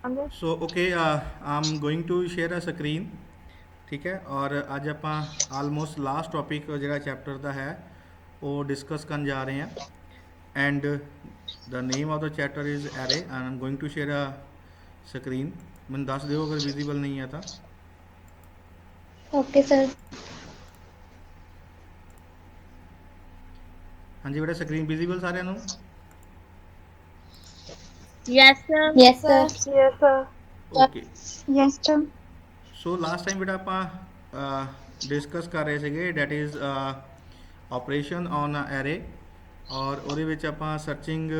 So okay I am going to share a screen. ਠੀਕ ਹੈ, ਔਰ ਅੱਜ ਆਪਾਂ ਆਲਮੋਸਟ ਲਾਸਟ ਟੌਪਿਕ ਜਿਹੜਾ ਚੈਪਟਰ ਦਾ ਹੈ ਉਹ ਡਿਸਕਸ ਕਰਨ ਜਾ ਰਹੇ ਹਾਂ। And the name of the chapter is array and I am going to share a screen. ਮੈਨੂੰ ਦੱਸ ਦਿਓ ਅਗਰ ਵਿਜ਼ੀਬਲ ਨਹੀਂ ਹੈ ਤਾਂ। Okay sir. ਹਾਂਜੀ ਬੇਟਾ, ਸਕਰੀਨ ਵਿਜ਼ੀਬਲ ਸਾਰਿਆਂ ਨੂੰ? Yes, sir. Yes sir. Yes, sir. Okay. Yes sir. So last time ਬੇਟਾ ਆਪਾਂ ਡਿਸਕਸ ਕਰ ਰਹੇ ਸੀਗੇ that is operation on array, ਔਰ ਉਹਦੇ ਵਿੱਚ ਆਪਾਂ ਸਰਚਿੰਗ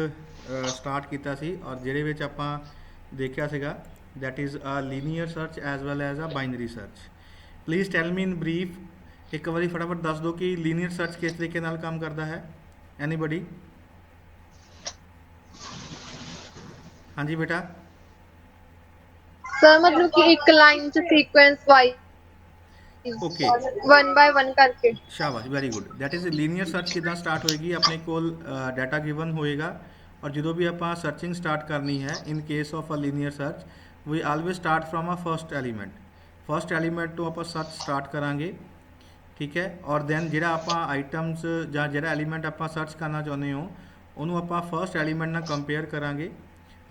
ਸਟਾਰਟ ਕੀਤਾ ਸੀ, ਔਰ ਜਿਹਦੇ ਵਿੱਚ ਆਪਾਂ ਦੇਖਿਆ ਸੀਗਾ that is a linear search as well as a binary search. Please tell me in brief, ਇੱਕ ਵਾਰੀ ਫਟਾਫਟ ਦੱਸ ਦਿਓ ਕਿ ਲੀਨੀਅਰ ਸਰਚ ਕਿਸ ਤਰੀਕੇ ਨਾਲ ਕੰਮ ਕਰਦਾ ਹੈ। ਐਨੀਬਡੀ? ਹਾਂਜੀ ਬੇਟਾ। सर मतलब कि एक लाइन च sequence wise okay, one by one करके। ਸ਼ਾਬਾਸ਼, very good. That is linear search ਕਿੱਦਾਂ ਸਟਾਰਟ ਹੋਏਗੀ? ਆਪਣੇ ਕੋਲ ਡਾਟਾ ਗਿਵਨ ਹੋਏਗਾ, ਔਰ ਜਦੋਂ ਵੀ ਆਪਾਂ ਸਰਚਿੰਗ ਸਟਾਰਟ ਕਰਨੀ ਹੈ in case of a linear search we always start from a first element. First element ਤੋਂ ਆਪਾਂ ਸਰਚ ਸਟਾਰਟ ਕਰਾਂਗੇ, ਠੀਕ ਹੈ। ਔਰ ਦੈਨ ਜਿਹੜਾ ਆਪਾਂ ਆਈਟਮਸ ਜਾਂ ਜਿਹੜਾ ਐਲੀਮੈਂਟ ਆਪਾਂ ਸਰਚ ਕਰਨਾ ਚਾਹੁੰਦੇ ਹੋ ਉਹਨੂੰ ਆਪਾਂ ਫਸਟ ਐਲੀਮੈਂਟ ਨਾਲ ਕੰਪੇਅਰ ਕਰਾਂਗੇ।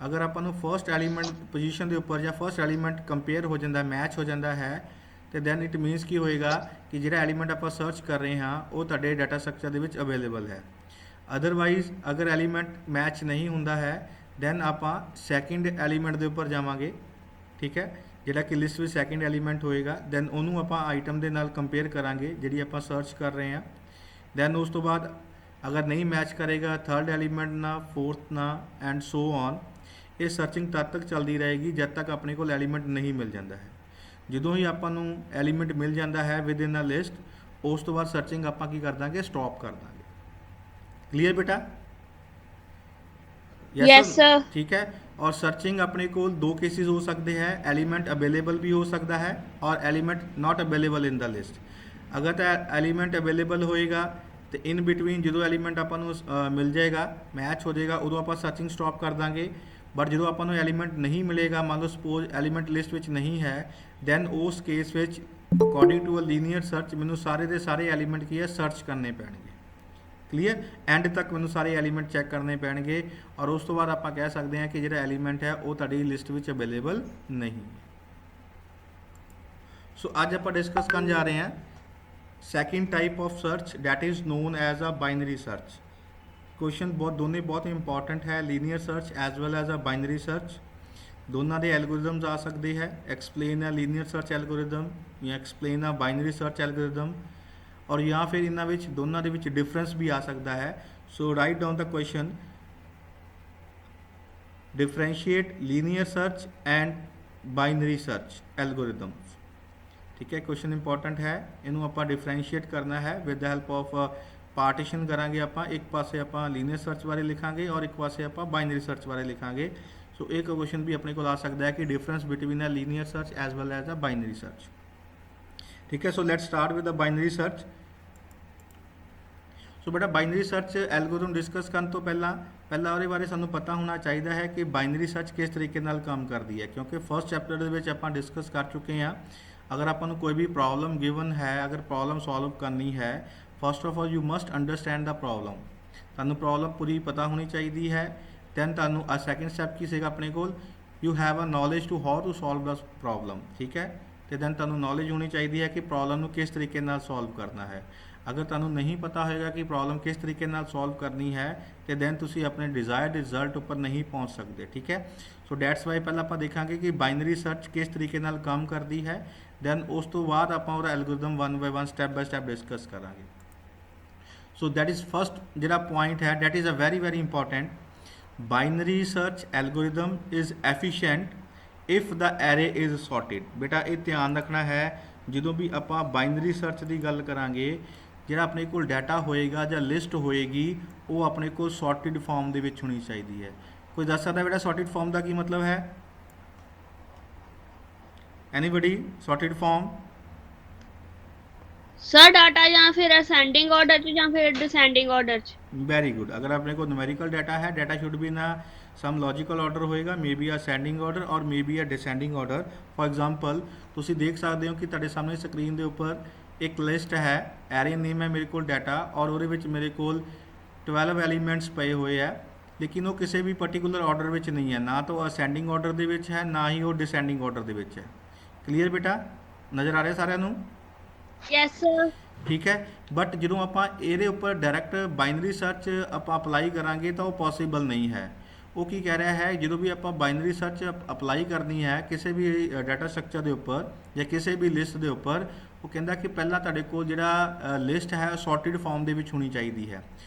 ਅਗਰ ਆਪਾਂ ਨੂੰ ਫਸਟ ਐਲੀਮੈਂਟ ਪੋਜੀਸ਼ਨ ਦੇ ਉੱਪਰ ਜਾਂ ਫਸਟ ਐਲੀਮੈਂਟ ਕੰਪੇਅਰ ਹੋ ਜਾਂਦਾ, ਮੈਚ ਹੋ ਜਾਂਦਾ ਹੈ, ਤੇ ਦੈਨ ਇਟ ਮੀਨਸ ਕੀ ਹੋਏਗਾ ਕਿ ਜਿਹੜਾ ਐਲੀਮੈਂਟ ਆਪਾਂ ਸਰਚ ਕਰ ਰਹੇ ਹਾਂ ਉਹ ਤੁਹਾਡੇ ਡਾਟਾ ਸਟਰਕਚਰ ਦੇ ਵਿੱਚ ਅਵੇਲੇਬਲ ਹੈ। ਅਦਰਵਾਈਜ਼ ਅਗਰ ਐਲੀਮੈਂਟ ਮੈਚ ਨਹੀਂ ਹੁੰਦਾ ਹੈ ਦੈਨ ਆਪਾਂ ਸੈਕਿੰਡ ਐਲੀਮੈਂਟ ਦੇ ਉੱਪਰ ਜਾਵਾਂਗੇ, ਠੀਕ ਹੈ, ਜਿਹੜਾ ਕਿ ਲਿਸਟ ਵਿੱਚ ਸੈਕਿੰਡ ਐਲੀਮੈਂਟ ਹੋਏਗਾ। ਦੈਨ ਉਹਨੂੰ ਆਪਾਂ ਆਈਟਮ ਦੇ ਨਾਲ ਕੰਪੇਅਰ ਕਰਾਂਗੇ ਜਿਹੜੀ ਆਪਾਂ ਸਰਚ ਕਰ ਰਹੇ ਹਾਂ। ਦੈਨ ਉਸ ਤੋਂ ਬਾਅਦ ਅਗਰ ਨਹੀਂ ਮੈਚ ਕਰੇਗਾ ਥਰਡ ਐਲੀਮੈਂਟ ਨਾਲ, ਫੋਰਥ ਨਾਲ, ਐਂਡ ਸੋ ਔਨ। ਇਹ ਸਰਚਿੰਗ ਤਦ ਤੱਕ ਚੱਲਦੀ ਰਹੇਗੀ ਜਦ ਤੱਕ ਆਪਣੇ ਕੋਲ ਐਲੀਮੈਂਟ ਨਹੀਂ ਮਿਲ ਜਾਂਦਾ ਹੈ। ਜਦੋਂ ਹੀ ਆਪਾਂ ਨੂੰ ਐਲੀਮੈਂਟ ਮਿਲ ਜਾਂਦਾ ਹੈ ਵਿਦ ਇਨ ਅ ਲਿਸਟ, ਉਸ ਤੋਂ ਬਾਅਦ ਸਰਚਿੰਗ ਆਪਾਂ ਕੀ ਕਰ ਦਾਂਗੇ? ਸਟਾਪ ਕਰ ਦਾਂਗੇ। ਕਲੀਅਰ ਬੇਟਾ? Yes, sir. ਠੀਕ ਹੈ। ਔਰ ਸਰਚਿੰਗ ਆਪਣੇ ਕੋਲ ਦੋ ਕੇਸਿਸ ਹੋ ਸਕਦੇ ਹੈ, ਐਲੀਮੈਂਟ ਅਵੇਲੇਬਲ ਵੀ ਹੋ ਸਕਦਾ ਹੈ ਔਰ element not available in the list. ਅਗਰ ਤਾਂ ਐਲੀਮੈਂਟ ਅਵੇਲੇਬਲ ਹੋਏਗਾ ਤੇ ਇਨ ਬਿਟਵੀਨ ਜਦੋਂ ਐਲੀਮੈਂਟ ਆਪਾਂ ਨੂੰ ਮਿਲ ਜਾਏਗਾ, ਮੈਚ ਹੋ ਜਾਏਗਾ, ਉਦੋਂ ਆਪਾਂ ਸਰਚਿੰਗ ਸਟਾਪ ਕਰ ਦਾਂਗੇ। ਬਟ ਜਦੋਂ ਆਪਾਂ ਨੂੰ ਐਲੀਮੈਂਟ ਨਹੀਂ ਮਿਲੇਗਾ, ਮੰਨ ਲਓ ਸਪੋਜ਼ ਐਲੀਮੈਂਟ ਲਿਸਟ ਵਿੱਚ ਨਹੀਂ ਹੈ, ਦੈਨ ਉਸ ਕੇਸ ਵਿੱਚ according to a linear search ਮੈਨੂੰ ਸਾਰੇ ਦੇ ਸਾਰੇ ਐਲੀਮੈਂਟ ਕੀ ਹੈ ਸਰਚ ਕਰਨੇ ਪੈਣਗੇ। ਕਲੀਅਰ? ਐਂਡ ਤੱਕ ਮੈਨੂੰ ਸਾਰੇ ਐਲੀਮੈਂਟ ਚੈੱਕ ਕਰਨੇ ਪੈਣਗੇ, ਔਰ ਉਸ ਤੋਂ ਬਾਅਦ ਆਪਾਂ ਕਹਿ ਸਕਦੇ ਹਾਂ ਕਿ ਜਿਹੜਾ ਐਲੀਮੈਂਟ ਹੈ ਉਹ ਤੁਹਾਡੀ ਲਿਸਟ ਵਿੱਚ ਅਵੇਲੇਬਲ ਨਹੀਂ। ਸੋ ਅੱਜ ਆਪਾਂ ਡਿਸਕਸ ਕਰਨ ਜਾ ਰਹੇ ਹਾਂ second type of search that is known as a binary search. Question ਦੋਨੇ ਬਹੁਤ ਇੰਪੋਰਟੈਂਟ ਹੈ, linear search as well as a binary search. ਦੋਨਾਂ ਦੇ ਐਲਗੋਰਿਦਮਸ ਆ ਸਕਦੇ ਹੈ, explain a linear search algorithm ਜਾਂ explain a binary search algorithm, ਔਰ ਜਾਂ ਫਿਰ ਇਹਨਾਂ ਵਿੱਚ ਦੋਨਾਂ ਦੇ ਵਿੱਚ ਡਿਫਰੈਂਸ ਵੀ ਆ ਸਕਦਾ ਹੈ। So write down the question, differentiate linear search and binary search algorithms. ਠੀਕ ਹੈ, ਕੁਐਸਚਨ ਇੰਪੋਰਟੈਂਟ ਹੈ, ਇਹਨੂੰ ਆਪਾਂ ਡਿਫਰੈਂਸ਼ੀਏਟ ਕਰਨਾ ਹੈ with the help of partition ਕਰਾਂਗੇ ਆਪਾਂ। ਇੱਕ ਪਾਸੇ ਆਪਾਂ ਲੀਨੀਅਰ ਸਰਚ ਬਾਰੇ ਲਿਖਾਂਗੇ ਔਰ ਇੱਕ ਪਾਸੇ ਆਪਾਂ ਬਾਈਨਰੀ ਸਰਚ ਬਾਰੇ ਲਿਖਾਂਗੇ। ਸੋ ਇੱਕ ਕੁਐਸਚਨ ਵੀ ਆਪਣੇ ਕੋਲ ਆ ਸਕਦਾ ਹੈ ਕਿ difference between a linear search as well as a binary search. ਠੀਕ ਹੈ, so let's start with the binary search. So ਬੇਟਾ ਬਾਈਨਰੀ ਸਰਚ ਐਲਗੋਰਿਥਮ ਡਿਸਕਸ ਕਰਨ ਤੋਂ ਪਹਿਲਾਂ ਉਹਦੇ ਬਾਰੇ ਸਾਨੂੰ ਪਤਾ ਹੋਣਾ ਚਾਹੀਦਾ ਹੈ ਕਿ ਬਾਈਨਰੀ ਸਰਚ ਕਿਸ ਤਰੀਕੇ ਨਾਲ ਕੰਮ ਕਰਦੀ ਹੈ, ਕਿਉਂਕਿ ਫਸਟ ਚੈਪਟਰ ਦੇ ਵਿੱਚ ਆਪਾਂ ਡਿਸਕਸ ਕਰ ਚੁੱਕੇ ਹਾਂ। ਅਗਰ ਆਪਾਂ ਨੂੰ ਕੋਈ ਵੀ ਪ੍ਰੋਬਲਮ ਗਿਵਨ ਹੈ, ਅਗਰ ਪ੍ਰੋਬਲਮ ਸੋਲਵ ਕਰਨੀ ਹੈ, first of all you must understand the problem. ਤੁਹਾਨੂੰ ਪ੍ਰੋਬਲਮ ਪੂਰੀ ਪਤਾ ਹੋਣੀ ਚਾਹੀਦੀ ਹੈ। ਦੈਨ ਤੁਹਾਨੂੰ ਸੈਕਿੰਡ ਸਟੈਪ ਕੀ ਸੀਗਾ ਆਪਣੇ ਕੋਲ? You have a knowledge to how to solve the problem. ਠੀਕ ਹੈ, ਅਤੇ ਦੈਨ ਤੁਹਾਨੂੰ ਨੌਲੇਜ ਹੋਣੀ ਚਾਹੀਦੀ ਹੈ ਕਿ ਪ੍ਰੋਬਲਮ ਨੂੰ ਕਿਸ ਤਰੀਕੇ ਨਾਲ ਸੋਲਵ ਕਰਨਾ ਹੈ। ਅਗਰ ਤੁਹਾਨੂੰ ਨਹੀਂ ਪਤਾ ਹੋਏਗਾ ਕਿ ਪ੍ਰੋਬਲਮ ਕਿਸ ਤਰੀਕੇ ਨਾਲ ਸੋਲਵ ਕਰਨੀ ਹੈ ਤੇ ਦੈਨ ਤੁਸੀਂ ਆਪਣੇ ਡਿਜ਼ਾਇਰਡ ਰਿਜ਼ਲਟ ਉੱਪਰ ਨਹੀਂ ਪਹੁੰਚ ਸਕਦੇ। ਠੀਕ ਹੈ, ਸੋ ਡੈਟਸ ਵਾਈ ਪਹਿਲਾਂ ਆਪਾਂ ਦੇਖਾਂਗੇ ਕਿ ਬਾਈਨਰੀ ਸਰਚ ਕਿਸ ਤਰੀਕੇ ਨਾਲ ਕੰਮ ਕਰਦੀ ਹੈ, ਦੈਨ ਉਸ ਤੋਂ ਬਾਅਦ ਆਪਾਂ ਉਹਦਾ algorithm one by one step by step discuss ਕਰਾਂਗੇ। ਸੋ ਦੈਟ ਇਜ਼ ਫਸਟ ਜਿਹੜਾ ਪੁਆਇੰਟ ਹੈ, that is a very very important. Binary search algorithm is efficient if the array is sorted. ਬੇਟਾ ਇਹ ਧਿਆਨ ਰੱਖਣਾ ਹੈ, ਜਦੋਂ ਵੀ ਆਪਾਂ ਬਾਈਨਰੀ ਸਰਚ ਦੀ ਗੱਲ ਕਰਾਂਗੇ, ਜਿਹੜਾ ਆਪਣੇ ਕੋਲ ਡਾਟਾ ਹੋਏਗਾ ਜਾਂ ਲਿਸਟ ਹੋਏਗੀ ਉਹ ਆਪਣੇ ਕੋਲ ਸੌਰਟਿਡ ਫਾਰਮ ਦੇ ਵਿੱਚ ਹੋਣੀ ਚਾਹੀਦੀ ਹੈ। ਕੋਈ ਦੱਸ ਸਕਦਾ ਬੇਟਾ ਸੌਰਟਿਡ ਫਾਰਮ ਦਾ ਕੀ ਮਤਲਬ ਹੈ? Anybody? Sorted form? Sir data ਜਾਂ ਫਿਰ ਅਸੈਂਡਿੰਗ ਆਰਡਰ 'ਚ ਜਾਂ ਫਿਰ ਡਿਸੈਂਡਿੰਗ ਆਰਡਰ 'ਚ। Very good. अगर अपने को न्यूमेरिकल डाटा है, data should be in some logical order ਹੋਏਗਾ, may be ascending order or may be a descending order. For example ਤੁਸੀਂ ਦੇਖ ਸਕਦੇ ਹੋ ਕਿ ਤੁਹਾਡੇ ਸਾਹਮਣੇ ਸਕਰੀਨ ਦੇ ਉੱਪਰ ਇੱਕ ਲਿਸਟ ਹੈ, ਐਰੇ ਨੇਮ ਹੈ ਮੇਰੇ ਕੋਲ ਡਾਟਾ, ਔਰ ਉਹਦੇ ਵਿੱਚ ਮੇਰੇ ਕੋਲ 12 ਐਲੀਮੈਂਟਸ ਪਏ ਹੋਏ ਆ, ਲੇਕਿਨ ਉਹ ਕਿਸੇ ਵੀ ਪਰਟੀਕੂਲਰ ਆਰਡਰ ਵਿੱਚ ਨਹੀਂ ਹੈ, ਨਾ ਤਾਂ ਉਹ ਅਸੈਂਡਿੰਗ ਆਰਡਰ ਦੇ ਵਿੱਚ ਹੈ, ਨਾ ਹੀ ਉਹ ਡਿਸੈਂਡਿੰਗ ਆਰਡਰ ਦੇ ਵਿੱਚ ਹੈ। ਕਲੀਅਰ ਬੇਟਾ, ਨਜ਼ਰ ਆ ਰਿਹਾ ਸਾਰਿਆਂ ਨੂੰ? Yes, sir. ਠੀਕ ਹੈ, ਬਟ ਜਦੋਂ ਆਪਾਂ ਇਹਦੇ ਉੱਪਰ ਡਾਇਰੈਕਟ ਬਾਈਨਰੀ ਸਰਚ ਆਪਾਂ ਅਪਲਾਈ ਕਰਾਂਗੇ ਤਾਂ ਉਹ ਪੋਸੀਬਲ ਨਹੀਂ ਹੈ। ਉਹ ਕੀ ਕਹਿ ਰਿਹਾ ਹੈ, ਜਦੋਂ ਵੀ ਆਪਾਂ ਬਾਈਨਰੀ ਸਰਚ ਅਪਲਾਈ ਕਰਨੀ ਹੈ ਕਿਸੇ ਵੀ ਡਾਟਾ ਸਟਰਕਚਰ ਦੇ ਉੱਪਰ ਜਾਂ ਕਿਸੇ ਵੀ ਲਿਸਟ ਦੇ ਉੱਪਰ, ਉਹ ਕਹਿੰਦਾ ਕਿ ਪਹਿਲਾਂ ਤੁਹਾਡੇ ਕੋਲ ਜਿਹੜਾ ਲਿਸਟ ਹੈ ਸੌਰਟਿਡ ਫਾਰਮ ਦੇ ਵਿੱਚ ਹੋਣੀ ਚਾਹੀਦੀ ਹੈ।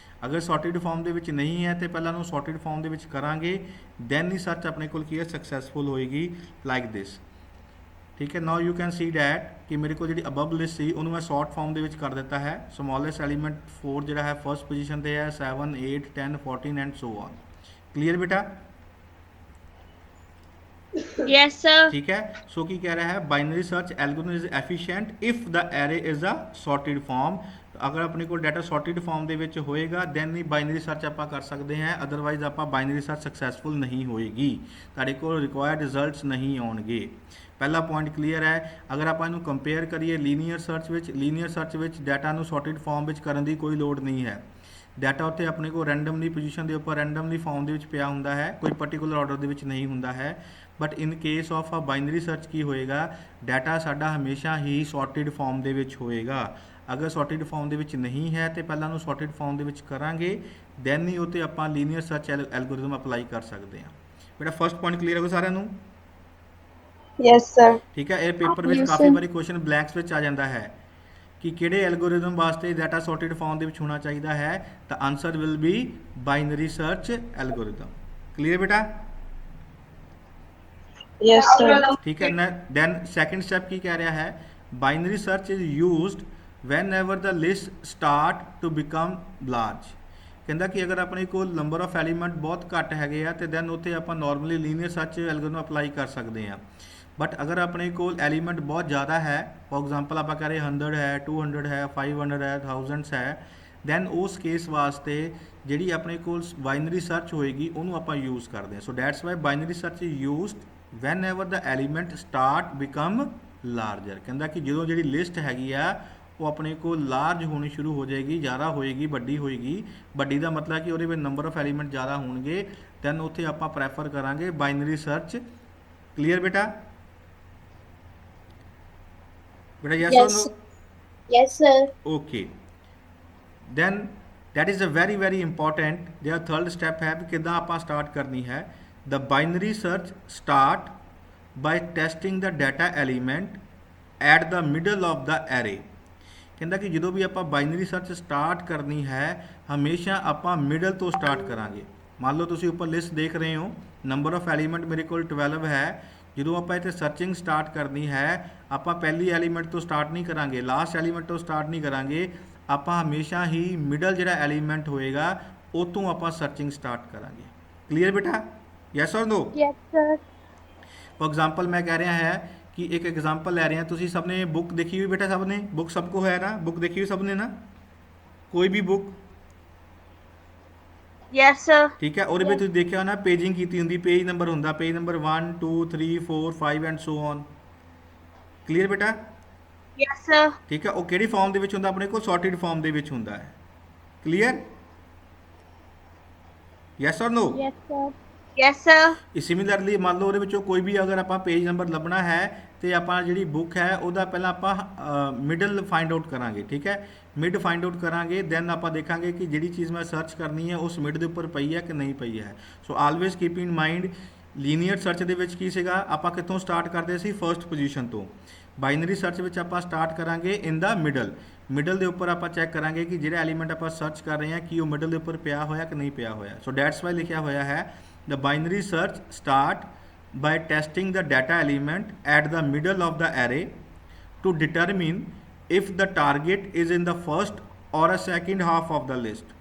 ਅਗਰ ਸੌਰਟਿਡ ਫਾਰਮ ਦੇ ਵਿੱਚ ਨਹੀਂ ਹੈ ਤੇ ਪਹਿਲਾਂ ਉਹਨੂੰ ਸੌਰਟਿਡ ਫਾਰਮ ਦੇ ਵਿੱਚ ਕਰਾਂਗੇ, ਦੈਨ ਹੀ ਸਰਚ ਆਪਣੇ ਕੋਲ ਕੀ ਹੈ ਸਕਸੈਸਫੁਲ ਹੋਏਗੀ, ਲਾਈਕ ਦਿਸ। ਠੀਕ ਹੈ, now you can see that ਕਿ ਮੇਰੇ ਕੋਲ ਜਿਹੜੀ ਅਬਵ ਲਿਸਟ ਸੀ ਉਹਨੂੰ ਮੈਂ ਸ਼ਾਰਟ ਫਾਰਮ ਦੇ ਵਿੱਚ ਕਰ ਦਿੱਤਾ ਹੈ। ਸਮੋਲੈਸਟ ਐਲੀਮੈਂਟ 4 ਜਿਹੜਾ ਹੈ ਫਰਸਟ ਪੋਜੀਸ਼ਨ ਤੇ ਹੈ, 7 8 10 14 ਐਂਡ ਸੋ ਔਨ। ਕਲੀਅਰ ਬੇਟਾ? Yes, sir. ठीक है, सो की कह रहा है binary search algorithm is efficient if the array is a sorted form. अगर अपने को डाटा सॉर्टेड फॉर्म ਦੇ ਵਿੱਚ ਹੋਏਗਾ ਦੈਨ ਹੀ ਬਾਈਨਰੀ ਸਰਚ ਆਪਾਂ ਕਰ ਸਕਦੇ ਹਾਂ, ਅਦਰਵਾਈਜ਼ ਆਪਾਂ ਬਾਈਨਰੀ ਸਰਚ ਸਕਸੈਸਫੁਲ ਨਹੀਂ ਹੋਏਗੀ, ਤੁਹਾਡੇ ਕੋਲ ਰਿਕੁਆਇਰਡ ਰਿਜ਼ਲਟਸ ਨਹੀਂ ਆਉਣਗੇ। ਪਹਿਲਾ ਪੁਆਇੰਟ ਕਲੀਅਰ ਹੈ। ਅਗਰ ਆਪਾਂ ਇਹਨੂੰ ਕੰਪੇਅਰ ਕਰੀਏ ਲੀਨੀਅਰ ਸਰਚ ਵਿੱਚ ਡਾਟਾ ਨੂੰ ਸੌਰਟਿਡ ਫਾਰਮ ਵਿੱਚ ਕਰਨ ਦੀ ਕੋਈ ਲੋੜ ਨਹੀਂ ਹੈ। ਡਾਟਾ ਉੱਤੇ ਆਪਣੇ ਕੋਲ ਰੈਂਡਮਲੀ ਪੋਜੀਸ਼ਨ ਦੇ ਉੱਪਰ ਰੈਂਡਮਲੀ ਫਾਰਮ ਦੇ ਵਿੱਚ ਪਿਆ ਹੁੰਦਾ ਹੈ, ਕੋਈ ਪਰਟੀਕੂਲਰ ਆਰਡਰ ਦੇ ਵਿੱਚ ਨਹੀਂ ਹੁੰਦਾ ਹੈ। But in case of a binary search ਕੀ ਹੋਏਗਾ, ਡਾਟਾ ਸਾਡਾ ਹਮੇਸ਼ਾ ਹੀ ਸੌਰਟਿਡ ਫਾਰਮ ਦੇ ਵਿੱਚ ਹੋਏਗਾ। ਅਗਰ ਸੌਰਟਿਡ ਫਾਰਮ ਦੇ ਵਿੱਚ ਨਹੀਂ ਹੈ ਤੇ ਪਹਿਲਾਂ ਨੂੰ ਸੌਰਟਿਡ ਫਾਰਮ ਦੇ ਵਿੱਚ ਕਰਾਂਗੇ, ਦੈਨ ਹੀ ਉਹ 'ਤੇ ਆਪਾਂ ਲੀਨੀਅਰ ਸਰਚ ਐਲਗੋਰਿਥਮ ਅਪਲਾਈ ਕਰ ਸਕਦੇ ਹਾਂ। ਬੇਟਾ ਫਸਟ ਪੁਆਇੰਟ ਕਲੀਅਰ ਹੋ ਸਾਰਿਆਂ ਨੂੰ? Yes, sir. ਠੀਕ ਹੈ, ਇਹ ਪੇਪਰ ਵਿੱਚ ਕਾਫੀ ਵਾਰੀ ਕੁਐਸਚਨ ਬਲੈਂਕਸ ਵਿੱਚ ਆ ਜਾਂਦਾ ਹੈ ਕਿ ਕਿਹੜੇ ਐਲਗੋਰਿਥਮ ਵਾਸਤੇ ਡਾਟਾ ਸੌਰਟਿਡ ਫਾਰਮ ਦੇ ਵਿੱਚ ਹੋਣਾ ਚਾਹੀਦਾ ਹੈ, ਤਾਂ answer will be binary search algorithm. Clear ਬੇਟਾ? Yes, sir. ठीक है ना। देन सेकंड स्टेप की कह रहा है, binary search is used whenever the list start to become large. ਕਹਿੰਦਾ ਕਿ ਅਗਰ ਆਪਣੇ ਕੋਲ ਨੰਬਰ ਆਫ ਐਲੀਮੈਂਟ ਬਹੁਤ ਘੱਟ ਹੈਗੇ ਆ ਤੇ ਦੈਨ ਉੱਥੇ ਆਪਾਂ normally linear search algorithm apply ਕਰ ਸਕਦੇ ਆ। ਬਟ ਅਗਰ ਆਪਣੇ ਕੋਲ ਐਲੀਮੈਂਟ ਬਹੁਤ ਜ਼ਿਆਦਾ ਹੈ, ਫੋਰ ਐਗਜ਼ਾਮਪਲ ਆਪਾਂ ਕਹ ਰਹੇ 100 ਹੈ, 200 ਹੈ, 500 ਹੈ, ਥਾਊਜ਼ੈਂਡਸ ਹੈ, ਦੈਨ ਉਸ ਕੇਸ ਵਾਸਤੇ ਜਿਹੜੀ ਆਪਣੇ ਕੋਲ ਬਾਈਨਰੀ ਸਰਚ ਹੋਏਗੀ ਉਹਨੂੰ ਆਪਾਂ ਯੂਜ਼ ਕਰਦੇ ਹਾਂ। So that's why binary search is used whenever the element start become larger। ਕਹਿੰਦਾ ਕਿ ਜਦੋਂ ਜਿਹੜੀ ਲਿਸਟ ਹੈਗੀ ਆ ਉਹ ਆਪਣੇ ਕੋਲ ਲਾਰਜ ਹੋਣੀ ਸ਼ੁਰੂ ਹੋ ਜਾਏਗੀ, ਜ਼ਿਆਦਾ ਹੋਏਗੀ, ਵੱਡੀ ਹੋਏਗੀ। ਵੱਡੀ ਦਾ ਮਤਲਬ ਕਿ ਉਹਦੇ ਵਿੱਚ ਨੰਬਰ ਆਫ ਐਲੀਮੈਂਟ ਜ਼ਿਆਦਾ ਹੋਣਗੇ, ਦੈਨ ਉੱਥੇ ਆਪਾਂ ਪ੍ਰੈਫਰ ਕਰਾਂਗੇ ਬਾਈਨਰੀ ਸਰਚ। ਕਲੀਅਰ ਬੇਟਾ? ਬੇਟਾ yes or no? Yes, sir. Okay, then that is a very very important। ਜਿਹੜਾ ਥਰਡ ਸਟੈਪ ਹੈ ਵੀ ਕਿੱਦਾਂ ਆਪਾਂ ਸਟਾਰਟ ਕਰਨੀ ਹੈ। The binary search start by testing the data element at the middle of the array। ਕਹਿੰਦਾ ਕਿ ਜਦੋਂ ਵੀ ਆਪਾਂ ਬਾਈਨਰੀ ਸਰਚ ਸਟਾਰਟ ਕਰਨੀ ਹੈ ਹਮੇਸ਼ਾ ਆਪਾਂ ਮਿਡਲ ਤੋਂ ਸਟਾਰਟ ਕਰਾਂਗੇ। ਮੰਨ ਲਓ ਤੁਸੀਂ ਉੱਪਰ ਲਿਸਟ ਦੇਖ ਰਹੇ ਹੋ, ਨੰਬਰ ਆਫ ਐਲੀਮੈਂਟ ਮੇਰੇ ਕੋਲ 12 ਹੈ। ਜਦੋਂ ਆਪਾਂ ਇੱਥੇ ਸਰਚਿੰਗ ਸਟਾਰਟ ਕਰਨੀ ਹੈ ਆਪਾਂ ਪਹਿਲੀ ਐਲੀਮੈਂਟ ਤੋਂ ਸਟਾਰਟ ਨਹੀਂ ਕਰਾਂਗੇ, ਲਾਸਟ ਐਲੀਮੈਂਟ ਤੋਂ ਸਟਾਰਟ ਨਹੀਂ ਕਰਾਂਗੇ, ਆਪਾਂ ਹਮੇਸ਼ਾ ਹੀ ਮਿਡਲ ਜਿਹੜਾ ਐਲੀਮੈਂਟ ਹੋਏਗਾ ਉਹ ਤੋਂ ਆਪਾਂ ਸਰਚਿੰਗ ਸਟਾਰਟ ਕਰਾਂਗੇ। ਕਲੀਅਰ ਬੇਟਾ? Yes or no? Yes, sir. For example ਮੈਂ ਕਹਿ ਰਿਹਾ ਹੈ ਕਿ ਇੱਕ ਐਗਜ਼ਾਮਪਲ ਲੈ ਰਹੇ ਹਾਂ, ਤੁਸੀਂ ਸਭ ਨੇ ਬੁੱਕ ਦੇਖੀ ਹੋਈ ਬੇਟਾ? ਸਭ ਨੇ ਬੁੱਕ ਸਭ ਕੋ ਹੈ ਨਾ? ਬੁੱਕ ਦੇਖੀ ਹੋਈ ਸਭ ਨੇ ਨਾ? ਕੋਈ ਵੀ ਬੁੱਕ? Yes, sir. ਠੀਕ ਹੈ, ਉਹਦੇ ਵਿੱਚ ਤੁਸੀਂ ਦੇਖਿਆ ਹੋਣਾ ਪੇਜਿੰਗ ਕੀਤੀ ਹੁੰਦੀ, ਪੇਜ ਨੰਬਰ ਹੁੰਦਾ, page number 1 2 3 4 5 and so on. Clear ਬੇਟਾ? Yes, sir. ਠੀਕ ਹੈ, ਉਹ ਕਿਹੜੀ ਫਾਰਮ ਦੇ ਵਿੱਚ ਹੁੰਦਾ? ਆਪਣੇ ਕੋਲ ਸੌਰਟਿਡ ਫਾਰਮ ਦੇ ਵਿੱਚ ਹੁੰਦਾ ਹੈ। Clear? Yes or no? Yes, sir. Yes, sir. Similarly ਮੰਨ ਲਓ ਉਹਦੇ ਵਿੱਚੋਂ ਕੋਈ ਵੀ ਅਗਰ ਆਪਾਂ ਪੇਜ ਨੰਬਰ ਲੱਭਣਾ ਹੈ ਤੇ ਆਪਾਂ ਜਿਹੜੀ ਬੁੱਕ ਹੈ ਉਹਦਾ ਪਹਿਲਾਂ ਆਪਾਂ ਮਿਡਲ ਫਾਈਂਡ ਆਊਟ ਕਰਾਂਗੇ। ਠੀਕ ਹੈ, ਮਿਡ ਫਾਈਂਡ ਆਊਟ ਕਰਾਂਗੇ, ਦੈਨ ਆਪਾਂ ਦੇਖਾਂਗੇ ਕਿ ਜਿਹੜੀ ਚੀਜ਼ ਮੈਂ ਸਰਚ ਕਰਨੀ ਹੈ ਉਸ ਮਿਡ ਦੇ ਉੱਪਰ ਪਈ ਹੈ ਕਿ ਨਹੀਂ ਪਈ ਹੈ। So always keep in mind linear search ਦੇ ਵਿੱਚ ਕੀ ਸੀਗਾ, ਆਪਾਂ ਕਿੱਥੋਂ ਸਟਾਰਟ ਕਰਦੇ ਸੀ? ਫਰਸਟ ਪੋਜੀਸ਼ਨ ਤੋਂ। ਬਾਈਨਰੀ ਸਰਚ ਵਿੱਚ ਆਪਾਂ ਸਟਾਰਟ ਕਰਾਂਗੇ ਇਨ ਦਾ ਮਿਡਲ ਦੇ ਉੱਪਰ ਆਪਾਂ ਚੈੱਕ ਕਰਾਂਗੇ ਕਿ ਜਿਹੜਾ ਐਲੀਮੈਂਟ ਆਪਾਂ ਸਰਚ ਕਰ ਰਹੇ ਹਾਂ ਕੀ ਉਹ ਮਿਡਲ ਦੇ ਉੱਪਰ ਪਿਆ ਹੋਇਆ ਕਿ ਨਹੀਂ ਪਿਆ ਹੋਇਆ। ਸੋ ਦੈਟਸ ਵਾਈ ਲਿਖਿਆ ਹੋਇਆ ਹੈ the binary search start by testing the data element at the middle of the array to determine if the target is in the first or a second half of the list।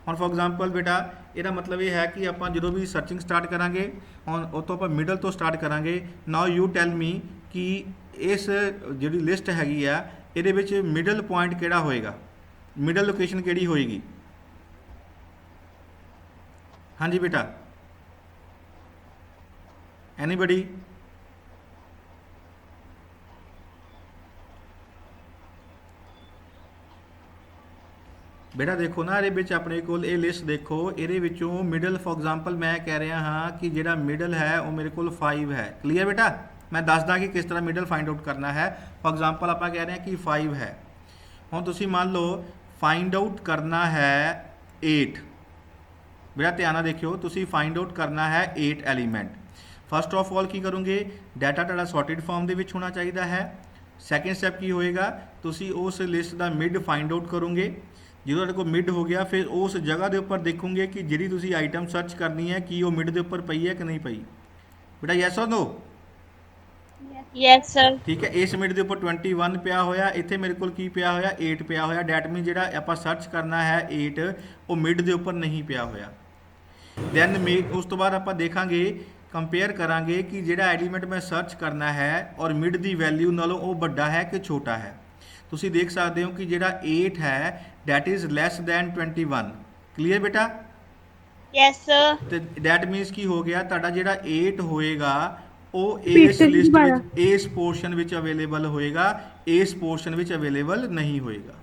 ਹੁਣ for example ਬੇਟਾ ਇਹਦਾ ਮਤਲਬ ਇਹ ਹੈ ਕਿ ਆਪਾਂ ਜਦੋਂ ਵੀ searching start ਕਰਾਂਗੇ ਹੁਣ ਉਹ ਤੋਂ ਆਪਾਂ ਮਿਡਲ ਤੋਂ ਸਟਾਰਟ ਕਰਾਂਗੇ। ਨਾਓ ਯੂ ਟੈਲ ਮੀ ਕਿ ਇਸ ਜਿਹੜੀ ਲਿਸਟ ਹੈਗੀ ਆ ਇਹਦੇ ਵਿੱਚ ਮਿਡਲ ਪੁਆਇੰਟ ਕਿਹੜਾ ਹੋਏਗਾ, ਮਿਡਲ ਲੋਕੇਸ਼ਨ ਕਿਹੜੀ ਹੋਏਗੀ? ਹਾਂਜੀ ਬੇਟਾ? एनीबडी? बेटा देखो ना ਇਹਦੇ ਵਿੱਚ ਆਪਣੇ ਕੋਲ ਇਹ ਲਿਸਟ ਦੇਖੋ, ਇਹਦੇ ਵਿੱਚੋਂ ਮਿਡਲ ਫॉर एग्जांपल ਮੈਂ ਕਹਿ ਰਿਹਾ ਹਾਂ ਕਿ ਜਿਹੜਾ ਮਿਡਲ ਹੈ ਉਹ ਮੇਰੇ ਕੋਲ 5 ਹੈ। ਕਲੀਅਰ ਬੇਟਾ? ਮੈਂ ਦੱਸਦਾ ਕਿ ਕਿਸ ਤਰ੍ਹਾਂ ਮਿਡਲ ਫਾਈਂਡ ਆਊਟ ਕਰਨਾ ਹੈ। ਫॉर एग्जांपल ਆਪਾਂ ਕਹਿ ਰਹੇ ਹਾਂ ਕਿ 5 ਹੈ। ਹੁਣ ਤੁਸੀਂ ਮੰਨ ਲਓ ਫਾਈਂਡ ਆਊਟ ਕਰਨਾ ਹੈ 8। बेटा ध्यान ਨਾਲ देखियो, ਤੁਸੀਂ फाइंड आउट करना है 8 एलिमेंट। फर्स्ट ऑफ ऑल की करोगे, डाटा ਤੁਹਾਡਾ ਸੌਰਟਡ ਫਾਰਮ ਦੇ ਵਿੱਚ ਹੋਣਾ ਚਾਹੀਦਾ ਹੈ। ਸੈਕੰਡ ਸਟੈਪ ਕੀ ਹੋਏਗਾ, ਤੁਸੀਂ ਉਸ ਲਿਸਟ ਦਾ ਮਿਡ ਫਾइंड आउट ਕਰੋਗੇ। ਜਦੋਂ ਤੁਹਾਡੇ ਕੋਲ ਮਿਡ ਹੋ ਗਿਆ, ਫਿਰ ਉਸ ਜਗ੍ਹਾ ਦੇ ਉੱਪਰ ਦੇਖੋਗੇ ਕਿ ਜਿਹੜੀ ਤੁਸੀਂ ਆਈਟਮ ਸਰਚ ਕਰਨੀ ਹੈ ਕੀ ਉਹ ਮਿਡ ਦੇ ਉੱਪਰ ਪਈ ਹੈ ਕਿ ਨਹੀਂ ਪਈ। ਬੇਟਾ yes or no? Yes, sir. ਠੀਕ ਹੈ, ਇਸ ਮਿਡ ਦੇ ਉੱਪਰ 21 ਪਿਆ ਹੋਇਆ, ਇੱਥੇ ਮੇਰੇ ਕੋਲ ਕੀ ਪਿਆ ਹੋਇਆ 8 ਪਿਆ ਹੋਇਆ। ਡੈਟ ਮੀਨ ਜਿਹੜਾ ਆਪਾਂ ਸਰਚ ਕਰਨਾ ਹੈ 8 ਉਹ ਮਿਡ ਦੇ ਉੱਪਰ ਨਹੀਂ ਪਿਆ ਹੋਇਆ। ਦੈਨ ਉਸ ਤੋਂ ਬਾਅਦ ਆਪਾਂ ਦੇਖਾਂਗੇ, ਕੰਪੇਅਰ ਕਰਾਂਗੇ ਕਿ ਜਿਹੜਾ ਐਲੀਮੈਂਟ ਮੈਂ ਸਰਚ ਕਰਨਾ ਹੈ ਔਰ ਮਿਡ ਦੀ ਵੈਲਿਊ ਨਾਲੋਂ ਉਹ ਵੱਡਾ ਹੈ ਕਿ ਛੋਟਾ ਹੈ। ਤੁਸੀਂ ਦੇਖ ਸਕਦੇ ਹੋ ਕਿ ਜਿਹੜਾ 8 ਹੈ that is less than 21। Clear ਬੇਟਾ? Yes, sir. ਤੇ ਡੈਟ ਮੀਨਸ ਕੀ ਹੋ ਗਿਆ, ਤੁਹਾਡਾ ਜਿਹੜਾ 8 ਹੋਏਗਾ ਉਹ ਇਸ ਲਿਸਟ ਵਿੱਚ ਇਸ ਪੋਰਸ਼ਨ ਵਿੱਚ ਅਵੇਲੇਬਲ ਹੋਏਗਾ, ਇਸ ਪੋਰਸ਼ਨ ਵਿੱਚ ਅਵੇਲੇਬਲ ਨਹੀਂ ਹੋਏਗਾ।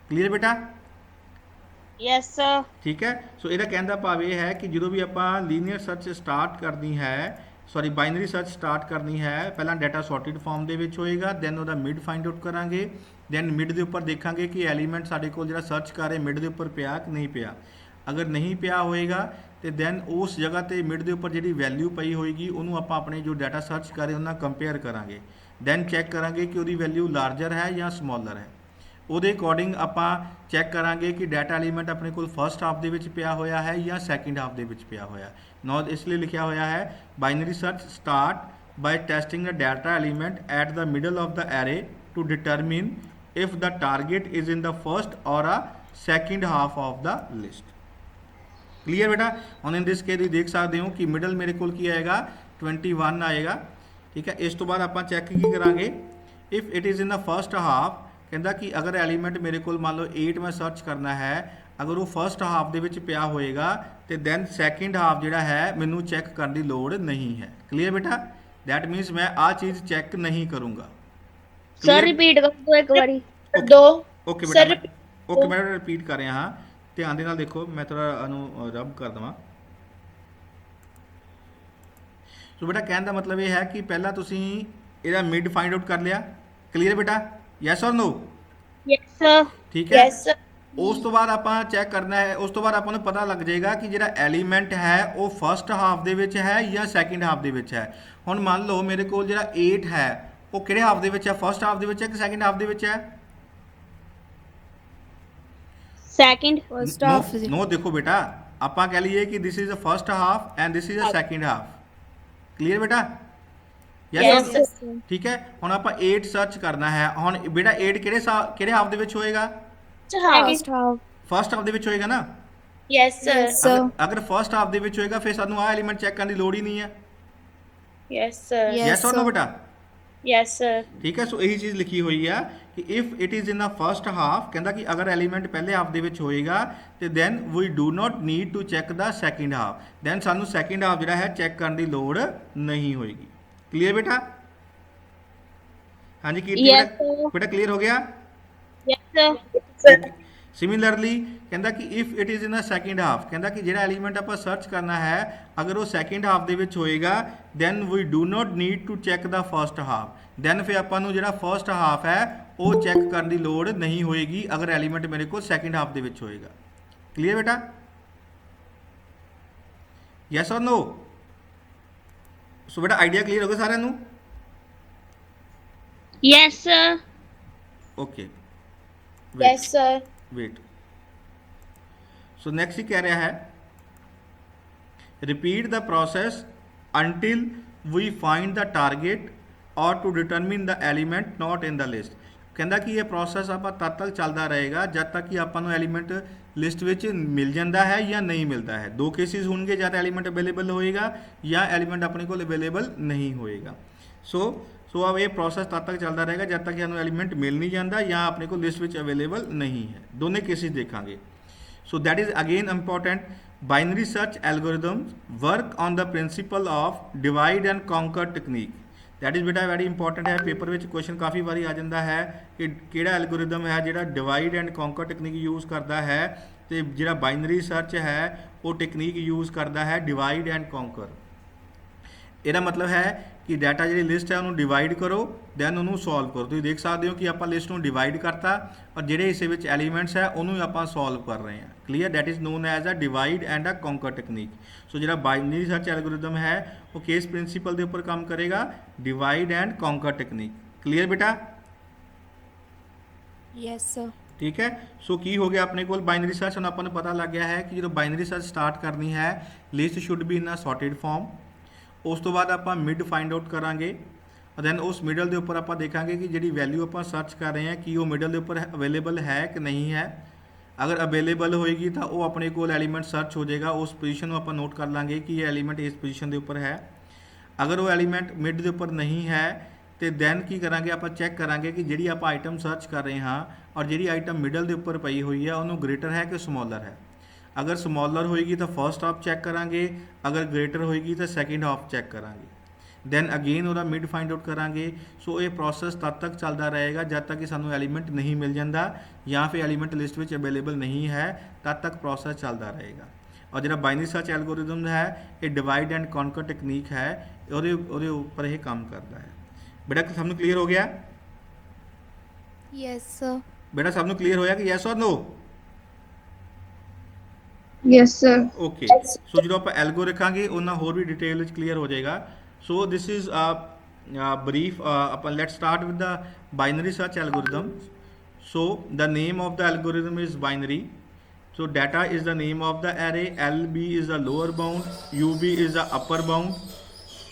ਕਲੀਅਰ ਬੇਟਾ? Yes, sir. ਠੀਕ ਹੈ। ਸੋ ਇਹਦਾ ਕਹਿਣ ਦਾ ਭਾਵ ਇਹ ਹੈ ਕਿ ਜਦੋਂ ਵੀ ਆਪਾਂ ਲੀਨੀਅਰ ਸਰਚ ਸਟਾਰਟ ਕਰਨੀ ਹੈ, ਸੌਰੀ ਬਾਈਨਰੀ ਸਰਚ ਸਟਾਰਟ ਕਰਨੀ ਹੈ, ਪਹਿਲਾਂ ਡਾਟਾ ਸੌਰਟਡ ਫਾਰਮ ਦੇ ਵਿੱਚ ਹੋਏਗਾ, ਦੈਨ ਉਹਦਾ ਮਿਡ ਫਾਈਂਡ ਆਊਟ ਕਰਾਂਗੇ, ਦੈਨ ਮਿਡ ਦੇ ਉੱਪਰ ਦੇਖਾਂਗੇ ਕਿ ਐਲੀਮੈਂਟ ਸਾਡੇ ਕੋਲ ਜਿਹੜਾ ਸਰਚ ਕਰ ਰਹੇ ਮਿਡ ਦੇ ਉੱਪਰ ਪਿਆ ਕਿ ਨਹੀਂ ਪਿਆ। ਅਗਰ ਨਹੀਂ ਪਿਆ ਹੋਏਗਾ ਤੇ ਦੈਨ ਉਸ ਜਗ੍ਹਾ ਤੇ ਮਿਡ ਦੇ ਉੱਪਰ ਜਿਹੜੀ ਵੈਲਿਊ ਪਈ ਹੋਏਗੀ ਉਹਨੂੰ ਆਪਾਂ ਆਪਣੇ ਜੋ ਡਾਟਾ ਸਰਚ ਕਰ ਰਹੇ ਉਹਨਾਂ ਕੰਪੇਅਰ ਕਰਾਂਗੇ। ਦੈਨ ਚੈੱਕ ਕਰਾਂਗੇ ਕਿ ਉਹਦੀ ਵੈਲਿਊ ਲਾਰਜਰ ਹੈ ਜਾਂ ਸਮੋਲਰ ਹੈ। ਉਹਦੇ ਅਕੋਰਡਿੰਗ ਆਪਾਂ ਚੈੱਕ ਕਰਾਂਗੇ ਕਿ ਡਾਟਾ ਐਲੀਮੈਂਟ ਆਪਣੇ ਕੋਲ ਫਸਟ ਹਾਫ ਦੇ ਵਿੱਚ ਪਿਆ ਹੋਇਆ ਹੈ ਜਾਂ ਸੈਕਿੰਡ ਹਾਫ ਦੇ ਵਿੱਚ ਪਿਆ ਹੋਇਆ। ਨੋ ਇਸ ਲਈ ਲਿਖਿਆ ਹੋਇਆ ਹੈ binary search start by testing the data element at the middle of the array to determine if the target is in the first or a second half of the list. Clear बेटा? ਹੁਣ ਇਨ this case ਤੁਸੀਂ ਦੇਖ ਸਕਦੇ ਹੋ ਕਿ middle ਮੇਰੇ ਕੋਲ ਕੀ ਆਏਗਾ 21 ਆਏਗਾ। ਠੀਕ ਹੈ, ਇਸ ਤੋਂ ਬਾਅਦ ਆਪਾਂ ਚੈੱਕ ਕੀ ਕਰਾਂਗੇ, if it is in the first half, ਕਹਿੰਦਾ ਕਿ ਅਗਰ ਐਲੀਮੈਂਟ ਮੇਰੇ ਕੋਲ ਮੰਨ ਲਓ 8 ਮੈਂ ਸਰਚ ਕਰਨਾ ਹੈ, ਅਗਰ ਉਹ ਫਸਟ ਹਾਫ ਦੇ ਵਿੱਚ ਪਿਆ ਹੋਏਗਾ ਤੇ ਦੈਨ ਸੈਕਿੰਡ ਹਾਫ ਜਿਹੜਾ ਹੈ ਮੈਨੂੰ ਚੈੱਕ ਕਰਨ ਦੀ ਲੋੜ ਨਹੀਂ ਹੈ। ਕਲੀਅਰ ਬੇਟਾ? ਦੈਟ ਮੀਨਸ ਮੈਂ ਆ ਚੀਜ਼ ਚੈੱਕ ਨਹੀਂ ਕਰੂੰਗਾ। Sir, repeat कर दो एक बारी। दो ਓਕੇ Sir, ਬੇਟਾ, ਓਕੇ ਮੈਂ ਰਿਪੀਟ ਕਰ ਰਿਹਾ ਹਾਂ, ਧਿਆਨ ਦੇ ਨਾਲ ਦੇਖੋ, ਮੈਂ ਥੋੜਾ ਇਹਨੂੰ ਰਬ ਕਰ ਦਵਾਂ। ਸੋ ਬੇਟਾ ਕਹਿਣ ਦਾ ਮਤਲਬ ਇਹ ਹੈ ਕਿ ਪਹਿਲਾਂ ਤੁਸੀਂ ਇਹਦਾ ਮਿਡ ਫਾਈਂਡ ਆਊਟ ਕਰ ਲਿਆ। ਕਲੀਅਰ ਬੇਟਾ? Yes or no? Yes, sir. ਠੀਕ ਹੈ। Yes, sir. ਉਸ ਤੋਂ ਬਾਅਦ ਆਪਾਂ ਚੈੱਕ ਕਰਨਾ ਹੈ, ਉਸ ਤੋਂ ਬਾਅਦ ਆਪਾਂ ਨੂੰ ਪਤਾ ਲੱਗ ਜਾਏਗਾ ਕਿ ਜਿਹੜਾ ਐਲੀਮੈਂਟ ਹੈ ਉਹ ਫਸਟ ਹਾਫ ਦੇ ਵਿੱਚ ਹੈ ਜਾਂ ਸੈਕਿੰਡ ਹਾਫ ਦੇ ਵਿੱਚ ਹੈ। ਹੁਣ ਮੰਨ ਲਓ ਮੇਰੇ ਕੋਲ ਜਿਹੜਾ 8 ਹੈ ਉਹ ਕਿਹੜੇ ਹਾਫ ਦੇ ਵਿੱਚ ਹੈ, ਫਸਟ ਹਾਫ ਦੇ ਵਿੱਚ ਹੈ ਕਿ ਸੈਕਿੰਡ ਹਾਫ ਦੇ ਵਿੱਚ ਹੈ? Second. First half is- no देखो बेटा, ਆਪਾਂ कह लिए कि this is a first half and this is a second half. Clear बेटा? Yes, sir? sir. ठीक है। ਹੁਣ ਆਪਾਂ 8 ਸਰਚ ਕਰਨਾ ਹੈ। ਹੁਣ ਬੇਟਾ 8 ਕਿਹੜੇ ਹਾਫ ਦੇ ਵਿੱਚ ਹੋਏਗਾ? First half. ਫਸਟ ਹਾਫ ਦੇ ਵਿੱਚ ਹੋਏਗਾ ਨਾ? Yes, sir. Yes, sir. ਅਗਰ ਫਸਟ ਹਾਫ ਦੇ ਵਿੱਚ ਹੋਏਗਾ ਫਿਰ ਸਾਨੂੰ ਆਹ ਐਲੀਮੈਂਟ ਚੈੱਕ ਕਰਨ ਦੀ ਲੋੜ ਹੀ ਨਹੀਂ ਹੈ। Yes, sir. Yes, yes or no sir. ਬੇਟਾ? Yes, sir. ਠੀਕ ਹੈ। ਸੋ ਇਹੀ ਚੀਜ਼ ਲਿਖੀ ਹੋਈ ਆ ਕਿ if it is in the first half, ਕਹਿੰਦਾ ਕਿ ਅਗਰ ਐਲੀਮੈਂਟ ਪਹਿਲੇ ਹਾਫ ਦੇ ਵਿੱਚ ਹੋਏਗਾ ਤੇ then we do not need to check the second half, then ਸਾਨੂੰ ਸੈਕਿੰਡ ਹਾਫ ਜਿਹੜਾ ਹੈ ਚੈੱਕ ਕਰਨ ਦੀ ਲੋੜ ਨਹੀਂ ਹੋਏਗੀ। ਕਲੀਅਰ ਬੇਟਾ? ਹਾਂਜੀ ਕੀਰਤੀ Yes, ਬੇਟਾ, sir. ਬੇਟਾ ਕਲੀਅਰ ਹੋ ਗਿਆ? Yes, sir. ਸਿਮਿਲਰਲੀ ਕਹਿੰਦਾ ਕਿ if it is in the second half, ਕਹਿੰਦਾ ਕਿ ਜਿਹੜਾ ਐਲੀਮੈਂਟ ਆਪਾਂ ਸਰਚ ਕਰਨਾ ਹੈ ਅਗਰ ਉਹ ਸੈਕਿੰਡ ਹਾਫ ਦੇ ਵਿੱਚ ਹੋਏਗਾ then we do not need to check the first half, then ਫਿਰ ਆਪਾਂ ਨੂੰ ਜਿਹੜਾ ਫਸਟ ਹਾਫ ਹੈ ਉਹ ਚੈੱਕ ਕਰਨ ਦੀ ਲੋੜ ਨਹੀਂ ਹੋਏਗੀ ਅਗਰ ਐਲੀਮੈਂਟ ਮੇਰੇ ਕੋਲ ਸੈਕਿੰਡ ਹਾਫ ਦੇ ਵਿੱਚ ਹੋਏਗਾ। ਕਲੀਅਰ ਬੇਟਾ? ਯੈਸ ਔਰ ਨੋ? ਸੋ ਬੇਟਾ ਆਈਡੀਆ ਕਲੀਅਰ ਹੋ ਗਿਆ ਸਾਰਿਆਂ ਨੂੰ? Yes, sir. Okay Yes, sir. Wait. So next ही कह रहा है repeat the process until we find the target or to determine the element not in the list। ਕਹਿੰਦਾ ਕਿ ਇਹ ਪ੍ਰੋਸੈਸ ਆਪਾਂ ਤਦ ਤੱਕ ਚੱਲਦਾ ਰਹੇਗਾ ਜਦ ਤੱਕ ਕਿ ਆਪਾਂ ਨੂੰ ਐਲੀਮੈਂਟ ਲਿਸਟ ਵਿੱਚ ਮਿਲ ਜਾਂਦਾ ਹੈ ਜਾਂ ਨਹੀਂ ਮਿਲਦਾ ਹੈ। ਦੋ ਕੇਸਿਸ ਹੋਣਗੇ, ਜਾਂ ਤਾਂ ਐਲੀਮੈਂਟ ਅਵੇਲੇਬਲ ਹੋਏਗਾ ਜਾਂ ਐਲੀਮੈਂਟ ਆਪਣੇ ਕੋਲ ਅਵੇਲੇਬਲ ਨਹੀਂ ਹੋਏਗਾ। ਸੋ अब ये प्रोसेस तब तक चलता रहेगा जब तक ਸਾਨੂੰ एलिमेंट मिल नहीं जाता या अपने को लिस्ट ਵਿੱਚ अवेलेबल नहीं है। दोनों केसेस देखेंगे। So that is again important. Binary search algorithms work on the principle of divide and conquer technique. That is ਬੇਟਾ ਵੈਰੀ ਇੰਪੋਰਟੈਂਟ ਹੈ, ਪੇਪਰ ਵਿੱਚ ਕੁਐਸਚਨ ਕਾਫੀ ਵਾਰੀ ਆ ਜਾਂਦਾ ਹੈ ਕਿ ਕਿਹੜਾ ਐਲਗੋਰਿਦਮ ਹੈ ਜਿਹੜਾ divide and conquer technique use ਕਰਦਾ ਹੈ, ਤੇ ਜਿਹੜਾ ਬਾਈਨਰੀ ਸਰਚ ਹੈ ਉਹ ਟੈਕਨੀਕ ਯੂਜ਼ ਕਰਦਾ ਹੈ ਡਿਵਾਈਡ ਐਂਡ ਕੌਂਕਰ। ਇਹਦਾ ਮਤਲਬ ਹੈ ਕਿ ਡਾਟਾ ਜਿਹੜੀ ਲਿਸਟ ਹੈ ਉਹਨੂੰ ਡਿਵਾਈਡ ਕਰੋ, ਦੈਨ ਉਹਨੂੰ ਸੋਲਵ ਕਰੋ। ਤੁਸੀਂ ਦੇਖ ਸਕਦੇ ਹੋ ਕਿ ਆਪਾਂ ਲਿਸਟ ਨੂੰ ਡਿਵਾਈਡ ਕਰਤਾ ਔਰ ਜਿਹੜੇ ਹਿੱਸੇ ਵਿੱਚ ਐਲੀਮੈਂਟਸ ਹੈ ਉਹਨੂੰ ਹੀ ਆਪਾਂ ਸੋਲਵ ਕਰ ਰਹੇ ਹਾਂ। Clear? That is known as a divide and a conquer technique. So ਜਿਹੜਾ ਬਾਈਨਰੀ ਸਰਚ ਐਲਗੋਰਿਦਮ ਹੈ ਉਹ ਕਿਸ ਪ੍ਰਿੰਸੀਪਲ ਦੇ ਉੱਪਰ ਕੰਮ ਕਰੇਗਾ? Divide and conquer technique. Clear ਬੇਟਾ? Yes, sir. ਠੀਕ ਹੈ। ਸੋ ਕੀ ਹੋ ਗਿਆ ਆਪਣੇ ਕੋਲ ਬਾਈਨਰੀ ਸਰਚ? ਹੁਣ ਆਪਾਂ ਨੂੰ ਪਤਾ ਲੱਗ ਗਿਆ ਹੈ ਕਿ ਜਦੋਂ ਬਾਈਨਰੀ ਸਰਚ ਸਟਾਰਟ ਕਰਨੀ ਹੈ list should be in a sorted form. ਉਸ ਤੋਂ ਬਾਅਦ ਆਪਾਂ ਮਿਡ ਫਾਈਂਡ ਆਊਟ ਕਰਾਂਗੇ, ਦੈਨ ਉਸ ਮਿਡਲ ਦੇ ਉੱਪਰ ਆਪਾਂ ਦੇਖਾਂਗੇ ਕਿ ਜਿਹੜੀ ਵੈਲਿਊ ਆਪਾਂ ਸਰਚ ਕਰ ਰਹੇ ਹਾਂ ਕੀ ਉਹ ਮਿਡਲ ਦੇ ਉੱਪਰ ਅਵੇਲੇਬਲ ਹੈ ਕਿ ਨਹੀਂ ਹੈ। ਅਗਰ ਅਵੇਲੇਬਲ ਹੋਏਗੀ ਤਾਂ ਉਹ ਆਪਣੇ ਕੋਲ ਐਲੀਮੈਂਟ ਸਰਚ ਹੋ ਜਾਏਗਾ, ਉਸ ਪੋਜੀਸ਼ਨ ਨੂੰ ਆਪਾਂ ਨੋਟ ਕਰ ਲਾਂਗੇ ਕਿ ਇਹ ਐਲੀਮੈਂਟ ਇਸ ਪੋਜੀਸ਼ਨ ਦੇ ਉੱਪਰ ਹੈ। ਅਗਰ ਉਹ ਐਲੀਮੈਂਟ ਮਿਡ ਦੇ ਉੱਪਰ ਨਹੀਂ ਹੈ ਤੇ ਦੈਨ ਕੀ ਕਰਾਂਗੇ? ਆਪਾਂ ਚੈੱਕ ਕਰਾਂਗੇ ਕਿ ਜਿਹੜੀ ਆਪਾਂ ਆਈਟਮ ਸਰਚ ਕਰ ਰਹੇ ਹਾਂ ਔਰ ਜਿਹੜੀ ਆਈਟਮ ਮਿਡਲ ਦੇ ਉੱਪਰ ਪਈ ਹੋਈ ਹੈ ਉਹਨੂੰ ਗ੍ਰੇਟਰ ਹੈ ਕਿ ਸਮੋਲਰ ਹੈ। ਅਗਰ ਸਮੋਲਰ ਹੋਏਗੀ ਤਾਂ ਫਰਸਟ ਹਾਫ ਚੈੱਕ ਕਰਾਂਗੇ, ਅਗਰ ਗ੍ਰੇਟਰ ਹੋਏਗੀ ਤਾਂ ਸੈਕਿੰਡ ਹਾਫ ਚੈੱਕ ਕਰਾਂਗੇ, ਦੈਨ ਅਗੇਨ ਉਹਦਾ ਮਿਡ ਫਾਈਂਡ ਆਊਟ ਕਰਾਂਗੇ। ਸੋ ਇਹ ਪ੍ਰੋਸੈਸ ਤਦ ਤੱਕ ਚੱਲਦਾ ਰਹੇਗਾ ਜਦ ਤੱਕ ਕਿ ਸਾਨੂੰ ਐਲੀਮੈਂਟ ਨਹੀਂ ਮਿਲ ਜਾਂਦਾ ਜਾਂ ਫਿਰ ਐਲੀਮੈਂਟ ਲਿਸਟ ਵਿੱਚ ਅਵੇਲੇਬਲ ਨਹੀਂ ਹੈ, ਤਦ ਤੱਕ ਪ੍ਰੋਸੈਸ ਚੱਲਦਾ ਰਹੇਗਾ। ਔਰ ਜਿਹੜਾ ਬਾਈਨਰੀ ਸਰਚ ਐਲਗੋਰਿਦਮ ਹੈ ਇਹ ਡਿਵਾਈਡ ਐਂਡ ਕੌਨਕਰ ਟੈਕਨੀਕ ਹੈ, ਉਹਦੇ ਉੱਪਰ ਇਹ ਕੰਮ ਕਰਦਾ ਹੈ। ਬੇਟਾ ਸਭ ਨੂੰ ਕਲੀਅਰ ਹੋ ਗਿਆ? Yes, sir. ਬੇਟਾ ਸਭ ਨੂੰ ਕਲੀਅਰ ਹੋਇਆ ਕਿ yes or no? Yes, sir. Okay. ਸੋ ਜਦੋਂ ਆਪਾਂ ਐਲਗੋ ਰੱਖਾਂਗੇ ਉਹਨਾਂ ਹੋਰ ਵੀ ਡਿਟੇਲ ਵਿੱਚ ਕਲੀਅਰ ਹੋ ਜਾਏਗਾ। So this is brief. ਆਪਾਂ let start with the binary search algorithm. So the name of the algorithm is binary. So data is the name of the array, LB is the lower bound, UB is the upper bound.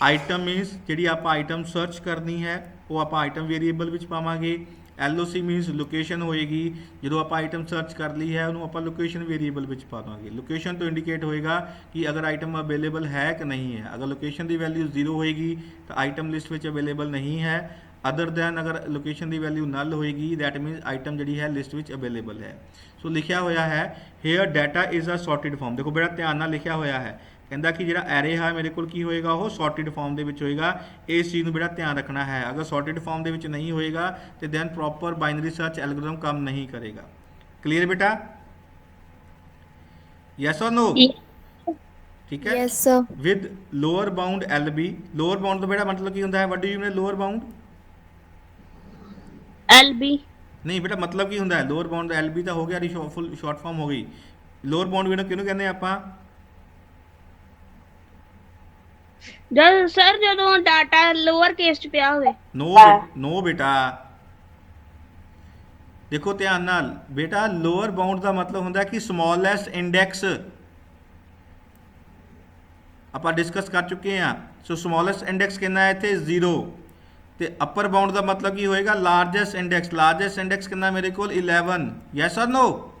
item means ਜਿਹੜੀ ਆਪਾਂ item search ਕਰਨੀ ਹੈ ਉਹ ਆਪਾਂ item variable ਵਿੱਚ ਪਾਵਾਂਗੇ। LOC means location ਹੋਏਗੀ, ਜਦੋਂ ਆਪਾਂ ਆਈਟਮ ਸਰਚ ਕਰ ਲਈ ਹੈ ਉਹਨੂੰ ਆਪਾਂ ਲੋਕੇਸ਼ਨ ਵੇਰੀਏਬਲ ਵਿੱਚ ਪਾ ਦੇਵਾਂਗੇ। ਲੋਕੇਸ਼ਨ ਤੋਂ ਇੰਡੀਕੇਟ ਹੋਏਗਾ ਕਿ ਅਗਰ ਆਈਟਮ ਅਵੇਲੇਬਲ ਹੈ ਕਿ ਨਹੀਂ ਹੈ। ਅਗਰ ਲੋਕੇਸ਼ਨ ਦੀ ਵੈਲਿਊ 0 ਹੋਏਗੀ ਤਾਂ ਆਈਟਮ ਲਿਸਟ ਵਿੱਚ ਅਵੇਲੇਬਲ ਨਹੀਂ ਹੈ। ਅਦਰ ਦੈਨ ਅਗਰ ਲੋਕੇਸ਼ਨ ਦੀ ਵੈਲਿਊ ਨਲ ਹੋਏਗੀ ਦੈਟ ਮੀਨਸ ਆਈਟਮ ਜਿਹੜੀ ਹੈ ਲਿਸਟ ਵਿੱਚ ਅਵੇਲੇਬਲ ਹੈ। ਸੋ ਲਿਖਿਆ ਹੋਇਆ ਹੈ here data is a sorted form. ਦੇਖੋ ਬੜਾ ਧਿਆਨ ਨਾਲ ਲਿਖਿਆ ਹੋਇਆ ਹੈ, ਕਹਿੰਦਾ ਕਿ ਜਿਹੜਾ ਐਰੇ ਹੈ ਮੇਰੇ ਕੋਲ ਕੀ ਹੋਏਗਾ? ਉਹ ਸੌਰਟਡ ਫਾਰਮ ਦੇ ਵਿੱਚ ਹੋਏਗਾ। ਇਸ ਚੀਜ਼ ਨੂੰ ਬੜਾ ਧਿਆਨ ਰੱਖਣਾ ਹੈ। ਅਗਰ ਸੌਰਟਡ ਫਾਰਮ ਦੇ ਵਿੱਚ ਨਹੀਂ ਹੋਏਗਾ ਤੇ then proper binary search algorithm ਕੰਮ ਨਹੀਂ ਕਰੇਗਾ। ਕਲੀਅਰ ਬੇਟਾ? ਯੈਸ ਔਰ ਨੋ? ਠੀਕ ਹੈ। Yes, sir. With lower bound LB। Lower bound ਦਾ ਬੇਟਾ ਮਤਲਬ ਕੀ ਹੁੰਦਾ ਹੈ? What do you mean lower bound? LB. ਨਹੀਂ ਬੇਟਾ ਮਤਲਬ ਕੀ ਹੁੰਦਾ ਹੈ ਲੋਅਰ ਬਾਉਂਡ ਦਾ? LB ਤਾਂ ਹੋ ਗਿਆ, ਫੁੱਲ ਸ਼ਾਰਟ ਫਾਰਮ ਹੋ ਗਈ। ਲੋਅਰ ਬਾਉਂਡ ਵੀ ਕਿਹਨੂੰ ਕਹਿੰਦੇ ਆਪਾਂ? ਜਦ ਸਰ ਜਦੋਂ ਡਾਟਾ ਲੋਅਰ ਕੇਸ ਚ ਪਿਆ ਹੋਵੇ। ਨੋ ਬੇਟਾ ਦੇਖੋ ਧਿਆਨ ਨਾਲ ਬੇਟਾ, ਲੋਅਰ ਬਾਉਂਡ ਦਾ ਮਤਲਬ ਹੁੰਦਾ ਕਿ ਸਮੋਲੈਸਟ ਇੰਡੈਕਸ। ਆਪਾਂ ਡਿਸਕਸ ਕਰ ਚੁੱਕੇ ਹਾਂ। ਸੋ ਸਮੋਲੈਸਟ ਇੰਡੈਕਸ ਕਿੰਨਾ ਹੈ ਇੱਥੇ? 0। ਤੇ ਅਪਰ ਬਾਉਂਡ ਦਾ ਮਤਲਬ ਕੀ ਹੋਏਗਾ? Largest index. ਲਾਰਜੈਸਟ ਇੰਡੈਕਸ ਕਿੰਨਾ ਮੇਰੇ ਕੋਲ? 11। Yes or no?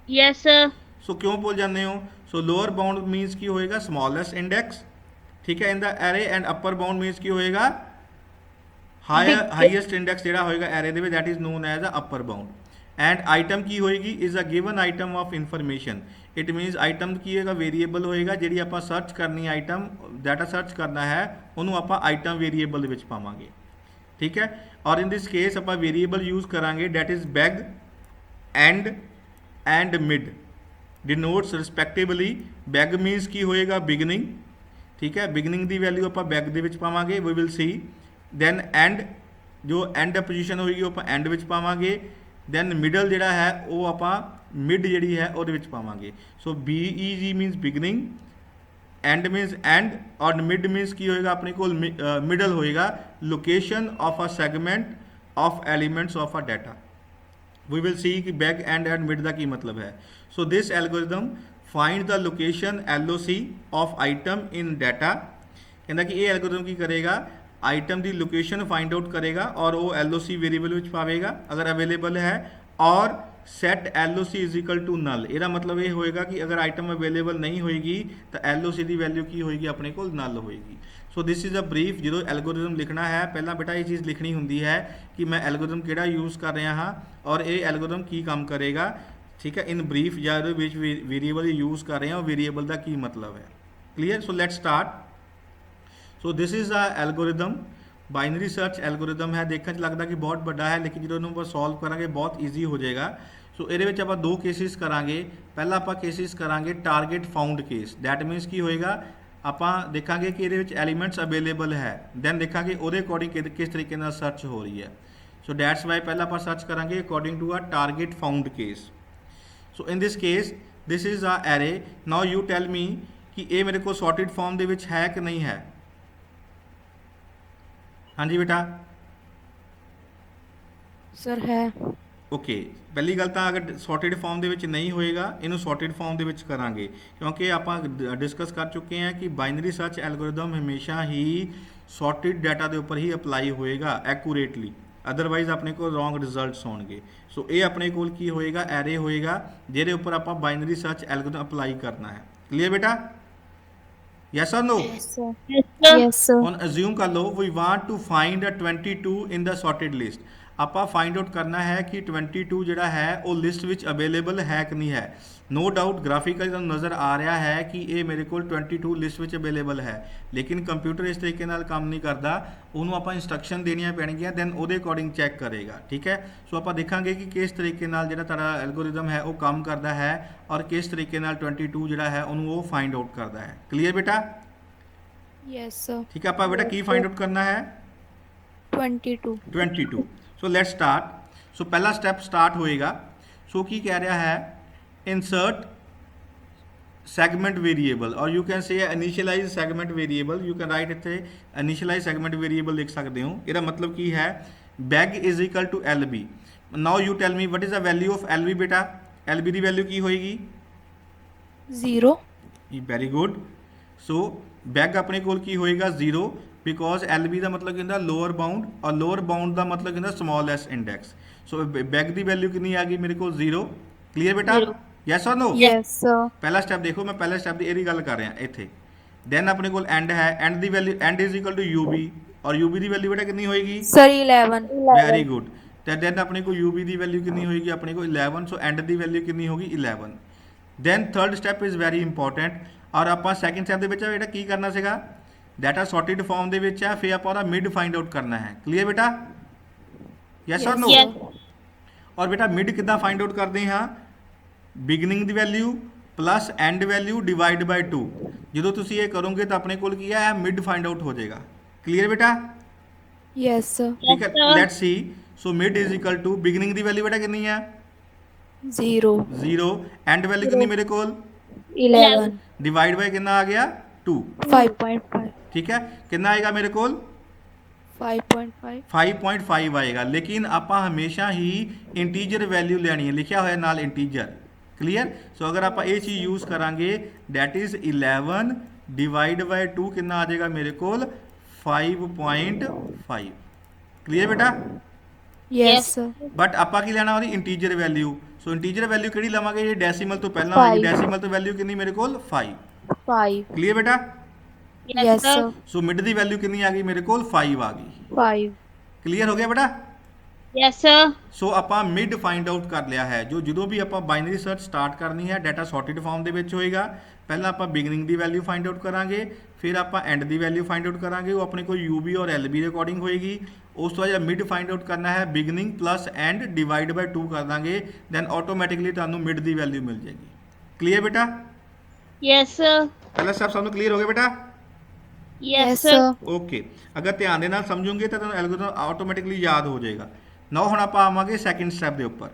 Yes sir. ਸੋ ਕਿਉਂ ਭੁੱਲ ਜਾਂਦੇ ਹੋ? ਸੋ ਲੋਅਰ ਬਾਉਂਡ ਮੀਨਸ ਕੀ ਹੋਏਗਾ? Smallest index. ਠੀਕ ਹੈ, in the array. And upper bound means ਕੀ ਹੋਏਗਾ? ਹਾਈਐਸਟ ਇੰਡੈਕਸ ਜਿਹੜਾ ਹੋਏਗਾ ਐਰੇ ਦੇ ਵਿੱਚ that is known as a upper bound. And item ਕੀ ਹੋਏਗੀ? Is a given item of information. It means item ਕੀ ਹੋਏਗਾ? ਵੇਰੀਏਬਲ ਹੋਏਗਾ। ਜਿਹੜੀ ਆਪਾਂ ਸਰਚ ਕਰਨੀ ਆਈਟਮ, ਡਾਟਾ ਸਰਚ ਕਰਨਾ ਹੈ ਉਹਨੂੰ ਆਪਾਂ ਆਈਟਮ ਵੇਰੀਏਬਲ ਦੇ ਵਿੱਚ ਪਾਵਾਂਗੇ। ਠੀਕ ਹੈ। ਔਰ ਇਨ ਦਿਸ ਕੇਸ ਆਪਾਂ ਵੇਰੀਏਬਲ ਯੂਜ਼ ਕਰਾਂਗੇ that is beg and mid denotes respectively. Beg means ਕੀ ਹੋਏਗਾ? ਬਿਗਨਿੰਗ। ਠੀਕ ਹੈ, ਬਿਗਨਿੰਗ ਦੀ ਵੈਲਿਊ ਆਪਾਂ ਬੈਗ ਦੇ ਵਿੱਚ ਪਾਵਾਂਗੇ, we will see. Then end, ਜੋ ਐਂਡ ਪੋਜੀਸ਼ਨ ਹੋਏਗੀ ਉਹ ਆਪਾਂ ਐਂਡ ਵਿੱਚ ਪਾਵਾਂਗੇ। ਦੈਨ ਮਿਡਲ ਜਿਹੜਾ ਹੈ ਉਹ ਆਪਾਂ ਮਿਡ ਜਿਹੜੀ ਹੈ ਉਹਦੇ ਵਿੱਚ ਪਾਵਾਂਗੇ। So BEG means beginning, end means end, ਔਰ ਮਿਡ ਮੀਨਸ ਕੀ ਹੋਏਗਾ ਆਪਣੇ ਕੋਲ? ਮਿਡਲ ਹੋਏਗਾ। Location of a segment of elements of a data. We will see ਕਿ ਬੈਗ ਐਂਡ ਮਿਡ ਦਾ ਕੀ ਮਤਲਬ ਹੈ। So this algorithm find the location LOC of item in data। ਕਹਿੰਦਾ ਕਿ ਇਹ ਐਲਗੋਰਿਦਮ ਕੀ ਕਰੇਗਾ? ਆਈਟਮ ਦੀ ਲੋਕੇਸ਼ਨ ਫਾਈਂਡ ਆਊਟ ਕਰੇਗਾ ਔਰ ਉਹ LOC ਵੇਰੀਏਬਲ ਵਿੱਚ ਪਾਵੇਗਾ ਅਗਰ ਅਵੇਲੇਬਲ ਹੈ, ਔਰ set LOC is equal to null. ਇਹਦਾ ਮਤਲਬ ਇਹ ਹੋਏਗਾ ਕਿ ਅਗਰ ਆਈਟਮ ਅਵੇਲੇਬਲ ਨਹੀਂ ਹੋਏਗੀ ਤਾਂ LOC ਦੀ ਵੈਲਿਊ ਕੀ ਹੋਏਗੀ? ਆਪਣੇ ਕੋਲ ਨਲ ਹੋਏਗੀ। ਸੋ ਦਿਸ ਇਜ਼ ਅ ਬਰੀਫ। ਜਦੋਂ ਐਲਗੋਰਿਦਮ ਲਿਖਣਾ ਹੈ ਪਹਿਲਾਂ ਬੇਟਾ ਇਹ ਚੀਜ਼ ਲਿਖਣੀ ਹੁੰਦੀ ਹੈ ਕਿ ਮੈਂ ਐਲਗੋਰਿਦਮ ਕਿਹੜਾ ਯੂਜ਼ ਕਰ ਰਿਹਾ ਹਾਂ ਔਰ ਇਹ ਐਲਗੋਰਿਦਮ ਕੀ ਕੰਮ ਕਰੇਗਾ। ਠੀਕ ਹੈ, ਇਨ ਬਰੀਫ ਜਾਂ ਇਹਦੇ ਵਿੱਚ ਵੇਰੀਏਬਲ ਯੂਜ਼ ਕਰ ਰਹੇ ਹਾਂ, ਉਹ ਵੇਰੀਏਬਲ ਦਾ ਕੀ ਮਤਲਬ ਹੈ। Clear. So let's start. So this is a algorithm, binary search algorithm ਹੈ। ਦੇਖਣ 'ਚ ਲੱਗਦਾ ਕਿ ਬਹੁਤ ਵੱਡਾ ਹੈ, ਲੇਕਿਨ ਜਦੋਂ ਇਹਨੂੰ ਆਪਾਂ ਸੋਲਵ ਕਰਾਂਗੇ ਬਹੁਤ ਈਜ਼ੀ ਹੋ ਜਾਏਗਾ। ਸੋ ਇਹਦੇ ਵਿੱਚ ਆਪਾਂ ਦੋ ਕੇਸਿਸ ਕਰਾਂਗੇ। ਪਹਿਲਾਂ ਆਪਾਂ ਕੇਸਿਸ ਕਰਾਂਗੇ target found case. That means ਕੀ ਹੋਏਗਾ, ਆਪਾਂ ਦੇਖਾਂਗੇ ਕਿ ਇਹਦੇ ਵਿੱਚ ਐਲੀਮੈਂਟਸ ਅਵੇਲੇਬਲ ਹੈ, ਦੈਨ ਦੇਖਾਂਗੇ ਉਹਦੇ ਅਕੋਰਡਿੰਗ ਕਿਸ ਤਰੀਕੇ ਨਾਲ ਸਰਚ ਹੋ ਰਹੀ ਹੈ। ਸੋ ਦੈਟਸ ਵਾਈ ਪਹਿਲਾਂ ਆਪਾਂ ਸਰਚ ਕਰਾਂਗੇ according to a target found case. So in this case this is a array. Now you tell me ਕਿ ਇਹ ਮੇਰੇ ਕੋਲ ਸੌਰਟਿਡ ਫਾਰਮ ਦੇ ਵਿੱਚ ਹੈ ਕਿ ਨਹੀਂ ਹੈ। ਹਾਂਜੀ ਬੇਟਾ। Sir है. ਓਕੇ, ਪਹਿਲੀ ਗੱਲ ਤਾਂ ਅਗਰ ਸੌਰਟਿਡ ਫਾਰਮ ਦੇ ਵਿੱਚ ਨਹੀਂ ਹੋਏਗਾ, ਇਹਨੂੰ ਸੌਰਟਿਡ ਫਾਰਮ ਦੇ ਵਿੱਚ ਕਰਾਂਗੇ, ਕਿਉਂਕਿ ਆਪਾਂ ਡਿਸਕਸ ਕਰ ਚੁੱਕੇ ਹਾਂ ਕਿ ਬਾਈਨਰੀ ਸਰਚ ਐਲਗੋਰਿਦਮ ਹਮੇਸ਼ਾ ਹੀ ਸੌਰਟਿਡ ਡਾਟਾ ਦੇ ਉੱਪਰ ਹੀ ਅਪਲਾਈ ਹੋਏਗਾ ਐਕੂਰੇਟਲੀ, ਅਦਰਵਾਈਜ਼ ਆਪਣੇ ਕੋਲ ਰੋਂਗ ਰਿਜ਼ਲਟਸ ਹੋਣਗੇ। ਸੋ ਇਹ ਆਪਣੇ ਕੋਲ ਕੀ ਹੋਏਗਾ, ਐਰੇ ਹੋਏਗਾ ਜਿਹਦੇ ਉੱਪਰ ਆਪਾਂ ਬਾਈਨਰੀ ਸਰਚ ਐਲਗੋਰਿਦਮ ਅਪਲਾਈ ਕਰਨਾ ਹੈ। ਕਲੀਅਰ ਬੇਟਾ? Yes or no? Yes sir. Yes, sir. ਹੁਣ ਅਜ਼ਿਊਮ ਕਰ ਲਓ we want to find a 22 in the sorted list. ਆਪਾਂ ਫਾਈਂਡ ਆਊਟ ਕਰਨਾ ਹੈ ਕਿ 22 ਜਿਹੜਾ ਹੈ ਉਹ ਲਿਸਟ ਵਿੱਚ ਅਵੇਲੇਬਲ ਹੈ ਕਿ ਨਹੀਂ ਹੈ। ਨੋ ਡਾਊਟ ਗ੍ਰਾਫਿਕਲੀ ਤੁਹਾਨੂੰ ਨਜ਼ਰ ਆ ਰਿਹਾ ਹੈ ਕਿ ਇਹ ਮੇਰੇ ਕੋਲ 22 ਲਿਸਟ ਵਿੱਚ ਅਵੇਲੇਬਲ ਹੈ, ਲੇਕਿਨ ਕੰਪਿਊਟਰ ਇਸ ਤਰੀਕੇ ਨਾਲ ਕੰਮ ਨਹੀਂ ਕਰਦਾ। ਉਹਨੂੰ ਆਪਾਂ ਇੰਸਟਰਕਸ਼ਨ ਦੇਣੀਆਂ ਪੈਣਗੀਆਂ, ਦੈਨ ਉਹਦੇ ਅਕੋਰਡਿੰਗ ਚੈੱਕ ਕਰੇਗਾ। ਠੀਕ ਹੈ। ਸੋ ਆਪਾਂ ਦੇਖਾਂਗੇ ਕਿ ਕਿਸ ਤਰੀਕੇ ਨਾਲ ਜਿਹੜਾ ਤੁਹਾਡਾ ਐਲਗੋਰਿਦਮ ਹੈ ਉਹ ਕੰਮ ਕਰਦਾ ਹੈ, ਔਰ ਕਿਸ ਤਰੀਕੇ ਨਾਲ 22 ਜਿਹੜਾ ਹੈ ਉਹਨੂੰ ਉਹ ਫਾਈਂਡ ਆਊਟ ਕਰਦਾ ਹੈ। ਕਲੀਅਰ ਬੇਟਾ? Yes sir. ਠੀਕ ਹੈ। ਆਪਾਂ ਬੇਟਾ ਕੀ ਫਾਈਂਡ ਆਊਟ ਕਰਨਾ ਹੈ? 22. 22। ਸੋ ਲੈਟਸ ਸਟਾਰਟ। ਸੋ ਪਹਿਲਾ ਸਟੈਪ ਸਟਾਰਟ ਹੋਏਗਾ। ਸੋ ਕੀ ਕਹਿ ਰਿਹਾ ਹੈ, insert segment variable, or you can say initialize segment variable. You can write ਇੱਥੇ ਇਨੀਸ਼ੀਅਲਾਈਜ਼ ਸੈਗਮੈਂਟ ਵੇਰੀਏਬਲ ਲਿਖ ਸਕਦੇ ਹੋ। ਇਹਦਾ ਮਤਲਬ ਕੀ ਹੈ, beg is equal to L B. Now you tell me what is the value of L B. ਬੇਟਾ L B ਦੀ ਵੈਲਿਊ ਕੀ ਹੋਏਗੀ? 0. Very good. ਸੋ ਬੈਗ ਆਪਣੇ ਕੋਲ ਕੀ ਹੋਏਗਾ? 0, ਬਿਕੋਜ਼ ਐਲ ਬੀ ਦਾ ਮਤਲਬ ਕੀ ਹੁੰਦਾ ਲੋਅਰ ਬਾਊਂਡ, ਔਰ ਲੋਅਰ ਬਾਊਂਡ ਦਾ ਮਤਲਬ ਕੀ ਹੁੰਦਾ ਸਮੋਲੈਸਟ ਇੰਡੈਕਸ। ਸੋ ਬੈਗ ਦੀ ਵੈਲਿਊ ਕਿੰਨੀ ਆ ਗਈ ਮੇਰੇ ਕੋਲ? 0। ਕਲੀਅਰ ਬੇਟਾ? Zero. Yes or no? Yes sir. ਪਹਿਲਾ ਸਟੈਪ ਦੇਖੋ, ਮੈਂ ਪਹਿਲੇ ਸਟੈਪ ਦੀ ਇਹਦੀ ਗੱਲ ਕਰ ਰਿਹਾ ਇੱਥੇ। ਦੈਨ ਆਪਣੇ ਕੋਲ ਐਂਡ ਹੈ, ਐਂਡ ਦੀ value end is equal to U B, ਔਰ ਯੂ ਬੀ ਦੀ ਵੈਲਿਊ ਬੇਟਾ ਕਿੰਨੀ ਹੋਏਗੀ? Sir 11. Very good. ਤੇ ਦੈਨ ਆਪਣੇ ਕੋਲ ਯੂ ਬੀ ਦੀ ਵੈਲਿਊ ਕਿੰਨੀ ਹੋਏਗੀ? ਆਪਣੇ ਕੋਲ 11। ਸੋ ਐਂਡ ਦੀ ਵੈਲਿਊ ਕਿੰਨੀ ਹੋਗੀ? 11। Then third step is very important, ਔਰ ਆਪਾਂ ਸੈਕਿੰਡ ਸਟੈਪ ਦੇ ਵਿੱਚ ਬੇਟਾ ਕੀ ਕਰਨਾ ਸੀਗਾ, ਡਾਟਾ ਸੌਰਟਿਡ ਫਾਰਮ ਦੇ ਵਿੱਚ ਹੈ, ਫਿਰ ਆਪਾਂ ਉਹਦਾ ਮਿਡ ਫਾਈਂਡ ਆਊਟ ਕਰਨਾ ਹੈ। ਕਲੀਅਰ ਬੇਟਾ? Yes or no? Yes. ਔਰ ਬੇਟਾ ਮਿਡ ਕਿੱਦਾਂ ਫਾਈਂਡ ਆਊਟ ਕਰਦੇ ਹਾਂ? ਬਿਗਨਿੰਗ ਦੀ value plus end value divide by 2। ਜਦੋਂ ਤੁਸੀਂ ਇਹ ਕਰੋਗੇ ਤਾਂ ਆਪਣੇ ਕੋਲ ਕੀ ਹੈ, ਮਿਡ ਫਾਈਂਡ ਆਊਟ ਹੋ ਜਾਏਗਾ। ਕਲੀਅਰ ਬੇਟਾ? Yes sir. ਠੀਕ ਹੈ। Yes, sir. Let's see. So mid is equal to beginning ਦੀ ਵੈਲਿਊ ਬੇਟਾ ਕਿੰਨੀ ਹੈ? 0. 0। ਐਂਡ ਵੈਲਿਊ ਕਿੰਨੀ ਮੇਰੇ ਕੋਲ? 11. ਡਿਵਾਈਡ ਬਾਈ ਕਿੰਨਾ ਆ ਗਿਆ? 2। 5.5. ਠੀਕ ਹੈ। ਕਿੰਨਾ ਆਏਗਾ ਮੇਰੇ ਕੋਲ? 5.5. 5.5 ਆਏਗਾ, ਲੇਕਿਨ ਆਪਾਂ ਹਮੇਸ਼ਾ ਹੀ ਇੰਟੀਜਰ ਵੈਲਿਊ ਲੈਣੀ ਹੈ, ਲਿਖਿਆ ਹੋਇਆ ਨਾਲ ਇੰਟੀਜਰ। ਕਲੀਅਰ? ਸੋ ਅਗਰ ਆਪਾਂ ਇਹ ਚੀਜ਼ ਯੂਜ਼ ਕਰਾਂਗੇ, ਡੈਟ ਇਜ਼ 11 ਡਿਵਾਈਡ ਬਾਈ 2 ਕਿੰਨਾ ਆ ਜਾਏਗਾ ਮੇਰੇ ਕੋਲ? 5.5। ਕਲੀਅਰ ਬੇਟਾ? Yes sir. ਬਟ ਆਪਾਂ ਕੀ ਲੈਣਾ ਉਹਦੀ ਇੰਟੀਜਰ ਵੈਲਿਊ। ਸੋ ਇੰਟੀਜਰ ਵੈਲਿਊ ਕਿਹੜੀ ਲਵਾਂਗੇ? ਇਹ ਡੈਸੀਮਲ ਤੋਂ ਪਹਿਲਾਂ ਆਏਗੀ। 5. ਡੈਸੀਮਲ ਤੋਂ ਵੈਲਿਊ ਕਿੰਨੀ ਮੇਰੇ ਕੋਲ? 5। 5. ਕਲੀਅਰ ਬੇਟਾ? Yes sir. ਸੋ ਮਿਡ ਦੀ ਵੈਲਿਊ ਕਿੰਨੀ ਆ ਗਈ ਮੇਰੇ ਕੋਲ? 5 ਆ ਗਈ। 5. ਕਲੀਅਰ ਹੋ ਗਿਆ ਬੇਟਾ? Yes, sir. ਸੋ ਆਪਾਂ ਮਿਡ ਫਾਈਂਡ ਆਊਟ ਕਰ ਲਿਆ ਹੈ। ਜਦੋਂ ਵੀ ਆਪਾਂ ਬਾਈਨਰੀ ਸਰਚ ਸਟਾਰਟ ਕਰਨੀ ਹੈ, ਡਾਟਾ ਸੌਰਟਿਡ ਫਾਰਮ ਦੇ ਵਿੱਚ ਹੋਏਗਾ। ਪਹਿਲਾਂ ਆਪਾਂ ਬਿਗਨਿੰਗ ਦੀ ਵੈਲਿਊ ਫਾਈਂਡ ਆਊਟ ਕਰਾਂਗੇ, ਫਿਰ ਆਪਾਂ ਐਂਡ ਦੀ ਵੈਲਿਊ ਫਾਈਂਡ ਆਊਟ ਕਰਾਂਗੇ, ਉਹ ਆਪਣੇ ਕੋਲ ਯੂ ਬੀ ਔਰ ਐਲ ਬੀ ਦੇ ਅਕੋਰਡਿੰਗ ਹੋਏਗੀ। ਉਸ ਤੋਂ ਬਾਅਦ ਮਿਡ ਫਾਈਂਡ ਆਊਟ ਕਰਨਾ ਹੈ, beginning plus end divide by 2 ਕਰ ਦਾਂਗੇ, ਦੈਨ ਆਟੋਮੈਟਿਕਲੀ ਤੁਹਾਨੂੰ ਮਿਡ ਦੀ ਵੈਲਿਊ ਮਿਲ ਜਾਏਗੀ। ਕਲੀਅਰ ਬੇਟਾ? Yes, sir. ਪਹਿਲਾ ਸਟੈਪ ਸਾਨੂੰ ਕਲੀਅਰ ਹੋ ਗਿਆ ਬੇਟਾ? Yes, sir. ਓਕੇ। ਅਗਰ ਧਿਆਨ ਦੇ ਨਾਲ ਸਮਝੋਗੇ ਤਾਂ ਤੁਹਾਨੂੰ ਐਲਗੋਰਿਥਮ ਆਟੋਮੈਟਿਕਲੀ ਯਾਦ ਹੋ ਜਾਏਗਾ। ਨਾਓ ਹੁਣ ਆਪਾਂ ਆਵਾਂਗੇ ਸੈਕਿੰਡ ਸਟੈਪ ਦੇ ਉੱਪਰ।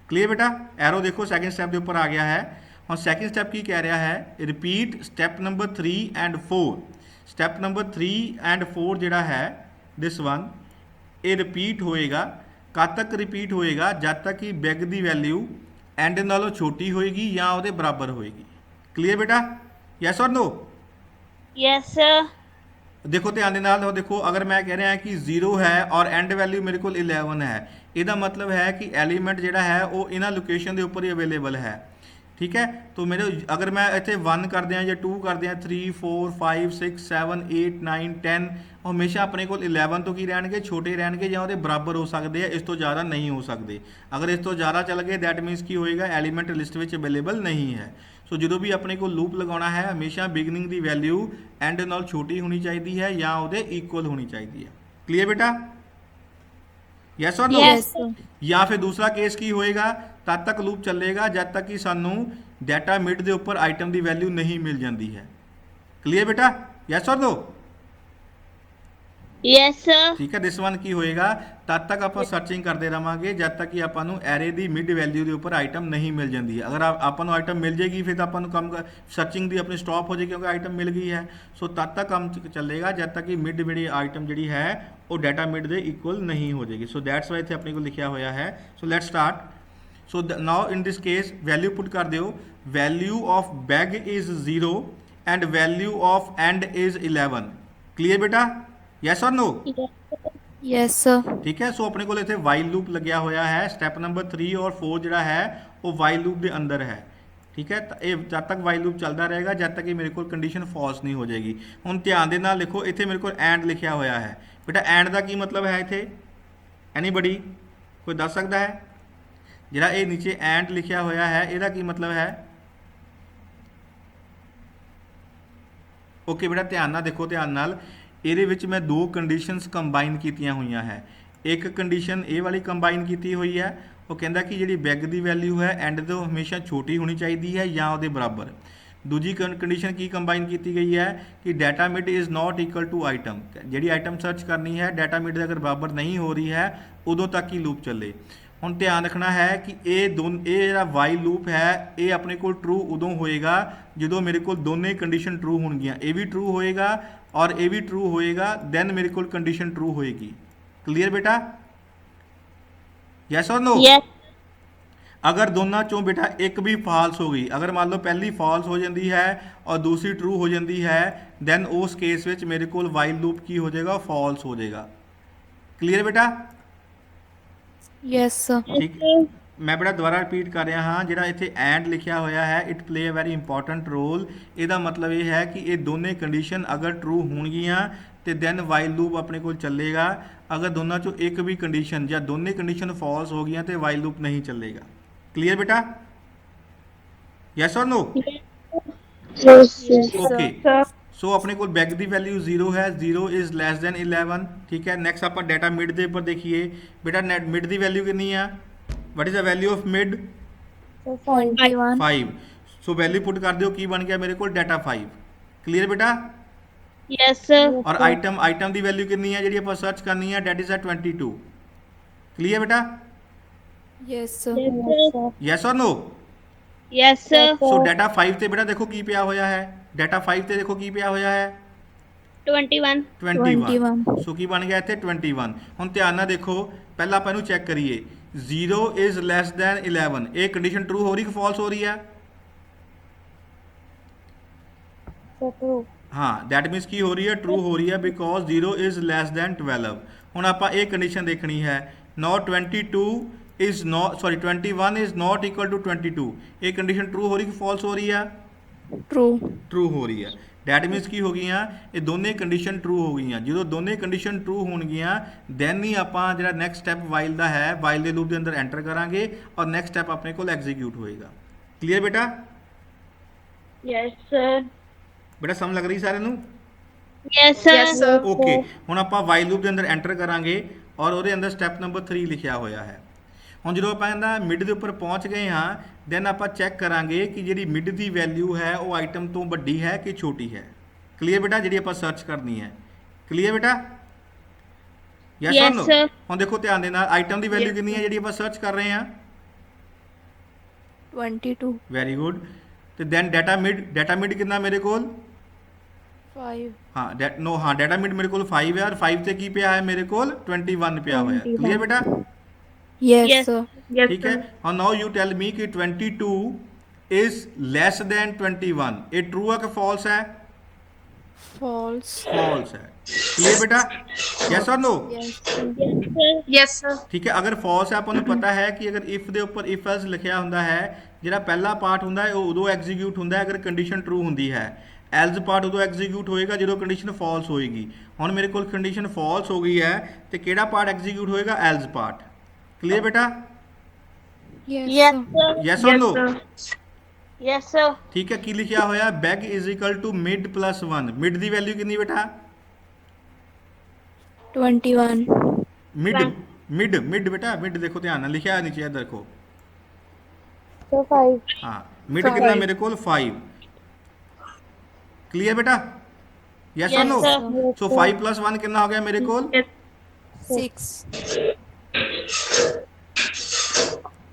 ਕਲੀਅਰ ਬੇਟਾ? ਐਰੋ ਦੇਖੋ ਸੈਕਿੰਡ ਸਟੈਪ ਦੇ ਉੱਪਰ ਆ ਗਿਆ ਹੈ। ਹੁਣ ਸੈਕਿੰਡ ਸਟੈਪ ਕੀ ਕਹਿ ਰਿਹਾ ਹੈ, repeat step number 3 and 4। Step number 3 and 4 ਜਿਹੜਾ ਹੈ ਦਿਸ ਵਨ, ਇਹ ਰਿਪੀਟ ਹੋਏਗਾ। ਕਦ ਤੱਕ ਰਿਪੀਟ ਹੋਏਗਾ? ਜਦ ਤੱਕ ਕਿ ਬੈਗ ਦੀ ਵੈਲਿਊ ਐਂਡ ਨਾਲੋਂ ਛੋਟੀ ਹੋਏਗੀ ਜਾਂ ਉਹਦੇ ਬਰਾਬਰ ਹੋਏਗੀ। ਕਲੀਅਰ ਬੇਟਾ? Yes or no? Yes, sir. ਦੇਖੋ ਧਿਆਨ ਦੇ ਨਾਲ ਦੇਖੋ, ਅਗਰ ਮੈਂ ਕਹਿ ਰਿਹਾ ਕਿ 0 ਹੈ ਔਰ ਐਂਡ ਵੈਲਿਊ ਮੇਰੇ ਕੋਲ 11 ਹੈ, ਇਹਦਾ ਮਤਲਬ ਹੈ ਕਿ ਐਲੀਮੈਂਟ ਜਿਹੜਾ ਹੈ ਉਹ ਇਹਨਾਂ ਲੋਕੇਸ਼ਨ ਦੇ ਉੱਪਰ ਹੀ ਅਵੇਲੇਬਲ ਹੈ। ठीक है तो मेरे अगर मैं इतने 1 कर दिया ਜਾਂ 2 ਕਰ ਦਿਆਂ 3 4 5 6 7 8 9 10 ਹਮੇਸ਼ਾ ਆਪਣੇ ਕੋਲ 11 ਤੋਂ ਕੀ ਰਹਿਣਗੇ ਛੋਟੇ ਰਹਿਣਗੇ ਜਾਂ ਉਹਦੇ ਬਰਾਬਰ ਹੋ ਸਕਦੇ ਆ ਇਸ ਤੋਂ ਜ਼ਿਆਦਾ ਨਹੀਂ ਹੋ ਸਕਦੇ ਅਗਰ ਇਸ ਤੋਂ ਜ਼ਿਆਦਾ ਚੱਲ ਗਏ ਦੈਟ ਮੀਨਸ ਕੀ ਹੋਏਗਾ ਐਲੀਮੈਂਟ ਲਿਸਟ ਵਿੱਚ ਅਵੇਲੇਬਲ ਨਹੀਂ ਹੈ ਸੋ ਜਦੋਂ ਵੀ ਆਪਣੇ ਕੋਲ ਲੂਪ ਲਗਾਉਣਾ ਹੈ ਹਮੇਸ਼ਾ ਬਿਗਨਿੰਗ ਦੀ ਵੈਲਿਊ ਐਂਡ ਨਾਲ ਛੋਟੀ ਹੋਣੀ ਚਾਹੀਦੀ ਹੈ ਜਾਂ ਉਹਦੇ ਇਕੁਅਲ ਹੋਣੀ ਚਾਹੀਦੀ ਹੈ ਕਲੀਅਰ ਬੇਟਾ yes or no Yes, sir. ਜਾਂ ਫਿਰ ਦੂਸਰਾ ਕੇਸ ਕੀ ਹੋਏਗਾ ਤਦ ਤੱਕ ਲੂਪ ਚੱਲੇਗਾ ਜਦ ਤੱਕ ਕਿ ਸਾਨੂੰ ਡਾਟਾ ਮਿਡ ਦੇ ਉੱਪਰ ਆਈਟਮ ਦੀ ਵੈਲਿਊ ਨਹੀਂ ਮਿਲ ਜਾਂਦੀ ਹੈ ਕਲੀਅਰ ਬੇਟਾ yes or no Yes, sir. ਠੀਕ ਹੈ ਦਿਸ ਵਨ ਕੀ ਹੋਏਗਾ ਤਦ ਤੱਕ ਆਪਾਂ ਸਰਚਿੰਗ ਕਰਦੇ ਰਵਾਂਗੇ ਜਦ ਤੱਕ ਕਿ ਆਪਾਂ ਨੂੰ ਐਰੇ ਦੀ ਮਿਡ ਵੈਲਿਊ ਦੇ ਉੱਪਰ ਆਈਟਮ ਨਹੀਂ ਮਿਲ ਜਾਂਦੀ ਹੈ ਅਗਰ ਆਪਾਂ ਨੂੰ ਆਈਟਮ ਮਿਲ ਜੇਗੀ ਫਿਰ ਤਾਂ ਆਪਾਂ ਨੂੰ ਕੰਮ ਸਰਚਿੰਗ ਦੀ ਆਪਣੀ ਸਟਾਪ ਹੋ ਜਾਏ ਕਿਉਂਕਿ ਆਈਟਮ ਮਿਲ ਗਈ ਹੈ ਸੋ ਤਦ ਤੱਕ ਕੰਮ ਚੱਲੇਗਾ ਜਦ ਤੱਕ ਕਿ ਮਿਡ ਜਿਹੜੀ ਆਈਟਮ ਜਿਹੜੀ ਹੈ ਉਹ ਡਾਟਾ ਮਿਡ ਦੇ ਇਕੁਅਲ ਨਹੀਂ ਹੋ ਜਾਏਗੀ ਸੋ ਦੈਟਸ ਵਾਈ ਇੱਥੇ ਆਪਣੇ ਕੋਲ ਲਿਖਿਆ ਹੋਇਆ ਹੈ so let's start so now in this case value put ਕਰ ਦਿਓ value of beg is 0 end value of end is 11 clear ਬੇਟਾ yes or no Yes, sir. ਠੀਕ ਹੈ ਸੋ ਆਪਣੇ ਕੋਲ ਇੱਥੇ ਵਾਈਲ ਲੂਪ ਲੱਗਿਆ ਹੋਇਆ ਹੈ ਸਟੈਪ ਨੰਬਰ 3 ਔਰ 4 ਜਿਹੜਾ ਹੈ ਉਹ ਵਾਈਲ ਲੂਪ ਦੇ ਅੰਦਰ ਹੈ ਠੀਕ ਹੈ ਤਾਂ ਇਹ ਜਦ ਤੱਕ ਵਾਈਲ ਲੂਪ ਚੱਲਦਾ ਰਹੇਗਾ ਜਦ ਤੱਕ ਕਿ ਮੇਰੇ ਕੋਲ ਕੰਡੀਸ਼ਨ ਫਾਲਸ ਨਹੀਂ ਹੋ ਜਾਏਗੀ ਹੁਣ ਧਿਆਨ ਦੇ ਨਾਲ ਲਿਖੋ ਇੱਥੇ ਮੇਰੇ ਕੋਲ ਐਂਡ ਲਿਖਿਆ ਹੋਇਆ ਹੈ ਬੇਟਾ ਐਂਡ ਦਾ ਕੀ ਮਤਲਬ ਹੈ ਇੱਥੇ ਐਨੀਬਡੀ ਕੋਈ ਦੱਸ ਸਕਦਾ ਹੈ ਜਿਹੜਾ ਇਹ ਨੀਚੇ ਐਂਡ ਲਿਖਿਆ ਹੋਇਆ ਹੈ ਇਹਦਾ ਕੀ ਮਤਲਬ ਹੈ ਓਕੇ ਬੇਟਾ ਧਿਆਨ ਨਾਲ ਦੇਖੋ ਧਿਆਨ ਨਾਲ ਇਹਦੇ ਵਿੱਚ ਮੈਂ ਦੋ ਕੰਡੀਸ਼ਨਸ ਕੰਬਾਈਨ ਕੀਤੀਆਂ ਹੋਈਆਂ ਹੈ ਇੱਕ ਕੰਡੀਸ਼ਨ ਇਹ ਵਾਲੀ ਕੰਬਾਈਨ ਕੀਤੀ ਹੋਈ ਹੈ ਉਹ ਕਹਿੰਦਾ ਕਿ ਜਿਹੜੀ ਬੈਗ ਦੀ ਵੈਲਿਊ ਹੈ ਐਂਡ ਤੋਂ ਹਮੇਸ਼ਾ ਛੋਟੀ ਹੋਣੀ ਚਾਹੀਦੀ ਹੈ ਜਾਂ ਉਹਦੇ ਬਰਾਬਰ ਦੂਜੀ ਕੰਡੀਸ਼ਨ ਕੀ ਕੰਬਾਈਨ ਕੀਤੀ ਗਈ ਹੈ ਕਿ data mid is not equal to item ਜਿਹੜੀ ਆਈਟਮ ਸਰਚ ਕਰਨੀ ਹੈ ਡਾਟਾ ਮਿਡ ਦੇ ਅਗਰ ਬਰਾਬਰ ਨਹੀਂ ਹੋ ਰਹੀ ਹੈ ਉਦੋਂ ਤੱਕ ਹੀ ਲੂਪ ਚੱਲੇ ਹੁਣ ਧਿਆਨ ਰੱਖਣਾ ਹੈ ਕਿ ਇਹ ਜਿਹੜਾ ਵਾਈਲ ਲੂਪ ਹੈ ਇਹ ਆਪਣੇ ਕੋਲ ਟਰੂ ਉਦੋਂ ਹੋਏਗਾ ਜਦੋਂ ਮੇਰੇ ਕੋਲ ਦੋਨੇ ਕੰਡੀਸ਼ਨ ਟਰੂ ਹੋਣਗੀਆਂ ਇਹ ਵੀ ਟਰੂ ਹੋਏਗਾ ਔਰ ਇਹ ਵੀ ਟਰੂ ਹੋਏਗਾ ਦੈਨ ਮੇਰੇ ਕੋਲ ਕੰਡੀਸ਼ਨ ਟਰੂ ਹੋਏਗੀ ਕਲੀਅਰ ਬੇਟਾ ਯੈਸ ਔਰ ਨੋ Yes. ਅਗਰ ਦੋਨਾਂ ਚੋਂ ਬੇਟਾ ਇੱਕ ਵੀ ਫਾਲਸ ਹੋ ਗਈ ਅਗਰ ਮੰਨ ਲਓ ਪਹਿਲੀ ਫਾਲਸ ਹੋ ਜਾਂਦੀ ਹੈ ਔਰ ਦੂਸਰੀ ਟਰੂ ਹੋ ਜਾਂਦੀ ਹੈ ਦੈਨ ਉਸ ਕੇਸ ਵਿੱਚ ਮੇਰੇ ਕੋਲ ਵਾਈਲ ਲੂਪ ਕੀ ਹੋ ਜਾਏਗਾ ਫਾਲਸ ਹੋ ਜਾਏਗਾ ਕਲੀਅਰ ਬੇਟਾ Yes, sir. ਠੀਕ ਮੈਂ ਬੇਟਾ ਦੁਬਾਰਾ ਰਿਪੀਟ ਕਰ ਰਿਹਾ ਹਾਂ ਜਿਹੜਾ ਇੱਥੇ ਐਂਡ ਲਿਖਿਆ ਹੋਇਆ ਹੈ it play a very important role ਇਹਦਾ ਮਤਲਬ ਇਹ ਹੈ ਕਿ ਇਹ ਦੋਨੇ ਕੰਡੀਸ਼ਨ ਅਗਰ ਟਰੂ ਹੋਣਗੀਆਂ ਤੇ ਦੈਨ ਵਾਈਲ ਲੂਪ ਆਪਣੇ ਕੋਲ ਚੱਲੇਗਾ ਅਗਰ ਦੋਨਾਂ ਚੋਂ ਇੱਕ ਵੀ ਕੰਡੀਸ਼ਨ ਜਾਂ ਦੋਨੇ ਕੰਡੀਸ਼ਨ ਫਾਲਸ ਹੋ ਗਈਆਂ ਤੇ ਵਾਈਲ ਲੂਪ ਨਹੀਂ ਚੱਲੇਗਾ ਕਲੀਅਰ ਬੇਟਾ yes or no okay so ਆਪਣੇ ਕੋਲ ਬੈਗ ਦੀ ਵੈਲਿਊ 0 ਹੈ 0 ਇਜ਼ ਲੈਸ ਦੈਨ 11 ਠੀਕ ਹੈ ਨੈਕਸਟ ਆਪਾਂ ਡਾਟਾ ਮਿਡ ਦੇ ਉੱਪਰ ਦੇਖੀਏ ਬੇਟਾ ਨੈਟ ਮਿਡ ਦੀ ਵੈਲਿਊ ਕਿੰਨੀ ਆ what is the value of mid 21. 5 so value put ਕਰ ਦਿਓ ਕੀ ਬਣ ਗਿਆ ਮੇਰੇ ਕੋਲ ਡਾਟਾ 5 ਕਲੀਅਰ ਬੇਟਾ Yes, sir. ਔਰ ਆਈਟਮ ਦੀ ਵੈਲਿਊ ਕਿੰਨੀ ਹੈ ਜਿਹੜੀ ਆਪਾਂ ਸਰਚ ਕਰਨੀ ਹੈ ਡੈਟ ਇਜ਼ ਆ 22 ਕਲੀਅਰ ਬੇਟਾ Yes, sir. Yes or no Yes, sir. So data 5 ਤੇ ਬੇਟਾ ਦੇਖੋ ਕੀ ਪਿਆ ਹੋਇਆ ਹੈ ਡਾਟਾ 5 ਤੇ ਦੇਖੋ ਕੀ ਪਿਆ ਹੋਇਆ ਹੈ 21. 21 ਸੋ ਕੀ ਬਣ ਗਿਆ ਇੱਥੇ 21 ਹੁਣ ਧਿਆਨ ਨਾਲ ਦੇਖੋ ਪਹਿਲਾਂ ਆਪਾਂ ਇਹਨੂੰ ਚੈੱਕ ਕਰੀਏ 0 ਇਜ਼ ਲੈਸ ਦੈਨ 11 ਇਹ ਕੰਡੀਸ਼ਨ ਟਰੂ ਹੋ ਰਹੀ ਕਿ ਫਾਲਸ ਹੋ ਰਹੀ ਹੈ ਹਾਂ ਦੈਟ ਮੀਨਸ ਕੀ ਹੋ ਰਹੀ ਹੈ ਟਰੂ ਹੋ ਰਹੀ ਹੈ ਬਿਕੋਜ਼ 0 ਇਜ਼ ਲੈਸ ਦੈਨ 12 ਹੁਣ ਆਪਾਂ ਇਹ ਕੰਡੀਸ਼ਨ ਦੇਖਣੀ ਹੈ not 21 is not 21 is not equal to 22 ਇਹ ਕੰਡੀਸ਼ਨ ਟਰੂ ਹੋ ਰਹੀ ਕਿ ਫਾਲਸ ਹੋ ਰਹੀ ਹੈ True. ਟਰੂ ਹੋ ਰਹੀ ਹੈ ਡੈਟ ਮੀਨਸ ਕੀ ਹੋ ਗਈਆਂ ਇਹ ਦੋਨੇ ਕੰਡੀਸ਼ਨ ਟਰੂ ਹੋ ਗਈਆਂ ਜਦੋਂ ਦੋਨੇ ਕੰਡੀਸ਼ਨ ਟਰੂ ਹੋਣਗੀਆਂ ਦੈਨ ਹੀ ਆਪਾਂ ਜਿਹੜਾ ਨੈਕਸਟ ਸਟੈਪ ਵਾਈਲ ਦਾ ਹੈ ਵਾਈਲ ਦੇ ਲੂਪ ਦੇ ਅੰਦਰ ਐਂਟਰ ਕਰਾਂਗੇ ਔਰ ਨੈਕਸਟ ਸਟੈਪ ਆਪਣੇ ਕੋਲ ਐਗਜ਼ੀਕਿਊਟ ਹੋਏਗਾ ਕਲੀਅਰ ਬੇਟਾ Yes, sir. ਬੇਟਾ ਸਮਝ ਲੱਗ ਰਹੀ ਸਾਰਿਆਂ ਨੂੰ Yes, sir. ਓਕੇ ਹੁਣ ਆਪਾਂ ਵਾਈਲ ਲੂਪ ਦੇ ਅੰਦਰ ਐਂਟਰ ਕਰਾਂਗੇ ਔਰ ਉਹਦੇ ਅੰਦਰ ਸਟੈਪ ਨੰਬਰ 3 ਲਿਖਿਆ ਹੋਇਆ ਹੈ ਹੁਣ ਜਦੋਂ ਆਪਾਂ ਇਹਦਾ ਮਿਡ ਦੇ ਉੱਪਰ ਪਹੁੰਚ ਗਏ ਹਾਂ ਦੈਨ ਆਪਾਂ ਚੈੱਕ ਕਰਾਂਗੇ ਕਿ ਜਿਹੜੀ ਮਿਡ ਦੀ ਵੈਲਿਊ ਹੈ ਉਹ ਆਈਟਮ ਤੋਂ ਵੱਡੀ ਹੈ ਕਿ ਛੋਟੀ ਹੈ ਕਲੀਅਰ ਬੇਟਾ ਜਿਹੜੀ ਆਪਾਂ ਸਰਚ ਕਰਨੀ ਹੈ ਕਲੀਅਰ ਬੇਟਾ yes or Yes, no sir. ਹੁਣ ਦੇਖੋ ਧਿਆਨ ਦੇ ਨਾਲ ਆਈਟਮ ਦੀ ਵੈਲਿਊ ਕਿੰਨੀ ਹੈ ਜਿਹੜੀ ਆਪਾਂ ਸਰਚ ਕਰ ਰਹੇ ਹਾਂ 22. ਵੈਰੀ ਗੁੱਡ ਤੇ ਦੈਨ ਡਾਟਾ ਮਿਡ ਕਿੰਨਾ ਮੇਰੇ ਕੋਲ 5. ਹਾਂ ਡਾਟਾ ਮਿਡ ਮੇਰੇ ਕੋਲ 5 ਹੈ ਔਰ 5 ਤੇ ਕੀ ਪਿਆ ਹੈ ਮੇਰੇ ਕੋਲ 21 ਪਿਆ ਹੋਇਆ ਹੈ ਕਲੀਅਰ ਬੇਟਾ Yes, Yes. sir. Yes, ठीक है और नाउ यू टेल मी कि 22 इज लेस देन 21 ये ट्रू है कि फॉल्स है false, फॉल्स है। क्लियर बेटा, यस और नो? yes, Yes, sir. ਠੀਕ ਹੈ, ਅਗਰ ਫਾਲਸ ਹੈ ਆਪਾਂ ਨੂੰ ਪਤਾ ਹੈ ਕਿ ਅਗਰ ਇਫ ਦੇ ਉੱਪਰ ਇਫ ਐਲਸ ਲਿਖਿਆ ਹੁੰਦਾ ਹੈ, ਜਿਹੜਾ ਪਹਿਲਾ ਪਾਰਟ ਹੁੰਦਾ ਹੈ ਉਹ ਉਦੋਂ ਐਗਜ਼ੀਕਿਊਟ ਹੁੰਦਾ ਹੈ ਅਗਰ ਕੰਡੀਸ਼ਨ ਟਰੂ ਹੁੰਦੀ ਹੈ। ਐਲਸ ਪਾਰਟ ਉਦੋਂ ਐਗਜ਼ੀਕਿਊਟ ਹੋਏਗਾ ਜਦੋਂ ਕੰਡੀਸ਼ਨ ਫਾਲਸ ਹੋਏਗੀ। ਹੁਣ ਮੇਰੇ ਕੋਲ ਕੰਡੀਸ਼ਨ ਫਾਲਸ ਹੋ ਗਈ ਹੈ ਤੇ ਕਿਹੜਾ ਪਾਰਟ ਐਗਜ਼ੀਕਿਊਟ ਹੋਏਗਾ? Else part. ਕਲੀਅਰ ਬੇਟਾ? yes, Yes, sir. sir. Yes or no? Sir. Yes, sir. ਠੀਕ ਹੈ, ਕੀ ਲਿਖਿਆ ਹੋਇਆ? Beg is equal to mid plus 1। Mid ਦੀ ਵੈਲਿਊ ਕਿੰਨੀ ਬੇਟਾ? 21, ਮਿਡ ਮਿਡ ਬੇਟਾ, ਮਿਡ ਦੇਖੋ ਧਿਆਨ ਨਾਲ ਲਿਖਿਆ ਨੀਚੇ ਇੱਧਰ ਦੇਖੋ। So 5. ਹਾਂ, ਮਿਡ ਕਿੰਨਾ ਮੇਰੇ ਕੋਲ? 5। ਕਲੀਅਰ ਬੇਟਾ? Yes or Yes, no? sir. So 5 plus 1 ਕਿੰਨਾ ਹੋ ਗਿਆ ਮੇਰੇ ਕੋਲ? 6,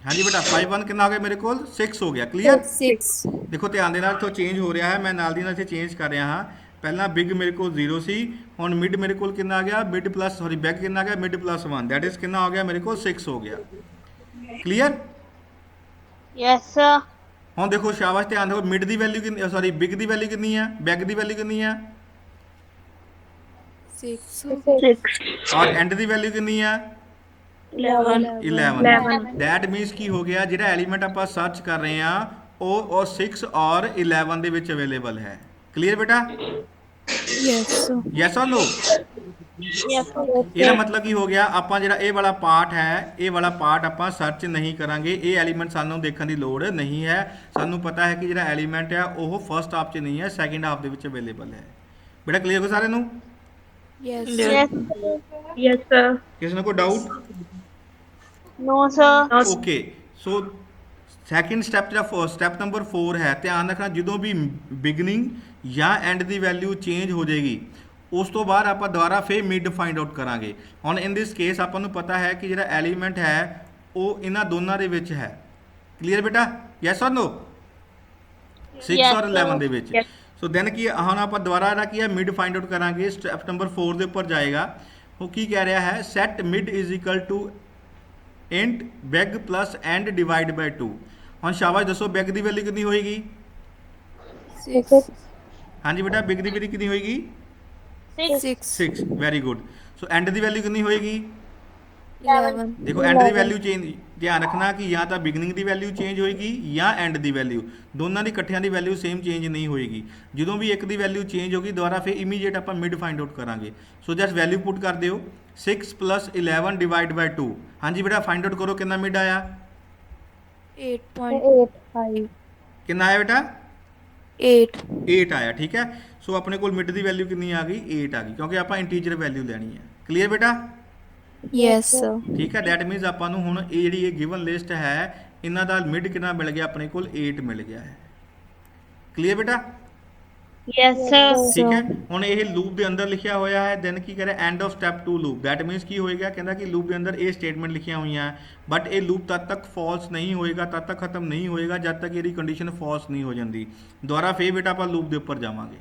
ਹਾਂਜੀ ਬੇਟਾ, 5 1 ਕਿੰਨਾ ਹੋ ਗਿਆ ਮੇਰੇ ਕੋਲ? 6 ਹੋ ਗਿਆ। ਕਲੀਅਰ? 6, ਦੇਖੋ ਧਿਆਨ ਦੇ ਨਾਲ ਇੱਥੋਂ ਚੇਂਜ ਹੋ ਰਿਹਾ ਹੈ, ਮੈਂ ਨਾਲ ਦੀ ਨਾਲ ਇੱਥੇ ਚੇਂਜ ਕਰ ਰਿਹਾ ਹਾਂ। ਪਹਿਲਾਂ ਬਿਗ ਮੇਰੇ ਕੋਲ 0 ਸੀ, ਹੁਣ ਮਿਡ ਮੇਰੇ ਕੋਲ ਕਿੰਨਾ ਆ ਗਿਆ? ਮਿਡ ਪਲੱਸ ਬੈਗ ਕਿੰਨਾ ਆ ਗਿਆ? ਮਿਡ ਪਲੱਸ 1, ਦੈਟ ਇਜ਼ ਕਿੰਨਾ ਹੋ ਗਿਆ ਮੇਰੇ ਕੋਲ? 6 ਹੋ ਗਿਆ। ਕਲੀਅਰ? Yes, sir. ਹੁਣ ਦੇਖੋ ਸ਼ਾਬਾਸ਼, ਧਿਆਨ ਦਿਓ, ਮਿਡ ਦੀ ਵੈਲਿਊ ਕਿੰਨੀ, ਬਿਗ ਦੀ ਵੈਲਿਊ ਕਿੰਨੀ ਹੈ? ਬੈਗ ਦੀ ਵੈਲਿਊ ਕਿੰਨੀ ਹੈ? 6, 6. ਔਰ ਐਂਡ ਦੀ ਵੈਲਿਊ ਕਿੰਨੀ ਹੈ? 11. 11। ਦੈਟ ਮੀਨਸ ਕੀ ਹੋ ਗਿਆ? ਜਿਹੜਾ ਐਲੀਮੈਂਟ ਆਪਾਂ ਸਰਚ ਕਰ ਰਹੇ ਹਾਂ ਉਹ 6 ਔਰ 11 ਦੇ ਵਿੱਚ ਅਵੇਲੇਬਲ ਹੈ। ਕਲੀਅਰ ਬੇਟਾ? yes, sir. Yes or no? Yes, sir. ਇਹਦਾ ਮਤਲਬ ਕੀ ਹੋ ਗਿਆ? ਆਪਾਂ ਜਿਹੜਾ ਇਹ ਵਾਲਾ ਪਾਰਟ ਹੈ, ਇਹ ਵਾਲਾ ਪਾਰਟ ਆਪਾਂ ਸਰਚ ਨਹੀਂ ਕਰਾਂਗੇ। ਇਹ ਐਲੀਮੈਂਟ ਸਾਨੂੰ ਦੇਖਣ ਦੀ ਲੋੜ ਨਹੀਂ ਹੈ। ਸਾਨੂੰ ਪਤਾ ਹੈ ਕਿ ਜਿਹੜਾ ਐਲੀਮੈਂਟ ਹੈ ਉਹ ਫਸਟ ਹਾਫ 'ਚ ਨਹੀਂ ਹੈ, ਸੈਕਿੰਡ ਹਾਫ ਦੇ ਵਿੱਚ ਅਵੇਲੇਬਲ ਹੈ। ਬੇਟਾ ਕਲੀਅਰ ਹੋ ਸਾਰਿਆਂ ਨੂੰ? Yes, Yes, sir. Yes, sir. ਕਿਸੇ ਨੂੰ ਕੋਈ ਡਾਊਟ? No, sir. ਓਕੇ, ਸੋ ਸੈਕਿੰਡ ਸਟੈਪ ਜਿਹੜਾ ਸਟੈਪ ਨੰਬਰ 4 ਹੈ, ਧਿਆਨ ਰੱਖਣਾ ਜਦੋਂ ਵੀ ਬਿਗਨਿੰਗ ਜਾਂ ਐਂਡ ਦੀ ਵੈਲਿਊ ਚੇਂਜ ਹੋ ਜਾਏਗੀ ਉਸ ਤੋਂ ਬਾਅਦ ਆਪਾਂ ਦੁਬਾਰਾ ਫੇਰ ਮਿਡ ਫਾਈਂਡ ਆਊਟ ਕਰਾਂਗੇ। ਹੁਣ ਇਨ ਦਿਸ ਕੇਸ ਆਪਾਂ ਨੂੰ ਪਤਾ ਹੈ ਕਿ ਜਿਹੜਾ ਐਲੀਮੈਂਟ ਹੈ ਉਹ ਇਹਨਾਂ ਦੋਨਾਂ ਦੇ ਵਿੱਚ ਹੈ। ਕਲੀਅਰ ਬੇਟਾ? Yes or no? 6 Yes, ਔਰ 11 ਦੇ sir. ਵਿੱਚ। Yes. ਸੋ ਦੈਨ ਕੀ ਹੁਣ ਆਪਾਂ ਦੁਬਾਰਾ ਇਹਦਾ ਕੀ ਹੈ? ਮਿਡ ਫਾਈਂਡ ਆਊਟ ਕਰਾਂਗੇ। ਸਟੈਪ ਨੰਬਰ 4 ਦੇ ਉੱਪਰ ਜਾਏਗਾ। ਉਹ ਕੀ ਕਹਿ ਰਿਹਾ ਹੈ? Set mid is equal to int beg plus end divide by 2। ਹੁਣ ਸ਼ਾਬਾਸ਼, ਦੱਸੋ ਬੈਗ ਦੀ ਵੈਲਿਊ ਕਿੰਨੀ ਹੋਏਗੀ? 6, ਹਾਂਜੀ ਬੇਟਾ, ਬਿਗ ਦੀ ਵੈਲਿਊ ਕਿੰਨੀ ਹੋਏਗੀ? 6. 6। Very good. ਸੋ ਐਂਡ ਦੀ ਵੈਲਿਊ ਕਿੰਨੀ ਹੋਏਗੀ? 11, ਦੇਖੋ ਐਂਡ ਦੀ ਵੈਲਿਊ ਚੇਂਜ, ਧਿਆਨ ਰੱਖਣਾ ਕਿ ਜਾਂ ਤਾਂ ਬਿਗਨਿੰਗ ਦੀ ਵੈਲਿਊ ਚੇਂਜ ਹੋਏਗੀ ਜਾਂ ਐਂਡ ਦੀ ਵੈਲਿਊ, ਦੋਨਾਂ ਦੀ ਇਕੱਠਿਆਂ ਦੀ ਵੈਲਿਊ ਸੇਮ ਚੇਂਜ ਨਹੀਂ ਹੋਏਗੀ। ਜਦੋਂ ਵੀ ਇੱਕ ਦੀ ਵੈਲਿਊ ਚੇਂਜ ਹੋਗੀ ਦੁਬਾਰਾ ਫਿਰ ਇਮੀਡੀਏਟ ਆਪਾਂ ਮਿਡ ਫਾਈਂਡ ਆਊਟ ਕਰਾਂਗੇ। ਸੋ ਜਸਟ ਵੈਲਿਊ ਪੁੱਟ ਕਰ ਦਿਓ 6 ਪਲੱਸ 11 ਡਿਵਾਈਡ ਬਾਈ 2। ਹਾਂਜੀ ਬੇਟਾ ਫਾਈਂਡ ਆਊਟ ਕਰੋ ਕਿੰਨਾ ਮਿਡ ਆਇਆ? 8.5, ਕਿੰਨਾ ਆਇਆ ਬੇਟਾ? 8, 8 ਆਇਆ। ਠੀਕ ਹੈ, ਸੋ ਆਪਣੇ ਕੋਲ ਮਿਡ ਦੀ ਵੈਲਿਊ ਕਿੰਨੀ ਆ ਗਈ? 8 ਆ ਗਈ, ਕਿਉਂਕਿ ਆਪਾਂ ਇੰਟੀਜਰ ਵੈਲਿਊ ਲੈਣੀ ਹੈ। ਕਲੀਅਰ ਬੇਟਾ? yes, sir. ਠੀਕ ਹੈ, ਦੈਟ ਮੀਨਸ ਆਪਾਂ ਨੂੰ ਹੁਣ ਇਹ ਜਿਹੜੀ ਇਹ ਗਿਵਨ ਲਿਸਟ ਹੈ ਇਹਨਾਂ ਦਾ ਮਿਡ ਕਿੰਨਾ ਮਿਲ ਗਿਆ? ਆਪਣੇ ਕੋਲ 8 ਮਿਲ ਗਿਆ ਹੈ। ਕਲੀਅਰ ਬੇਟਾ? Yes, sir. ਠੀਕ ਹੈ, ਹੁਣ ਇਹ ਲੂਪ ਦੇ ਅੰਦਰ ਲਿਖਿਆ ਹੋਇਆ ਹੈ। ਦੈਨ ਕੀ ਕਰੇ? End of step 2 loop. That means ਕੀ ਹੋਏਗਾ? ਕਹਿੰਦਾ ਕਿ ਲੂਪ ਦੇ ਅੰਦਰ ਇਹ ਸਟੇਟਮੈਂਟ ਲਿਖੀਆਂ ਹੋਈਆਂ ਬਟ ਇਹ ਲੂਪ ਤਦ ਤੱਕ ਫਾਲਸ ਨਹੀਂ ਹੋਏਗਾ, ਤਦ ਤੱਕ ਖਤਮ ਨਹੀਂ ਹੋਏਗਾ ਜਦ ਤੱਕ ਇਹਦੀ ਕੰਡੀਸ਼ਨ ਫਾਲਸ ਨਹੀਂ ਹੋ ਜਾਂਦੀ। ਦੁਬਾਰਾ ਫੇਰ ਬੇਟਾ ਆਪਾਂ ਲੂਪ ਦੇ ਉੱਪਰ ਜਾਵਾਂਗੇ।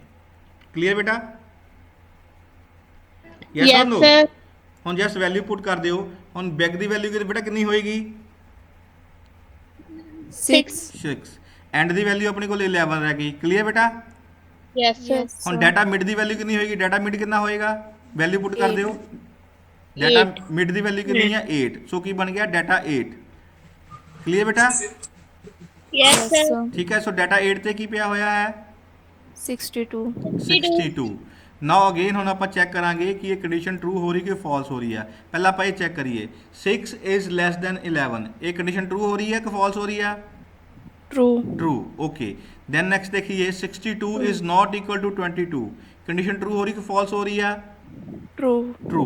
ਕਲੀਅਰ ਬੇਟਾ? Yes Yes, or no? sir. ਹੁਣ ਜਸਟ ਵੈਲਿਊ ਪੁੱਟ ਕਰ ਦਿਓ। ਹੁਣ ਬੈਗ ਦੀ ਵੈਲਿਊ ਬੇਟਾ ਕਿੰਨੀ ਹੋਏਗੀ? 6, 6। ਐਂਡ ਦੀ ਵੈਲਿਊ ਆਪਣੇ ਕੋਲ 11 ਰਹਿ ਗਈ। ਕਲੀਅਰ ਬੇਟਾ? Yes, sir. yes, ਹੁਣ sir. ਡਾਟਾ ਮਿਡ ਦੀ ਵੈਲਿਊ ਕਿੰਨੀ ਹੋਏਗੀ? ਡਾਟਾ ਮਿਡ ਕਿੰਨਾ ਹੋਏਗਾ? ਵੈਲਿਊ ਪੁੱਟ ਕਰ ਦਿਓ। Data Eight. ਮਿਡ ਦੀ ਵੈਲਿਊ ਕਿੰਨੀ ਹੈ? 8। ਸੋ ਕੀ ਬਣ ਗਿਆ? ਡਾਟਾ 8। ਕਲੀਅਰ ਬੇਟਾ? Yes, yes, sir. sir. ਠੀਕ ਹੈ, ਸੋ ਡਾਟਾ 8 ਤੇ ਕੀ ਪਿਆ ਹੋਇਆ ਹੈ? 62, 62। ਨਾਓ ਅਗੇਨ ਹੁਣ ਆਪਾਂ ਚੈੱਕ ਕਰਾਂਗੇ ਕਿ ਇਹ ਕੰਡੀਸ਼ਨ ਟਰੂ ਹੋ ਰਹੀ ਕਿ ਫਾਲਸ ਹੋ ਰਹੀ ਹੈ। ਪਹਿਲਾਂ ਆਪਾਂ ਇਹ ਚੈੱਕ ਕਰੀਏ 6 ਇਜ਼ ਲੈਸ ਦੈਨ 11। ਇਹ ਕੰਡੀਸ਼ਨ ਟਰੂ ਹੋ ਰਹੀ ਹੈ ਕਿ ਫਾਲਸ ਹੋ ਰਹੀ ਹੈ? true, true. Okay, then next देखिए 62 is not equal to 22। Condition true हो रही कि फॉल्स हो रही है? true, true.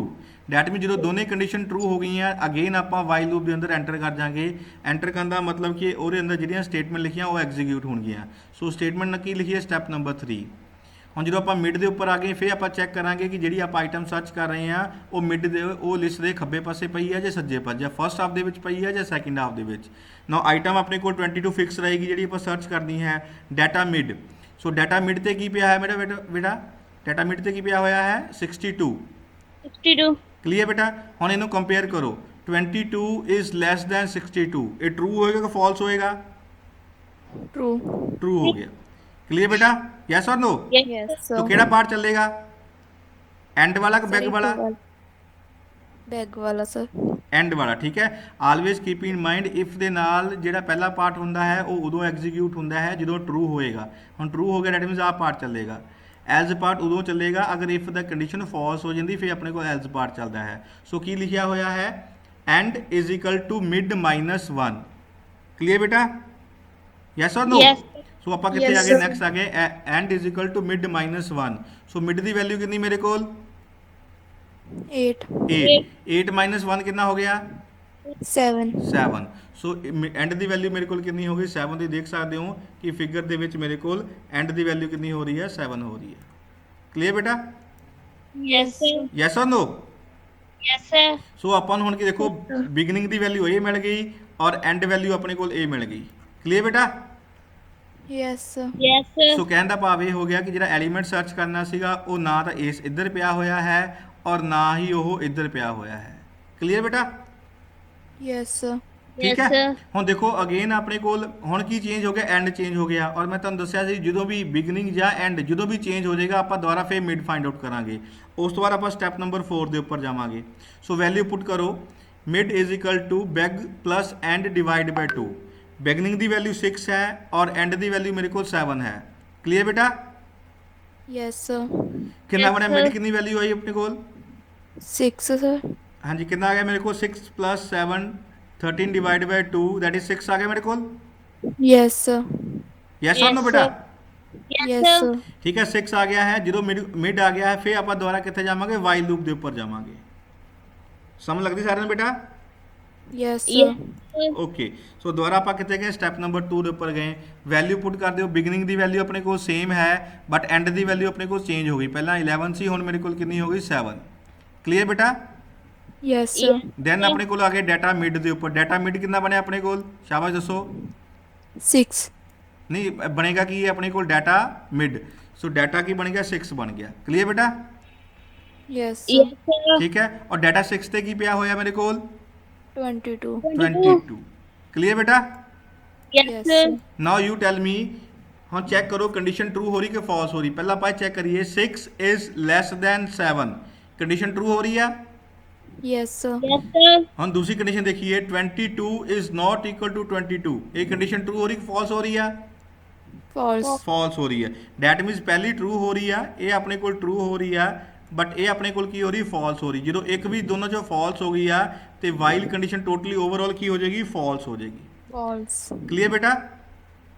डैट मीन जो दोनों कंडीशन ट्रू हो गई हैं अगेन आप वाइल लूप के अंदर एंटर कर जाएंगे। एंटर करने का मतलब कि ਉਹਦੇ ਅੰਦਰ ਜਿਹੜੀਆਂ ਸਟੇਟਮੈਂਟ ਲਿਖੀਆਂ ਉਹ ਐਗਜ਼ੀਕਿਊਟ ਹੋਣਗੀਆਂ। ਸੋ ਸਟੇਟਮੈਂਟ ਕੀ ਲਿਖੀ ਹੈ? Step number 3। ਹੁਣ ਜਦੋਂ ਆਪਾਂ ਮਿਡ ਦੇ ਉੱਪਰ ਆ ਗਏ ਫਿਰ ਆਪਾਂ ਚੈੱਕ ਕਰਾਂਗੇ ਕਿ ਜਿਹੜੀ ਆਪਾਂ ਆਈਟਮ ਸਰਚ ਕਰ ਰਹੇ ਹਾਂ ਉਹ ਮਿਡ ਦੇ ਉਹ ਲਿਸਟ ਦੇ ਖੱਬੇ ਪਾਸੇ ਪਈ ਹੈ ਜਾਂ ਸੱਜੇ ਪਾਸੇ, ਜਾਂ ਫਸਟ ਹਾਫ ਦੇ ਵਿੱਚ ਪਈ ਹੈ ਜਾਂ ਸੈਕਿੰਡ ਹਾਫ ਦੇ ਵਿੱਚ। ਨਾਓ ਆਈਟਮ ਆਪਣੇ ਕੋਲ 22 ਫਿਕਸ ਰਹੇਗੀ ਜਿਹੜੀ ਆਪਾਂ ਸਰਚ ਕਰਨੀ ਹੈ। Data mid. So data mid ਤੇ ਕੀ ਪਿਆ ਹੈ ਮੇਰਾ ਬੇਟਾ? ਡਾਟਾ ਮਿਡ ਤੇ ਕੀ ਪਿਆ ਹੋਇਆ ਹੈ? 62। 62. ਕਲੀਅਰ ਬੇਟਾ? ਹੁਣ ਇਹਨੂੰ ਕੰਪੇਅਰ ਕਰੋ 22 ਇਜ਼ ਲੈਸ ਦੈਨ 62। ਇਹ ਟਰੂ ਹੋਏਗਾ ਕਿ ਫਾਲਸ ਹੋਏਗਾ? true, ਟਰੂ ਹੋ ਗਿਆ। ਕਲੀਅਰ ਬੇਟਾ? यस और नो? Yes, तो sir. ਕਿਹੜਾ ਪਾਰਟ ਚੱਲੇਗਾ? ਐਂਡ ਵਾਲਾ ਕਿ Sir, ਬੈਕ एक ਵਾਲਾ? bag वाला sir. ਐਂਡ ਵਾਲਾ, ਠੀਕ ਹੈ। Always keep in mind if they ਨਾਲ ਜਿਹੜਾ ਪਹਿਲਾ ਪਾਰਟ ਹੁੰਦਾ ਹੈ ਉਹ ਉਦੋਂ ਐਗਜ਼ੀਕਿਊਟ ਹੁੰਦਾ ਹੈ ਜਦੋਂ ਟਰੂ ਹੋਏਗਾ। ਹੁਣ ਟਰੂ ਹੋ ਗਿਆ ਡੈਟ ਮੀਨਸ ਆਹ ਪਾਰਟ ਚੱਲੇਗਾ। ਐਲਜ਼ ਪਾਰਟ ਉਦੋਂ ਚੱਲੇਗਾ ਅਗਰ ਇਫ ਦਾ ਕੰਡੀਸ਼ਨ ਫਾਲਸ ਹੋ ਜਾਂਦੀ, ਫਿਰ ਆਪਣੇ ਕੋਲ ਐਲਜ਼ ਪਾਰਟ ਚੱਲਦਾ ਹੈ। ਸੋ ਕੀ ਲਿਖਿਆ ਹੋਇਆ ਹੈ? End is equal to mid minus 1। Clear ਬੇਟਾ? Yes or no? Yes. ਸੋ ਆਪਾਂ ਕਿੱਥੇ Yes, ਆ ਗਏ? sir. ਨੈਕਸਟ ਆ ਗਏ end is equal to mid minus 1। So mid ਦੀ ਵੈਲਿਊ ਕਿੰਨੀ ਮੇਰੇ ਕੋਲ? 8, 8। 8 ਮਾਈਨਸ 1 ਕਿੰਨਾ ਹੋ ਗਿਆ? 7. 7। ਸੋ ਐਂਡ ਦੀ ਵੈਲਿਊ ਮੇਰੇ ਕੋਲ ਕਿੰਨੀ ਹੋ ਗਈ? 7 ਦੀ। ਦੇਖ ਸਕਦੇ ਹੋ ਕਿ ਫਿਗਰ ਦੇ ਵਿੱਚ ਮੇਰੇ ਕੋਲ ਐਂਡ ਦੀ ਵੈਲਿਊ ਕਿੰਨੀ ਹੋ ਰਹੀ ਹੈ? 7 ਹੋ ਰਹੀ ਹੈ। ਕਲੀਅਰ ਬੇਟਾ? Yes, sir. Yes or no? Yes, sir. ਸੋ ਆਪਾਂ ਨੂੰ ਹੁਣ ਕੀ ਦੇਖੋ, ਬਿਗਨਿੰਗ ਦੀ ਵੈਲਿਊ ਇਹ ਮਿਲ ਗਈ ਔਰ ਐਂਡ ਵੈਲਿਊ ਆਪਣੇ ਕੋਲ ਇਹ ਮਿਲ ਗਈ। ਕਲੀਅਰ ਬੇਟਾ? Yes, sir. Yes, sir. ਸੋ ਕਹਿਣ ਦਾ ਭਾਵ ਇਹ ਹੋ ਗਿਆ ਕਿ ਜਿਹੜਾ ਐਲੀਮੈਂਟ ਸਰਚ ਕਰਨਾ ਸੀਗਾ ਉਹ ਨਾ ਤਾਂ ਇਸ ਇੱਧਰ ਪਿਆ ਹੋਇਆ ਹੈ ਔਰ ਨਾ ਹੀ ਉਹ ਇੱਧਰ ਪਿਆ ਹੋਇਆ ਹੈ। ਕਲੀਅਰ ਬੇਟਾ? Yes, sir. ਠੀਕ Yes, ਹੈ। sir. ਹੁਣ ਦੇਖੋ ਅਗੇਨ ਆਪਣੇ ਕੋਲ ਹੁਣ ਕੀ ਚੇਂਜ ਹੋ ਗਿਆ? ਐਂਡ ਚੇਂਜ ਹੋ ਗਿਆ। ਔਰ ਮੈਂ ਤੁਹਾਨੂੰ ਦੱਸਿਆ ਸੀ ਜਦੋਂ ਵੀ ਬਿਗਨਿੰਗ ਜਾਂ ਐਂਡ ਜਦੋਂ ਵੀ ਚੇਂਜ ਹੋ ਜਾਏਗਾ ਆਪਾਂ ਦੁਬਾਰਾ ਫਿਰ ਮਿਡ ਫਾਈਂਡ ਆਊਟ ਕਰਾਂਗੇ। ਉਸ ਤੋਂ ਬਾਅਦ ਆਪਾਂ ਸਟੈਪ ਨੰਬਰ 4 ਦੇ ਉੱਪਰ ਜਾਵਾਂਗੇ। ਸੋ ਵੈਲਿਊ ਪੁੱਟ ਕਰੋ, mid is equal to beg plus end divide by 2। Beginning ਦੀ ਵੈਲਿਊ 6 ਹੈ ਔਰ ਐਂਡ ਦੀ ਵੈਲਿਊ ਮੇਰੇ ਕੋਲ 7 ਹੈ। ਕਲੀਅਰ ਬੇਟਾ? Yes, sir. ਕਿੰਨਾ Yes, ਬਣਿਆ? sir. ਮਿਡ ਕਿੰਨੀ ਵੈਲਿਊ ਆਈ ਆਪਣੇ ਕੋਲ? 6, sir. ਹਾਂਜੀ ਕਿੰਨਾ ਆ ਗਿਆ ਮੇਰੇ ਕੋਲ? 6 plus 7 13 divide by 2 that is 6 ਆ ਗਿਆ ਮੇਰੇ ਕੋਲ। Yes, sir. Yes or Yes, no ਬੇਟਾ? Yes, Yes, sir. sir. ਠੀਕ ਹੈ 6 ਆ ਗਿਆ ਹੈ। ਜਦੋਂ ਮਿਡ ਆ ਗਿਆ ਹੈ ਫਿਰ ਆਪਾਂ ਦੁਬਾਰਾ ਕਿੱਥੇ ਜਾਵਾਂਗੇ? ਵਾਈਲ ਲੂਪ ਦੇ ਉੱਪਰ ਜਾਵਾਂਗੇ। ਸਮਝ ਲੱਗਦੀ ਸਾਰਿਆਂ ਨੂੰ ਬੇਟਾ? Yes, Yes, sir. sir. Okay. So ਦੁਬਾਰਾ ਆਪਾਂ ਕਿੱਥੇ ਗਏ? ਸਟੈਪ ਨੰਬਰ 2 ਦੇ ਉੱਪਰ ਗਏ। ਵੈਲਿਊ ਪੁੱਟ ਕਰ ਦਿਓ। ਬਿਗਨਿੰਗ ਦੀ ਵੈਲਿਊ ਆਪਣੇ ਕੋਲ ਸੇਮ ਹੈ ਬਟ ਐਂਡ ਦੀ ਵੈਲਿਊ ਆਪਣੇ ਕੋਲ ਚੇਂਜ ਹੋ ਗਈ। ਪਹਿਲਾਂ 11 ਸੀ, ਹੁਣ ਮੇਰੇ ਕੋਲ ਕਿੰਨੀ ਹੋ ਗਈ? 7। ਕਲੀਅਰ ਬੇਟਾ? Yes, sir. ਦੈਨ ਆਪਣੇ ਕੋਲ ਆ ਗਏ ਡਾਟਾ ਮਿਡ ਦੇ ਉੱਪਰ। ਡਾਟਾ ਮਿਡ ਕਿੰਨਾ ਬਣਿਆ ਆਪਣੇ ਕੋਲ? ਸ਼ਾਬਾਸ਼ ਦੱਸੋ। 6. ਨਹੀਂ ਬਣੇਗਾ ਕੀ ਹੈ ਆਪਣੇ ਕੋਲ? Data mid. ਸੋ ਡਾਟਾ ਕੀ ਬਣ ਗਿਆ? 6 ਬਣ ਗਿਆ। ਕਲੀਅਰ ਬੇਟਾ? Yes, sir. Yes, sir. ਠੀਕ ਹੈ। ਔਰ ਡਾਟਾ 6 ਤੇ ਕੀ ਪਿਆ ਹੋਇਆ ਮੇਰੇ ਕੋਲ? 22. 22। ਕਲੀਅਰ ਬੇਟਾ? Yes, Yes, sir. sir. Now you tell me. ਹੁਣ ਚੈੱਕ ਕਰੋ ਕੰਡੀਸ਼ਨ ਟਰੂ ਹੋ ਰਹੀ ਕਿ ਫਾਲਸ ਹੋ ਰਹੀ। ਪਹਿਲਾਂ ਆਪਾਂ ਚੈੱਕ ਕਰੀਏ 6 is less then 7। Condition true ਹੋ ਰਹੀ ਆ। Yes, sir. Yes, sir. ਹੁਣ ਦੂਸਰੀ ਕੰਡੀਸ਼ਨ ਦੇਖੀਏ 22 ਇਜ਼ ਨਾਟ ਇਕੁਅਲ ਟੂ 22। ਇਹ ਕੰਡੀਸ਼ਨ ਟਰੂ ਹੋ ਰਹੀ ਕਿ ਫਾਲਸ ਹੋ ਰਹੀ ਆ? False. ਫਾਲਸ ਹੋ ਰਹੀ ਹੈ। ਡੈਟ ਮੀਨਸ ਪਹਿਲੀ ਟਰੂ ਹੋ ਰਹੀ ਆ, ਇਹ ਆਪਣੇ ਕੋਲ ਟਰੂ ਹੋ ਰਹੀ ਆ ਬਟ ਇਹ ਆਪਣੇ ਕੋਲ ਕੀ ਹੋ ਰਹੀ? ਫਾਲਸ ਹੋ ਰਹੀ। ਜਦੋਂ ਇੱਕ ਵੀ ਦੋਨੋਂ ਚੋਂ ਫਾਲਸ ਹੋ ਗਈ ਆ ਤੇ ਵਾਈਲ ਕੰਡੀਸ਼ਨ ਟੋਟਲੀ ਓਵਰਆਲ ਕੀ ਹੋ ਜਾਏਗੀ? ਫਾਲਸ ਹੋ ਜਾਏਗੀ। False. ਕਲੀਅਰ ਬੇਟਾ?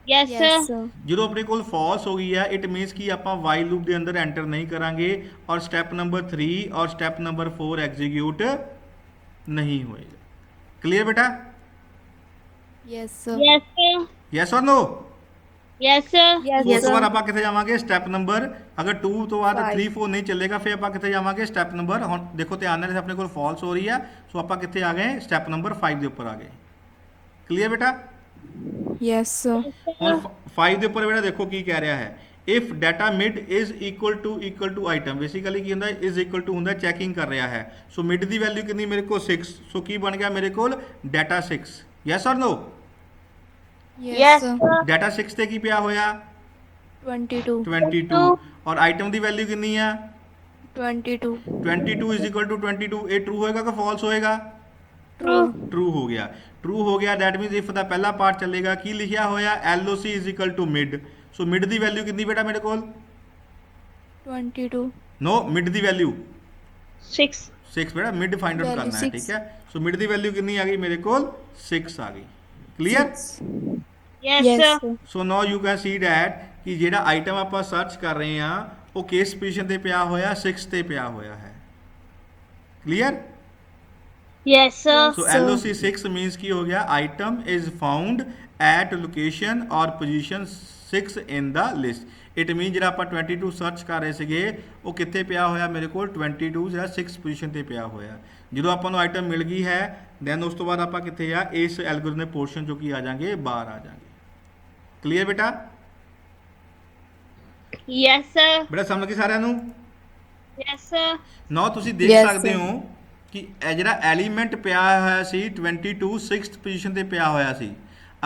Yes, Yes, sir. sir. ਜਦੋਂ ਆਪਣੇ ਕੋਲ ਫਾਲਸ ਹੋ ਗਈ ਆ ਇਟ ਮੀਨਸ ਕਿ ਆਪਾਂ ਵਾਈਲ ਲੂਪ ਦੇ ਅੰਦਰ ਐਂਟਰ ਨਹੀਂ ਕਰਾਂਗੇ ਔਰ ਸਟੈਪ ਨੰਬਰ 3 ਔਰ ਸਟੈਪ ਨੰਬਰ 4 ਐਗਜ਼ੀਕਿਊਟ ਨਹੀਂ ਹੋਏਗਾ। ਕਲੀਅਰ ਬੇਟਾ? Yes, sir. Yes, sir. Yes or no? Yes, sir. Yes, ਉਸ ਤੋਂ sir. ਬਾਅਦ ਆਪਾਂ ਕਿੱਥੇ ਜਾਵਾਂਗੇ? ਸਟੈਪ ਨੰਬਰ ਅਗਰ 2 ਤੋਂ ਬਾਅਦ Five. 3 4 ਨਹੀਂ ਚੱਲੇਗਾ ਫਿਰ ਆਪਾਂ ਕਿੱਥੇ ਜਾਵਾਂਗੇ? ਸਟੈਪ ਨੰਬਰ ਹੁਣ ਦੇਖੋ ਧਿਆਨ ਨਾਲ ਆਪਣੇ ਕੋਲ ਫਾਲਸ ਹੋ ਰਹੀ ਆ ਸੋ ਆਪਾਂ ਕਿੱਥੇ ਆ ਗਏ? ਸਟੈਪ ਨੰਬਰ 5 ਦੇ ਉੱਪਰ ਆ ਗਏ। ਕਲੀਅਰ ਬੇਟਾ? Yes, sir. ਹੁਣ 5 ਦੇ ਉੱਪਰ ਬੇਟਾ ਦੇਖੋ ਕੀ ਕਹਿ ਰਿਹਾ ਹੈ। If data mid is equal to item. Basically ਕੀ ਹੁੰਦਾ? ਇਜ਼ ਇਕੁਅਲ ਟੂ ਹੁੰਦਾ ਚੈਕਿੰਗ ਕਰ ਰਿਹਾ ਹੈ। ਸੋ ਮਿਡ ਦੀ ਵੈਲਿਊ ਕਿੰਨੀ ਮੇਰੇ ਕੋਲ? 6। ਸੋ ਕੀ ਬਣ ਗਿਆ ਮੇਰੇ ਕੋਲ? Data 6। Yes or no? Yes, Yes, sir. sir. Data 6 ਤੇ ਕੀ ਪਿਆ ਹੋਇਆ? 22. 22। ਔਰ ਆਈਟਮ ਦੀ ਵੈਲਿਊ ਕਿੰਨੀ ਆ? 22. 22 ਇਜ਼ ਇਕੁਅਲ ਟੂ 22। ਇਹ ਟਰੂ ਹੋਏਗਾ ਕਿ ਫਾਲਸ ਹੋਏਗਾ? True. ਟਰੂ ਹੋ ਗਿਆ। ਟਰੂ ਹੋ ਗਿਆ ਦੈਟ ਮੀਨਸ ਇਫ ਦਾ ਪਹਿਲਾ ਪਾਰਟ ਚੱਲੇਗਾ। ਕੀ ਲਿਖਿਆ ਹੋਇਆ? LOC is equal to mid. So mid ਦੀ ਵੈਲਿਊ ਕਿੰਨੀ ਬੇਟਾ ਮੇਰੇ ਕੋਲ? 22. ਨੋ ਮਿਡ ਦੀ ਵੈਲਿਊ 6. 6 ਬੇਟਾ ਮਿਡ ਫਾਈਂਡ ਆਊਟ Value ਕਰਨਾ ਹੈ। 6. ਠੀਕ ਹੈ। ਸੋ ਮਿਡ ਦੀ ਵੈਲਿਊ ਕਿੰਨੀ ਆ ਗਈ ਮੇਰੇ ਕੋਲ? 6 ਆ ਗਈ। Clear? Yes, Yes, sir. sir. So now you can see that ਕਿ ਜਿਹੜਾ ਆਈਟਮ ਆਪਾਂ ਸਰਚ ਕਰ ਰਹੇ ਆ ਉਹ ਕਿਸ ਪੋਜੀਸ਼ਨ ਤੇ ਪਿਆ ਹੋਇਆ? 6 ਤੇ ਪਿਆ ਹੋਇਆ ਹੈ। Clear? Yes, sir. So Sir. LOC 6 means ਕੀ ਹੋ ਗਿਆ? Item is found at location or position 6 in the list. It mean ਜਿਹੜਾ ਆਪਾਂ 22 ਸਰਚ ਕਰ ਰਹੇ ਸੀਗੇ ਉਹ ਕਿੱਥੇ ਪਿਆ ਹੋਇਆ ਮੇਰੇ ਕੋਲ? 22 ਜਿਹੜਾ 6 ਪੋਜੀਸ਼ਨ ਤੇ ਪਿਆ ਹੋਇਆ। ਜਦੋਂ ਆਪਾਂ ਨੂੰ ਆਈਟਮ ਮਿਲ ਗਈ ਹੈ ਦੈਨ ਉਸ ਤੋਂ ਬਾਅਦ ਆਪਾਂ ਕਿੱਥੇ ਆ? ਇਸ ਐਲਗੋਰਿਥਮ ਦੇ ਪੋਰਸ਼ਨ ਚੋਂ ਕੀ ਆ ਜਾਾਂਗੇ? ਬਾਹਰ ਆ ਜਾਾਂਗੇ। ਕਲੀਅਰ ਬੇਟਾ? Yes, sir. ਬੇਟਾ ਸਮਝ ਗਏ ਸਾਰਿਆਂ ਨੂੰ? Yes, sir. ਨਾ ਤੁਸੀਂ ਦੇਖ Yes, ਸਕਦੇ sir. ਹੋ ਕਿ ਇਹ ਜਿਹੜਾ ਐਲੀਮੈਂਟ ਪਿਆ ਹੋਇਆ ਸੀ 22 6th ਪੋਜੀਸ਼ਨ ਤੇ ਪਿਆ ਹੋਇਆ ਸੀ।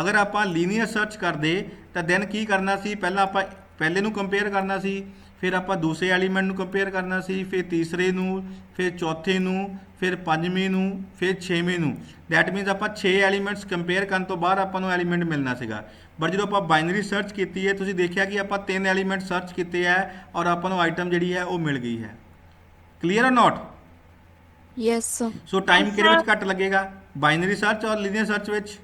ਅਗਰ ਆਪਾਂ ਲੀਨੀਅਰ ਸਰਚ ਕਰਦੇ ਤਾਂ ਦੈਨ ਕੀ ਕਰਨਾ ਸੀ? ਪਹਿਲਾਂ ਆਪਾਂ ਪਹਿਲੇ ਨੂੰ ਕੰਪੇਅਰ ਕਰਨਾ ਸੀ, ਫਿਰ ਆਪਾਂ ਦੂਸਰੇ ਐਲੀਮੈਂਟ ਨੂੰ ਕੰਪੇਅਰ ਕਰਨਾ ਸੀ, ਫਿਰ ਤੀਸਰੇ ਨੂੰ, ਫਿਰ ਚੌਥੇ ਨੂੰ, ਫਿਰ ਪੰਜਵੇਂ ਨੂੰ, ਫਿਰ ਛੇਵੇਂ ਨੂੰ। ਦੈਟ ਮੀਨਸ ਆਪਾਂ 6 ਐਲੀਮੈਂਟਸ ਕੰਪੇਅਰ ਕਰਨ ਤੋਂ ਬਾਅਦ ਆਪਾਂ ਨੂੰ ਐਲੀਮੈਂਟ ਮਿਲਣਾ ਸੀਗਾ। ਬਟ ਜਦੋਂ ਆਪਾਂ ਬਾਈਨਰੀ ਸਰਚ ਕੀਤੀ ਹੈ, ਤੁਸੀਂ ਦੇਖਿਆ ਕਿ ਆਪਾਂ 3 ਐਲੀਮੈਂਟ ਸਰਚ ਕੀਤੇ ਹੈ ਔਰ ਆਪਾਂ ਨੂੰ ਆਈਟਮ ਜਿਹੜੀ ਹੈ ਉਹ ਮਿਲ ਗਈ ਹੈ। ਕਲੀਅਰ ਔਰ ਨਾਟ? Yes, sir. ਸੋ ਟਾਈਮ ਕਿਹਦੇ ਵਿੱਚ ਘੱਟ ਲੱਗੇਗਾ, ਬਾਈਨਰੀ ਸਰਚ ਔਰ ਲੀਨੀਅਰ ਸਰਚ ਵਿੱਚ?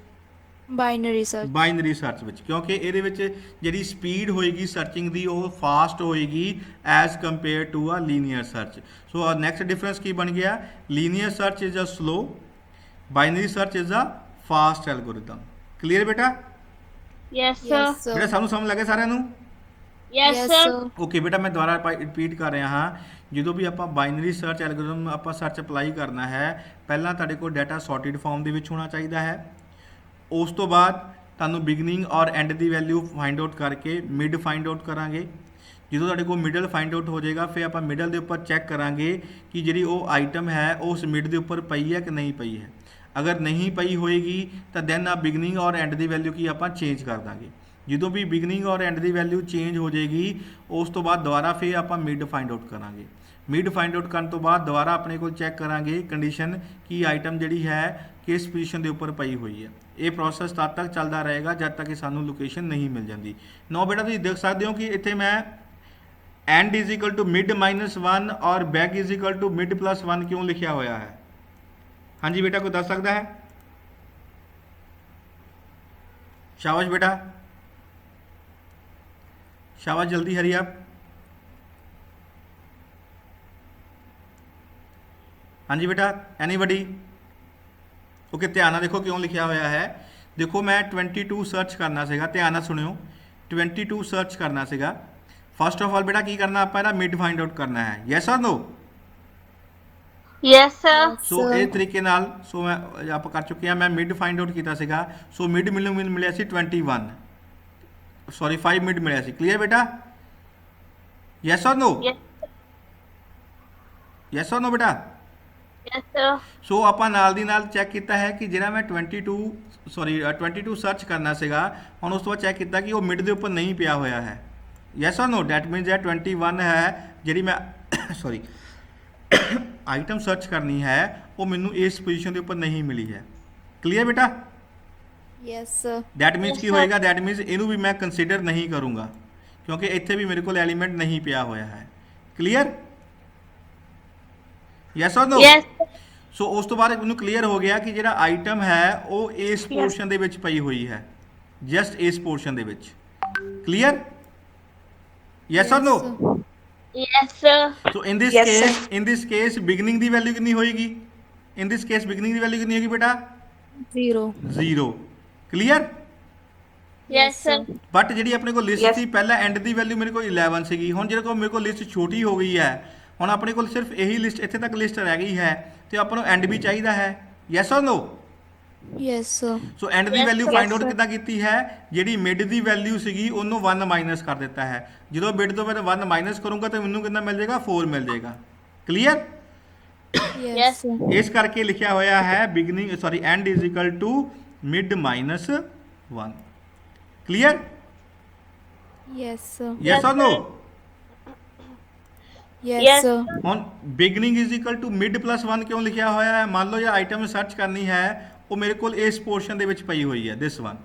Binary search. ਬਾਈਨਰੀ ਸਰਚ ਵਿੱਚ, ਕਿਉਂਕਿ ਇਹਦੇ ਵਿੱਚ ਜਿਹੜੀ ਸਪੀਡ ਹੋਏਗੀ ਸਰਚਿੰਗ ਦੀ ਉਹ ਫਾਸਟ ਹੋਏਗੀ as compare to a linear search. So next difference ਕੀ ਬਣ ਗਿਆ, linear search is a slow, binary search is a fast algorithm. Clear ਬੇਟਾ? Yes, sir. Yes, sir. ਬੇਟਾ ਸਾਨੂੰ ਸਮਝ ਲੱਗੇ ਸਾਰਿਆਂ ਨੂੰ? Yes, Yes, sir. sir. Okay ਬੇਟਾ, ਮੈਂ ਦੁਬਾਰਾ ਰਿਪੀਟ ਕਰ ਰਿਹਾ ਹਾਂ। ਜਦੋਂ ਵੀ ਆਪਾਂ ਬਾਈਨਰੀ ਸਰਚ ਐਲਗੋਰਿਦਮ ਆਪਾਂ ਸਰਚ ਅਪਲਾਈ ਕਰਨਾ ਹੈ, ਪਹਿਲਾਂ ਤੁਹਾਡੇ ਕੋਲ ਡਾਟਾ ਸੌਰਟਿਡ ਫਾਰਮ ਦੇ ਵਿੱਚ ਹੋਣਾ ਚਾਹੀਦਾ ਹੈ। ਉਸ ਤੋਂ ਬਾਅਦ ਤੁਹਾਨੂੰ ਬਿਗਨਿੰਗ ਔਰ ਐਂਡ ਦੀ ਵੈਲਿਊ ਫਾਈਂਡ ਆਊਟ ਕਰਕੇ ਮਿਡ ਫਾਈਂਡ ਆਊਟ ਕਰਾਂਗੇ। ਜਦੋਂ ਤੁਹਾਡੇ ਕੋਲ ਮਿਡਲ ਫਾਈਂਡ ਆਊਟ ਹੋ ਜਾਏਗਾ, ਫਿਰ ਆਪਾਂ ਮਿਡਲ ਦੇ ਉੱਪਰ ਚੈੱਕ ਕਰਾਂਗੇ ਕਿ ਜਿਹੜੀ ਉਹ ਆਈਟਮ ਹੈ ਉਹ ਉਸ ਮਿਡ ਦੇ ਉੱਪਰ ਪਈ ਹੈ ਕਿ ਨਹੀਂ ਪਈ ਹੈ। ਅਗਰ ਨਹੀਂ ਪਈ ਹੋਏਗੀ ਤਾਂ ਦੈਨ ਆ ਬਿਗਨਿੰਗ ਔਰ ਐਂਡ ਦੀ ਵੈਲਿਊ ਕੀ ਆਪਾਂ ਚੇਂਜ ਕਰ ਦਾਂਗੇ। ਜਦੋਂ ਵੀ ਬਿਗਨਿੰਗ ਔਰ ਐਂਡ ਦੀ ਵੈਲਿਊ ਚੇਂਜ ਹੋ ਜਾਏਗੀ, ਉਸ ਤੋਂ ਬਾਅਦ ਦੁਬਾਰਾ ਫਿਰ ਆਪਾਂ ਮਿਡ ਫਾਈਂਡ ਆਊਟ ਕਰਾਂਗੇ। ਮਿਡ ਫਾਈਂਡ ਆਊਟ ਕਰਨ ਤੋਂ ਬਾਅਦ ਦੁਬਾਰਾ ਆਪਣੇ ਕੋਲ ਚੈੱਕ ਕਰਾਂਗੇ ਕੰਡੀਸ਼ਨ ਕਿ ਆਈਟਮ ਜਿਹੜੀ ਹੈ ਕਿਸ ਪੋਜੀਸ਼ਨ ਦੇ ਉੱਪਰ ਪਈ ਹੋਈ ਹੈ। ਇਹ ਪ੍ਰੋਸੈਸ ਤਦ ਤੱਕ ਚੱਲਦਾ ਰਹੇਗਾ ਜਦ ਤੱਕ ਕਿ ਸਾਨੂੰ ਲੋਕੇਸ਼ਨ ਨਹੀਂ ਮਿਲ ਜਾਂਦੀ। ਨੋ ਬੇਟਾ, ਤੁਸੀਂ ਦੇਖ ਸਕਦੇ ਹੋ ਕਿ ਇੱਥੇ ਮੈਂ end is equal to mid -1 ਔਰ back is equal to mid +1 ਕਿਉਂ ਲਿਖਿਆ ਹੋਇਆ ਹੈ? ਹਾਂਜੀ ਬੇਟਾ, ਕੋਈ ਦੱਸ ਸਕਦਾ ਹੈ? शाबाश बेटा, शाबाश, जल्दी हरी आप। हाँ जी बेटा, एनीबडी? ओके, ध्यान नाल देखो क्यों लिखा होया है। देखो मैं 22 सर्च करना सीगा, ध्यान नाल सुनियो। 22 सर्च करना सीगा। फर्स्ट ऑफ ऑल बेटा की करना, आप मिड फाइंड आउट करना है। यस और नो? Yes, sir. सो ਇਹ ਤਰੀਕੇ ਨਾਲ ਸੋ ਮੈਂ ਆਪਾਂ ਕਰ ਚੁੱਕੇ ਹਾਂ। ਮੈਂ ਮਿਡ ਫਾਈਂਡ ਆਊਟ ਕੀਤਾ ਸੀਗਾ। ਸੋ ਮਿਡ ਮੈਨੂੰ ਮਿਲਿਆ ਸੀ 21, ਸੌਰੀ 5 ਮਿਡ ਮਿਲਿਆ ਸੀ। ਕਲੀਅਰ ਬੇਟਾ? Yes or no? Yes, yes or ਨੋ ਬੇਟਾ? yes, sir. ਸੋ ਆਪਾਂ ਨਾਲ ਦੀ ਨਾਲ ਚੈੱਕ ਕੀਤਾ ਹੈ ਕਿ ਜਿਹੜਾ ਮੈਂ 22 ਸਰਚ ਕਰਨਾ ਸੀਗਾ, ਹੁਣ ਉਸ ਤੋਂ ਬਾਅਦ ਚੈੱਕ ਕੀਤਾ ਕਿ ਉਹ ਮਿਡ ਦੇ ਉੱਪਰ ਨਹੀਂ ਪਿਆ ਹੋਇਆ ਹੈ। Yes or no? That means ਇਹ 21 ਹੈ ਜਿਹੜੀ ਮੈਂ ਸੌਰੀ ਆਈਟਮ ਸਰਚ ਕਰਨੀ ਹੈ, ਉਹ ਮੈਨੂੰ ਇਸ ਪੋਜੀਸ਼ਨ ਦੇ ਉੱਪਰ ਨਹੀਂ ਮਿਲੀ ਹੈ। ਕਲੀਅਰ ਬੇਟਾ? Yes, sir. That means Yes, Ki sir. ਹੋਏਗਾ, ਦੈਟ ਮੀਨਸ ਇਹਨੂੰ ਵੀ ਮੈਂ ਕੰਸੀਡਰ ਨਹੀਂ ਕਰੂੰਗਾ ਕਿਉਂਕਿ ਇੱਥੇ ਵੀ ਮੇਰੇ ਕੋਲ ਐਲੀਮੈਂਟ ਨਹੀਂ ਪਿਆ ਹੋਇਆ ਹੈ। Clear? Yes or no? Yes, sir. ਸੋ ਉਸ ਤੋਂ ਬਾਅਦ ਮੈਨੂੰ ਕਲੀਅਰ ਹੋ ਗਿਆ ਕਿ ਜਿਹੜਾ ਆਈਟਮ ਹੈ ਉਹ ਇਸ ਪੋਰਸ਼ਨ ਦੇ ਵਿੱਚ ਪਈ ਹੋਈ ਹੈ, ਜਸਟ ਇਸ ਪੋਰਸ਼ਨ ਦੇ ਵਿੱਚ। Clear? Yes or no? sir. Yes, sir. So in this case beginning ਦੀ ਵੈਲਿਊ ਕਿੰਨੀ ਹੋਏਗੀ? ਇਨ ਦਿਸ ਕੇਸ ਬਿਗਨਿੰਗ ਦੀ ਵੈਲਿਊ ਕਿੰਨੀ ਹੋਏਗੀ ਬੇਟਾ? 0. 0। ਕਲੀਅਰ? Yes, sir. ਬਟ ਜਿਹੜੀ ਆਪਣੇ ਕੋਲ ਲਿਸਟ ਸੀ ਪਹਿਲਾਂ ਐਂਡ ਦੀ ਵੈਲਿਊ ਮੇਰੇ ਕੋਲ 11 ਸੀਗੀ। ਹੁਣ ਜਿਹੜੇ ਕੋਲ ਮੇਰੇ ਕੋਲ ਲਿਸਟ ਛੋਟੀ ਹੋ ਗਈ ਹੈ, ਹੁਣ ਆਪਣੇ ਕੋਲ ਸਿਰਫ ਇਹੀ ਲਿਸਟ, ਇੱਥੇ ਤੱਕ ਲਿਸਟ ਰਹਿ ਗਈ ਹੈ ਤੇ ਆਪਾਂ ਨੂੰ ਐਂਡ ਵੀ ਚਾਹੀਦਾ ਹੈ। Yes or no? Yes, sir. So and the Yes, value yes, find out sir. ਕਿੱਦਾਂ ਕੀਤੀ ਹੈ? ਜਿਹੜੀ ਮਿਡ ਦੀ ਵੈਲਿਊ ਸੀਗੀ ਉਹਨੂੰ 1 ਮਾਈਨਸ ਕਰ ਦਿੱਤਾ ਹੈ। ਜਦੋਂ ਮਿਡ ਤੋਂ ਮੈਂ 1 ਮਾਈਨਸ ਕਰੂੰਗਾ ਤਾਂ ਮੈਨੂੰ ਕਿੰਨਾ ਮਿਲ ਜਾਏਗਾ? 4 ਮਿਲ ਜਾਏਗਾ। ਕਲੀਅਰ? Yes, Yes. sir. ਇਸ ਕਰਕੇ ਲਿਖਿਆ ਹੋਇਆ ਹੈ beginning sorry end is equal to mid -1। Clear? Yes, sir. Yes or no? Yes, Yes. sir. ਹੁਣ beginning is equal to mid +1 ਕਿਉਂ ਲਿਖਿਆ ਹੋਇਆ ਹੈ? ਮੰਨ ਲਓ ਇਹ ਆਈਟਮ ਸਰਚ ਕਰਨੀ ਹੈ, ਉਹ ਮੇਰੇ ਕੋਲ ਇਸ ਪੋਰਸ਼ਨ ਦੇ ਵਿੱਚ ਪਈ ਹੋਈ ਹੈ, ਦਿਸ ਵਨ।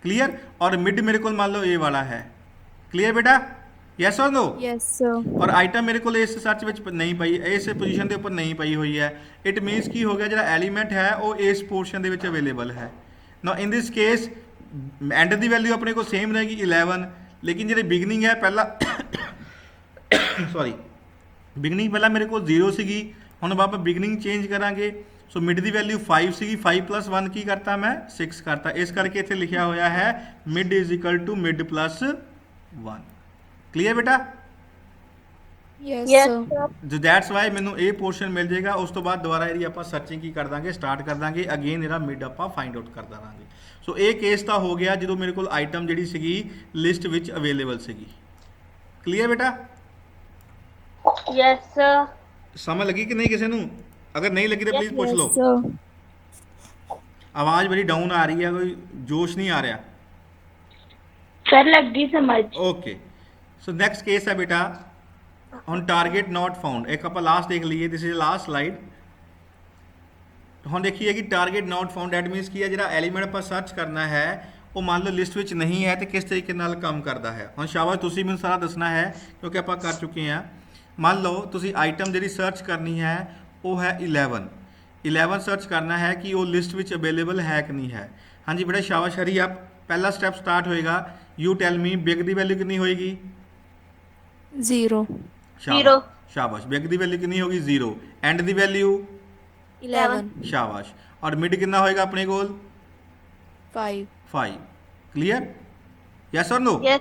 ਕਲੀਅਰ? ਔਰ ਮਿਡ ਮੇਰੇ ਕੋਲ ਮੰਨ ਲਓ ਇਹ ਵਾਲਾ ਹੈ। ਕਲੀਅਰ ਬੇਟਾ? Yes or no? Yes, sir. ਔਰ ਆਈਟਮ ਮੇਰੇ ਕੋਲ ਇਸ ਸਰਚ ਵਿੱਚ ਨਹੀਂ ਪਈ, ਇਸ ਪੋਜੀਸ਼ਨ ਦੇ ਉੱਪਰ ਨਹੀਂ ਪਈ ਹੋਈ ਹੈ। ਇਟ ਮੀਨਸ ਕੀ ਹੋ ਗਿਆ, ਜਿਹੜਾ ਐਲੀਮੈਂਟ ਹੈ ਉਹ ਇਸ ਪੋਰਸ਼ਨ ਦੇ ਵਿੱਚ ਅਵੇਲੇਬਲ ਹੈ। ਨਾਓ ਇਨ ਦਿਸ ਕੇਸ ਐਂਡ ਦੀ ਵੈਲਿਊ ਆਪਣੇ ਕੋਲ ਸੇਮ ਰਹੇਗੀ 11, ਲੇਕਿਨ ਜਿਹੜੀ ਬਿਗਨਿੰਗ ਹੈ ਪਹਿਲਾਂ ਸੌਰੀ ਬਿਗਨਿੰਗ ਪਹਿਲਾਂ ਮੇਰੇ ਕੋਲ 0 ਸੀਗੀ, ਹੁਣ ਆਪਾਂ ਬਿਗਨਿੰਗ ਚੇਂਜ ਕਰਾਂਗੇ। ਸੋ ਮਿਡ ਦੀ ਵੈਲਿਊ 5 ਸੀਗੀ, 5 + 1 ਕੀ ਕਰਤਾ ਮੈਂ? 6 ਕਰਤਾ। ਇਸ ਕਰਕੇ ਇੱਥੇ ਲਿਖਿਆ ਹੋਇਆ ਹੈ mid is equal to mid +1। Clear ਬੇਟਾ? Yes, Yes, sir. sir. That's why ਮੈਨੂੰ ਇਹ ਪੋਰਸ਼ਨ ਮਿਲ ਜਾਏਗਾ। ਉਸ ਤੋਂ ਬਾਅਦ ਦੁਬਾਰਾ ਇਹਦੀ ਆਪਾਂ ਸਰਚਿੰਗ ਕੀ ਕਰ ਦਾਂਗੇ, ਸਟਾਰਟ ਕਰ ਦਾਂਗੇ। ਅਗੇਨ ਇਹਦਾ ਮਿਡ ਆਪਾਂ ਫਾਈਂਡ ਆਊਟ ਕਰ ਦਾਂਗੇ। ਸੋ ਇਹ ਕੇਸ ਤਾਂ ਹੋ ਗਿਆ ਜਦੋਂ ਮੇਰੇ ਕੋਲ ਆਈਟਮ ਜਿਹੜੀ ਸੀਗੀ ਲਿਸਟ ਵਿੱਚ ਅਵੇਲੇਬਲ ਸੀਗੀ। ਕਲੀਅਰ ਬੇਟਾ? Yes, sir. ਸਮਝ ਲੱਗੀ ਕਿ ਨਹੀਂ ਕਿਸੇ ਨੂੰ? ਅਗਰ ਨਹੀਂ ਲੱਗੀ ਤਾਂ ਪਲੀਜ਼ ਪੁੱਛ Yes, ਲਓ। sir. ਆਵਾਜ਼ ਬੜੀ ਡਾਊਨ ਆ ਰਹੀ ਹੈ, ਕੋਈ ਜੋਸ਼ ਨਹੀਂ ਆ ਰਿਹਾ। सर लग गई समझ। ਓਕੇ ਸੋ ਨੈਕਸਟ ਕੇਸ ਹੈ ਬੇਟਾ ਹੁਣ ਟਾਰਗੇਟ ਨਾਟ ਫਾਊਂਡ। ਇੱਕ ਆਪਾਂ ਲਾਸਟ ਦੇਖ ਲਈਏ, ਦਿਸ ਇਜ਼ ਲਾਸਟ ਸਲਾਈਡ। ਹੁਣ ਦੇਖੀਏ ਕਿ target not found at means ਕੀ ਹੈ, ਜਿਹੜਾ ਐਲੀਮੈਂਟ ਆਪਾਂ ਸਰਚ ਕਰਨਾ ਹੈ ਉਹ ਮੰਨ ਲਓ ਲਿਸਟ ਵਿੱਚ ਨਹੀਂ ਹੈ ਤੇ ਕਿਸ ਤਰੀਕੇ ਨਾਲ ਕੰਮ ਕਰਦਾ ਹੈ। ਹੁਣ ਸ਼ਾਬਾਸ਼, ਤੁਸੀਂ ਮੈਨੂੰ ਸਾਰਾ ਦੱਸਣਾ ਹੈ ਕਿਉਂਕਿ ਆਪਾਂ ਕਰ ਚੁੱਕੇ ਹਾਂ। ਮੰਨ ਲਓ ਤੁਸੀਂ ਆਈਟਮ ਜਿਹੜੀ ਸਰਚ ਕਰਨੀ ਹੈ ਉਹ ਹੈ 11 ਸਰਚ ਕਰਨਾ ਹੈ ਕਿ ਉਹ ਲਿਸਟ ਵਿੱਚ ਅਵੇਲੇਬਲ ਹੈ ਕਿ ਨਹੀਂ ਹੈ। ਹਾਂਜੀ ਬੇਟਾ ਸ਼ਾਬਾਸ਼, ਹਰੀ ਆਪ। ਪਹਿਲਾ ਸਟੈਪ ਸਟਾਰਟ ਹੋਏਗਾ, you tell me big the value ਕਿੰਨੀ ਹੋਏਗੀ? 0. Zero. शाबाश। बिग ਦੀ ਵੈਲਿਊ ਕਿੰਨੀ ਹੋਗੀ? 0। ਐਂਡ ਦੀ ਵੈਲਿਊ 11. शाबाश। ਔਰ ਮਿਡ ਕਿੰਨਾ ਹੋਏਗਾ ਆਪਣੇ ਕੋਲ? 5. 5। Clear? Yes or no? Yes.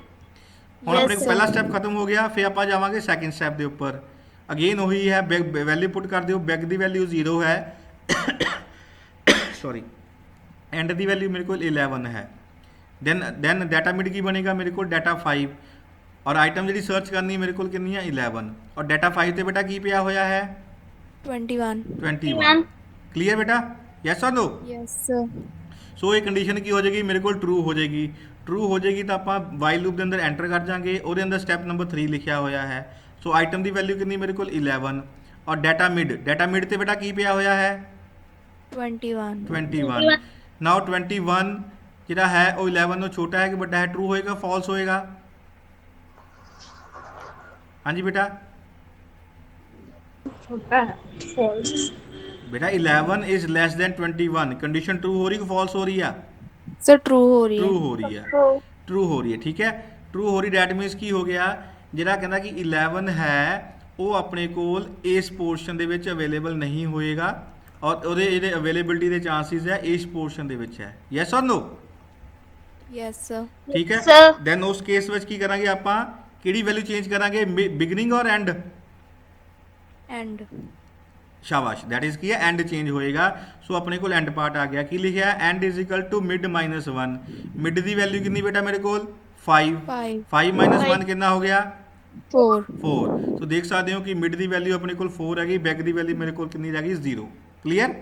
ਹੁਣ ਆਪਣੇ ਕੋਲ sir. ਪਹਿਲਾ ਸਟੈਪ ਖਤਮ ਹੋ ਗਿਆ, ਫਿਰ ਆਪਾਂ ਜਾਵਾਂਗੇ ਸੈਕਿੰਡ ਸਟੈਪ ਦੇ ਉੱਪਰ। ਅਗੇਨ ਉਹੀ ਹੈ, ਬਿਗ ਵੈਲਿਊ ਪੁੱਟ ਕਰ ਦਿਓ। ਬਿਗ ਦੀ ਵੈਲਿਊ 0 ਹੈ ਸੌਰੀ। ਐਂਡ ਦੀ ਵੈਲਿਊ ਮੇਰੇ ਕੋਲ 11 ਹੈ। ਦੈਨ ਡਾਟਾ ਮਿਡ ਕੀ ਬਣੇਗਾ ਮੇਰੇ ਕੋਲ? ਡਾਟਾ 5। ਔਰ ਆਈਟਮ ਜਿਹੜੀ ਸਰਚ ਕਰਨੀ ਮੇਰੇ ਕੋਲ ਕਿੰਨੀ ਹੈ? 11। ਔਰ ਡਾਟਾ 5 ਤੇ ਬੇਟਾ ਕੀ ਪਿਆ ਹੋਇਆ ਹੈ? 21. 21। ਕਲੀਅਰ ਬੇਟਾ? Yes or no? Yes, sir. So ਇਹ ਕੰਡੀਸ਼ਨ ਕੀ ਹੋ ਜਾਏਗੀ ਮੇਰੇ ਕੋਲ? ਟਰੂ ਹੋ ਜਾਏਗੀ। ਟਰੂ ਹੋ ਜਾਏਗੀ ਤਾਂ ਆਪਾਂ ਵਾਈਲ ਲੂਪ ਦੇ ਅੰਦਰ ਐਂਟਰ ਕਰ ਜਾਾਂਗੇ। ਉਹਦੇ ਅੰਦਰ ਸਟੈਪ ਨੰਬਰ 3 ਲਿਖਿਆ ਹੋਇਆ ਹੈ। ਸੋ ਆਈਟਮ ਦੀ ਵੈਲਿਊ ਕਿੰਨੀ ਮੇਰੇ ਕੋਲ? 11। ਔਰ ਡਾਟਾ ਮਿਡ ਤੇ ਬੇਟਾ ਕੀ ਪਿਆ ਹੋਇਆ ਹੈ? 21. 21। ਨਾਓ 21 ਜਿਹੜਾ ਹੈ ਉਹ 11 ਤੋਂ ਛੋਟਾ ਹੈ ਕਿ ਵੱਡਾ ਹੈ? ਟਰੂ ਹੋਏਗਾ ਫਾਲਸ ਹੋਏਗਾ? ਹਾਂਜੀ ਬੇਟਾ? बेटा 11 is less than 21। Condition true हो रही कि फॉल्स हो रही है? Sir, true ਹੋ ਰਹੀ ट्रू ਹੈ. हो रही है। ट्रू हो रही है, ठीक है। ट्रू हो रही डैट मीनस ਕੀ ਹੋ ਗਿਆ? ਜਿਹੜਾ ਕਹਿੰਦਾ ਕਿ 11 ਹੈ ਉਹ ਆਪਣੇ ਕੋਲ ਇਸ ਪੋਰਸ਼ਨ ਦੇ ਵਿੱਚ ਅਵੇਲੇਬਲ ਨਹੀਂ ਹੋਏਗਾ ਔਰ ਉਹਦੇ ਜਿਹੜੇ ਅਵੇਲੇਬਿਲਿਟੀ ਦੇ ਚਾਂਸਿਸ ਹੈ ਇਸ ਪੋਰਸ਼ਨ ਦੇ ਵਿੱਚ ਹੈ। Yes or no? Yes, sir. ਠੀਕ ਹੈ। Sir. ਦੈਨ ਉਸ ਕੇਸ ਵਿੱਚ ਕੀ ਕਰਾਂਗੇ ਆਪਾਂ? ਕਿਹੜੀ ਵੈਲਿਊ ਚੇਂਜ ਕਰਾਂਗੇ? ਬਿਗਨਿੰਗ ਔਰ ਐਂਡ? And. ਸ਼ਾਬਾਸ਼, ਦੈਟ ਇਜ਼ ਕੀ ਹੈ? ਐਂਡ ਚੇਂਜ ਹੋਏਗਾ। ਸੋ ਆਪਣੇ ਕੋਲ ਐਂਡ ਪਾਰਟ ਆ ਗਿਆ। ਕੀ ਲਿਖਿਆ? End is equal to mid minus 1। Mid ਦੀ ਵੈਲਿਊ ਕਿੰਨੀ ਬੇਟਾ ਮੇਰੇ ਕੋਲ? 5। 5. 5 ਮਾਈਨਸ 1 ਕਿੰਨਾ ਹੋ ਗਿਆ? 4. 4। ਸੋ ਦੇਖ ਸਕਦੇ ਹੋ ਕਿ ਮਿਡ ਦੀ ਵੈਲਿਊ ਆਪਣੇ ਕੋਲ 4 ਹੈਗੀ, ਬੈਕ ਦੀ ਵੈਲਿਊ ਮੇਰੇ ਕੋਲ ਕਿੰਨੀ ਰਹਿ ਗਈ? 0। ਕਲੀਅਰ?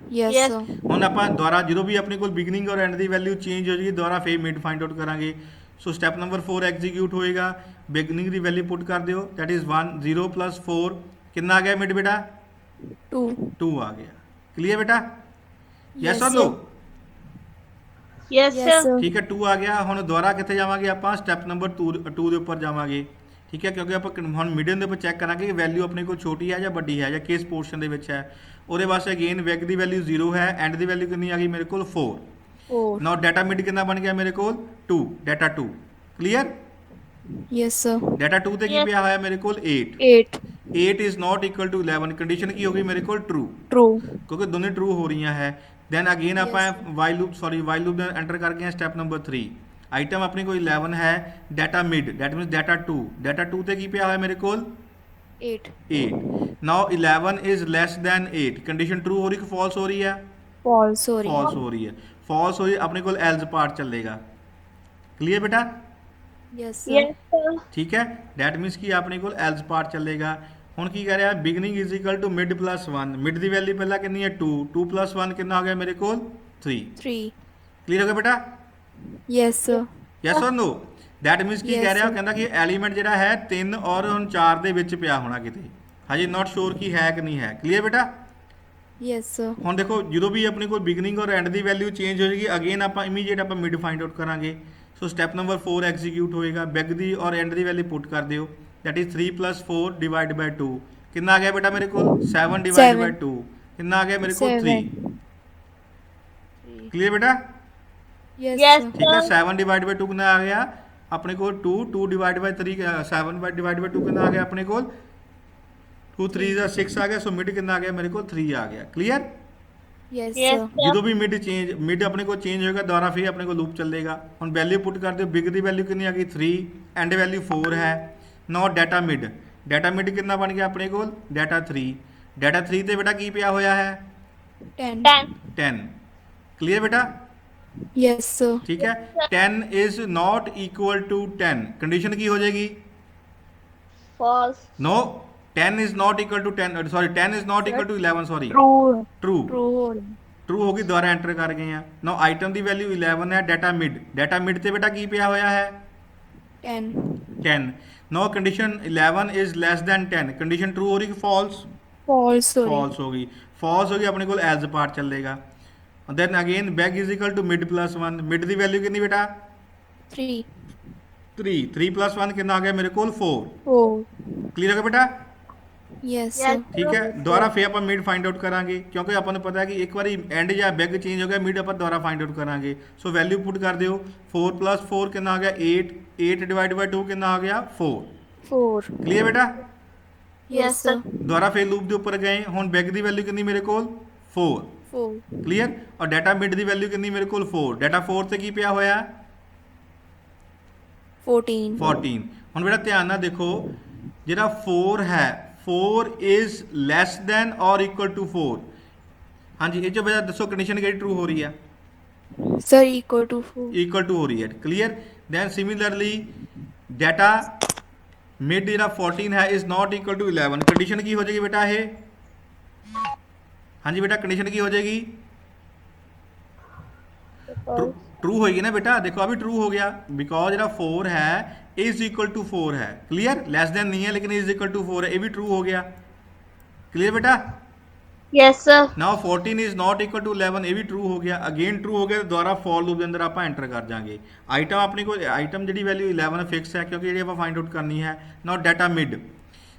Yes, Yes. sir. ਹੁਣ ਆਪਾਂ ਦੁਬਾਰਾ ਜਦੋਂ ਵੀ ਆਪਣੇ ਕੋਲ ਬਿਗਨਿੰਗ ਔਰ ਐਂਡ ਦੀ ਵੈਲਿਊ ਚੇਂਜ ਹੋ ਜਾਏਗੀ ਦੁਬਾਰਾ ਫੇਰ ਮਿਡ ਫਾਈਂਡ ਆਊਟ ਕਰਾਂਗੇ। ਸੋ ਸਟੈਪ ਨੰਬਰ 4 ਐਗਜ਼ੀਕਿਊਟ ਹੋਏਗਾ। ਬਿਗਨਿੰਗ ਦੀ ਵੈਲਿਊ ਪੁੱਟ ਕਰ ਦਿਓ, ਦੈਟ ਇਜ਼ 1। 0 + 4 ਕਿੰਨਾ ਆ ਗਿਆ ਮਿਡ ਬੇਟਾ? 2. 2 ਆ ਗਿਆ। ਕਲੀਅਰ ਬੇਟਾ? Yes Yes, or no? sir. Yes, Yes, sir. sir. ਠੀਕ ਹੈ, 2 ਆ ਗਿਆ। ਹੁਣ ਦੁਬਾਰਾ ਕਿੱਥੇ ਜਾਵਾਂਗੇ ਆਪਾਂ? ਸਟੈਪ ਨੰਬਰ 2 ਦੇ ਉੱਪਰ ਜਾਵਾਂਗੇ। ਠੀਕ ਹੈ, ਕਿਉਂਕਿ ਆਪਾਂ ਹੁਣ ਮਿਡਨ ਦੇ ਉੱਪਰ ਚੈੱਕ ਕਰਾਂਗੇ ਕਿ ਵੈਲਿਊ ਆਪਣੇ ਕੋਲ ਛੋਟੀ ਹੈ ਜਾਂ ਵੱਡੀ ਹੈ ਜਾਂ ਕਿਸ ਪੋਰਸ਼ਨ ਦੇ ਵਿੱਚ ਹੈ। ਉਹਦੇ ਵਾਸਤੇ ਅਗੇਨ ਵੈਗ ਦੀ ਵੈਲਿਊ 0 ਹੈ, ਐਂਡ ਦੀ ਵੈਲਿਊ ਕਿੰਨੀ ਆ ਗਈ ਮੇਰੇ ਕੋਲ? 4। 4. ਨਾਓ ਡਾਟਾ ਮਿਡ ਕਿੰਨਾ ਬਣ ਗਿਆ ਮੇਰੇ ਕੋਲ? 2। Data 2। Clear? Yes, sir. Data 2 ਤੇ ਕੀ Yes. ਪਿਆ ਹੋਇਆ ਮੇਰੇ ਕੋਲ? 8। 8. 8 is not equal to 11। Condition ਕੀ ਹੋ ਗਈ ਮੇਰੇ ਕੋਲ? True, True. ਕਿਉਂਕਿ ਦੋਨੇ ਟਰੂ ਹੋ ਰਹੀਆਂ ਹੈ। ਦੈਨ ਅਗੇਨ ਆਪਾਂ Yes. ਵਾਈਲ ਲੂਪ ਦੇ ਐਂਟਰ ਕਰ ਗਏ ਸਟੈਪ ਨੰਬਰ 3। ਆਈਟਮ ਆਪਣੀ ਕੋਲ 11 ਹੈ, data mid that means data 2। Data 2 ਤੇ ਕੀ ਪਿਆ ਹੋਇਆ ਮੇਰੇ ਕੋਲ? 8. 8। ਨਾਓ 11 is less then 8। Condition true ਹੋ ਰਹੀ ਕਿ ਫਾਲਸ ਹੋ ਰਹੀ ਹੈ? False ਹੋ ਰਹੀ ਫਾਲਸ ਹੋ ਰਹੀ ਹੈ। ਫਾਲਸ ਹੋ ਰਹੀ ਆਪਣੇ ਕੋਲ ਐਲਸ ਪਾਰਟ ਚੱਲੇਗਾ। ਕਲੀਅਰ ਬੇਟਾ? Yes, sir. Yes, sir. ਠੀਕ ਹੈ, ਡੈਟ ਮੀਨਸ ਕਿ ਆਪਣੇ ਕੋਲ ਐਲਸ ਪਾਰਟ ਚੱਲੇਗਾ। ਹੁਣ ਕੀ ਕਰ ਰਿਹਾ? Beginning is equal to mid + 1। Mid ਦੀ ਵੈਲਿਊ ਪਹਿਲਾਂ ਕਿੰਨੀ ਹੈ? 2। 2 + 1 ਕਿੰਨਾ ਹੋ ਗਿਆ ਮੇਰੇ ਕੋਲ? 3। 3. ਕਲੀਅਰ ਹੋ ਗਿਆ ਬੇਟਾ? Yes, sir. Yes or no? That means ਕੀ Yes, ਕਹਿ ਰਿਹਾ? ਉਹ sir. ਕਹਿੰਦਾ ਕਿ ਐਲੀਮੈਂਟ ਜਿਹੜਾ ਹੈ 3 ਔਰ ਹੁਣ 4 ਦੇ ਵਿੱਚ ਪਿਆ ਹੋਣਾ ਕਿਤੇ। ਹਜੇ ਨਾਟ ਸ਼ੋਰ ਕੀ ਹੈ ਕਿ ਨਹੀਂ ਹੈ। ਕਲੀਅਰ ਬੇਟਾ? Yes, sir. ਹੁਣ ਦੇਖੋ ਜਦੋਂ ਵੀ ਆਪਣੇ ਕੋਲ ਬਿਗਨਿੰਗ ਔਰ ਐਂਡ ਦੀ ਵੈਲਿਊ ਚੇਂਜ ਹੋ ਜਾਏਗੀ ਅਗੇਨ ਆਪਾਂ ਇਮੀਡੀਏਟ ਆਪਾਂ ਮਿਡ ਫਾਈਂਡ ਆਊਟ ਕਰਾਂਗੇ। ਸੋ ਸਟੈਪ ਨੰਬਰ 4 ਐਗਜ਼ੀਕਿਊਟ ਹੋਏਗਾ। ਬਿਗ ਦੀ ਔਰ ਐਂਡ ਦੀ ਵੈਲਿਊ ਪੁੱਟ ਕਰ ਦਿਓ, ਦੈਟ ਇਜ਼ 3 + 4 / 2 ਕਿੰਨਾ ਆ ਗਿਆ ਬੇਟਾ ਮੇਰੇ ਕੋਲ? 7 / 2 ਕਿੰਨਾ ਆ ਗਿਆ ਮੇਰੇ ਕੋਲ? 3। ਕਲੀਅਰ ਬੇਟਾ? Yes, Yes, sir. ਠੀਕ ਹੈ। 7 / 2 ਕਿੰਨਾ ਆ ਗਿਆ ਆਪਣੇ ਕੋਲ? 2। 2 / 3 7 / 2 ਕਿੰਨਾ ਆ ਗਿਆ ਆਪਣੇ ਕੋਲ? 2 3 ਦਾ 6 ਆ ਗਿਆ। ਸੋ ਮਿਡ ਕਿੰਨਾ ਆ ਗਿਆ ਮੇਰੇ ਕੋਲ? 3 ਆ ਗਿਆ। Clear? Yes, Yes, sir. sir. ਜਦੋਂ ਵੀ ਮਿਡ ਆਪਣੇ ਕੋਲ ਚੇਂਜ ਹੋਏਗਾ ਦੁਬਾਰਾ ਫਿਰ ਆਪਣੇ ਕੋਲ ਲੂਪ ਚੱਲੇਗਾ। ਹੁਣ ਵੈਲਿਊ ਪੁੱਟ ਕਰ ਦਿਓ। ਬਿਗ ਦੀ ਵੈਲਿਊ ਕਿੰਨੀ ਆ ਗਈ? 3। ਐਂਡ ਵੈਲਿਊ 4 ਹੈ। ਨਾਓ ਡਾਟਾ ਮਿਡ ਕਿੰਨਾ ਬਣ ਗਿਆ ਆਪਣੇ ਕੋਲ? ਡਾਟਾ 3। ਡਾਟਾ 3 ਤੇ ਬੇਟਾ ਕੀ ਪਿਆ ਹੋਇਆ ਹੈ? 10. 10. 10। ਕਲੀਅਰ ਬੇਟਾ? Yes, sir. ਠੀਕ ਹੈ। 10 is not equal to 10। Condition ਕੀ ਹੋ ਜਾਏਗੀ? False. No, 10 is not equal to 10. Sorry, 10 is not equal to 11. Sorry. True. True. True ਹੋ ਰਹੀ. ਟਰੂ ਹੋ ਗਈ, ਦੁਬਾਰਾ ਐਂਟਰ ਕਰ ਗਏ ਆ। ਨਾਓ ਆਈਟਮ ਦੀ ਵੈਲਿਊ 11 ਹੈ, ਡਾਟਾ ਮਿਡ ਤੇ ਬੇਟਾ ਕੀ ਪਿਆ ਹੋਇਆ ਹੈ 10 10। Now condition 11 is less than 10, condition true ਹੋ ਰਹੀ ਕਿ ਫਾਲਸ, false sorry ਫਾਲਸ ਹੋ ਗਈ, ਫਾਲਸ ਹੋ ਗਈ, ਆਪਣੇ ਕੋਲ ਐਜ਼ ਪਾਰਟ ਚੱਲੇਗਾ। Then again beg is equal to mid plus 1, mid ਦੀ ਵੈਲਿਊ ਕਿੰਨੀ ਬੇਟਾ 3 3, 3 ਪਲੱਸ 1 ਕਿੰਨਾ ਆ ਗਿਆ ਮੇਰੇ ਕੋਲ 4। 4 ਕਲੀਅਰ ਹੋ ਗਿਆ ਬੇਟਾ? yes sir ਠੀਕ ਹੈ, ਦੁਬਾਰਾ ਫੇਰ ਆਪਾਂ ਮਿਡ ਫਾਈਂਡ ਆਊਟ ਕਰਾਂਗੇ, ਕਿਉਂਕਿ ਆਪਾਂ ਨੂੰ ਪਤਾ ਹੈ ਕਿ ਇੱਕ ਵਾਰੀ ਐਂਡ ਜਾਂ ਬੈਗ ਚੇਂਜ ਹੋ ਗਿਆ, ਮਿਡ ਆਪਾਂ ਦੁਬਾਰਾ ਫਾਈਂਡ ਆਊਟ ਕਰਾਂਗੇ। ਸੋ ਵੈਲਿਊ ਪੁੱਟ ਕਰ ਦਿਓ, 4 ਪਲੱਸ 4 ਕਿੰਨਾ ਆ ਗਿਆ 8, 8 ਡਿਵਾਈਡ ਬਾਈ 2 ਕਿੰਨਾ ਆ ਗਿਆ 4। 4 ਕਲੀਅਰ ਬੇਟਾ? yes sir ਦੁਬਾਰਾ ਫੇਰ ਲੂਪ ਦੇ ਉੱਪਰ ਗਏ, ਹੁਣ ਬੈਗ ਦੀ ਵੈਲਿਊ ਕਿੰਨੀ ਮੇਰੇ ਕੋਲ 4। 4 ਕਲੀਅਰ? ਔਰ ਡਾਟਾ ਮਿਡ ਦੀ ਵੈਲਿਊ ਕਿੰਨੀ ਮੇਰੇ ਕੋਲ 4, ਡਾਟਾ 4 ਤੇ ਕੀ ਪਿਆ ਹੋਇਆ 14 14। ਹੁਣ ਬੇਟਾ ਧਿਆਨ ਨਾਲ ਦੇਖੋ, ਜਿਹੜਾ 4 ਹੈ 4 ਇਜ਼ ਲੈਸ ਦੈਨ ਔਰ ਇਕੁਅਲ ਟੂ 4। ਹਾਂਜੀ, ਇਹ ਚੋਂ ਬੇਟਾ ਦੱਸੋ ਕੰਡੀਸ਼ਨ ਕਿਹੜੀ ਟਰੂ ਹੋ ਰਹੀ ਹੈ? sir equal to 4 equal to ਹੋ ਰਹੀ ਹੈ। Clear? Then similarly data mid ਜਿਹੜਾ 14 ਹੈ is not equal to 11, condition ਕੀ ਹੋ ਜਾਏਗੀ ਬੇਟਾ ਇਹ? ਹਾਂਜੀ ਬੇਟਾ ਕੰਡੀਸ਼ਨ ਕੀ ਹੋ ਜਾਏਗੀ? ट्रू होएगी ना बेटा, देखो अभी ट्रू हो गया बिकॉज ਜਿਹੜਾ 4 है इज इक्वल टू 4 है। क्लियर? लेस देन नहीं है लेकिन इज इक्वल टू 4 है, ये भी ट्रू हो गया। क्लियर बेटा? Yes sir. Now 14 is not equal to 11, ये भी ट्रू हो गया। अगेन ट्रू हो गया तो दोबारा फॉर लूप ਦੇ ਅੰਦਰ ਆਪਾਂ ਐਂਟਰ ਕਰ ਜਾਾਂਗੇ। ਆਈਟਮ ਆਪਣੀ ਕੋਲ ਆਈਟਮ ਜਿਹੜੀ ਵੈਲਿਊ 11 ਫਿਕਸ ਹੈ ਕਿਉਂਕਿ ਜਿਹੜੀ ਆਪਾਂ ਫਾਈਂਡ ਆਊਟ ਕਰਨੀ ਹੈ। ਨਾਓ ਡਾਟਾ ਮਿਡ,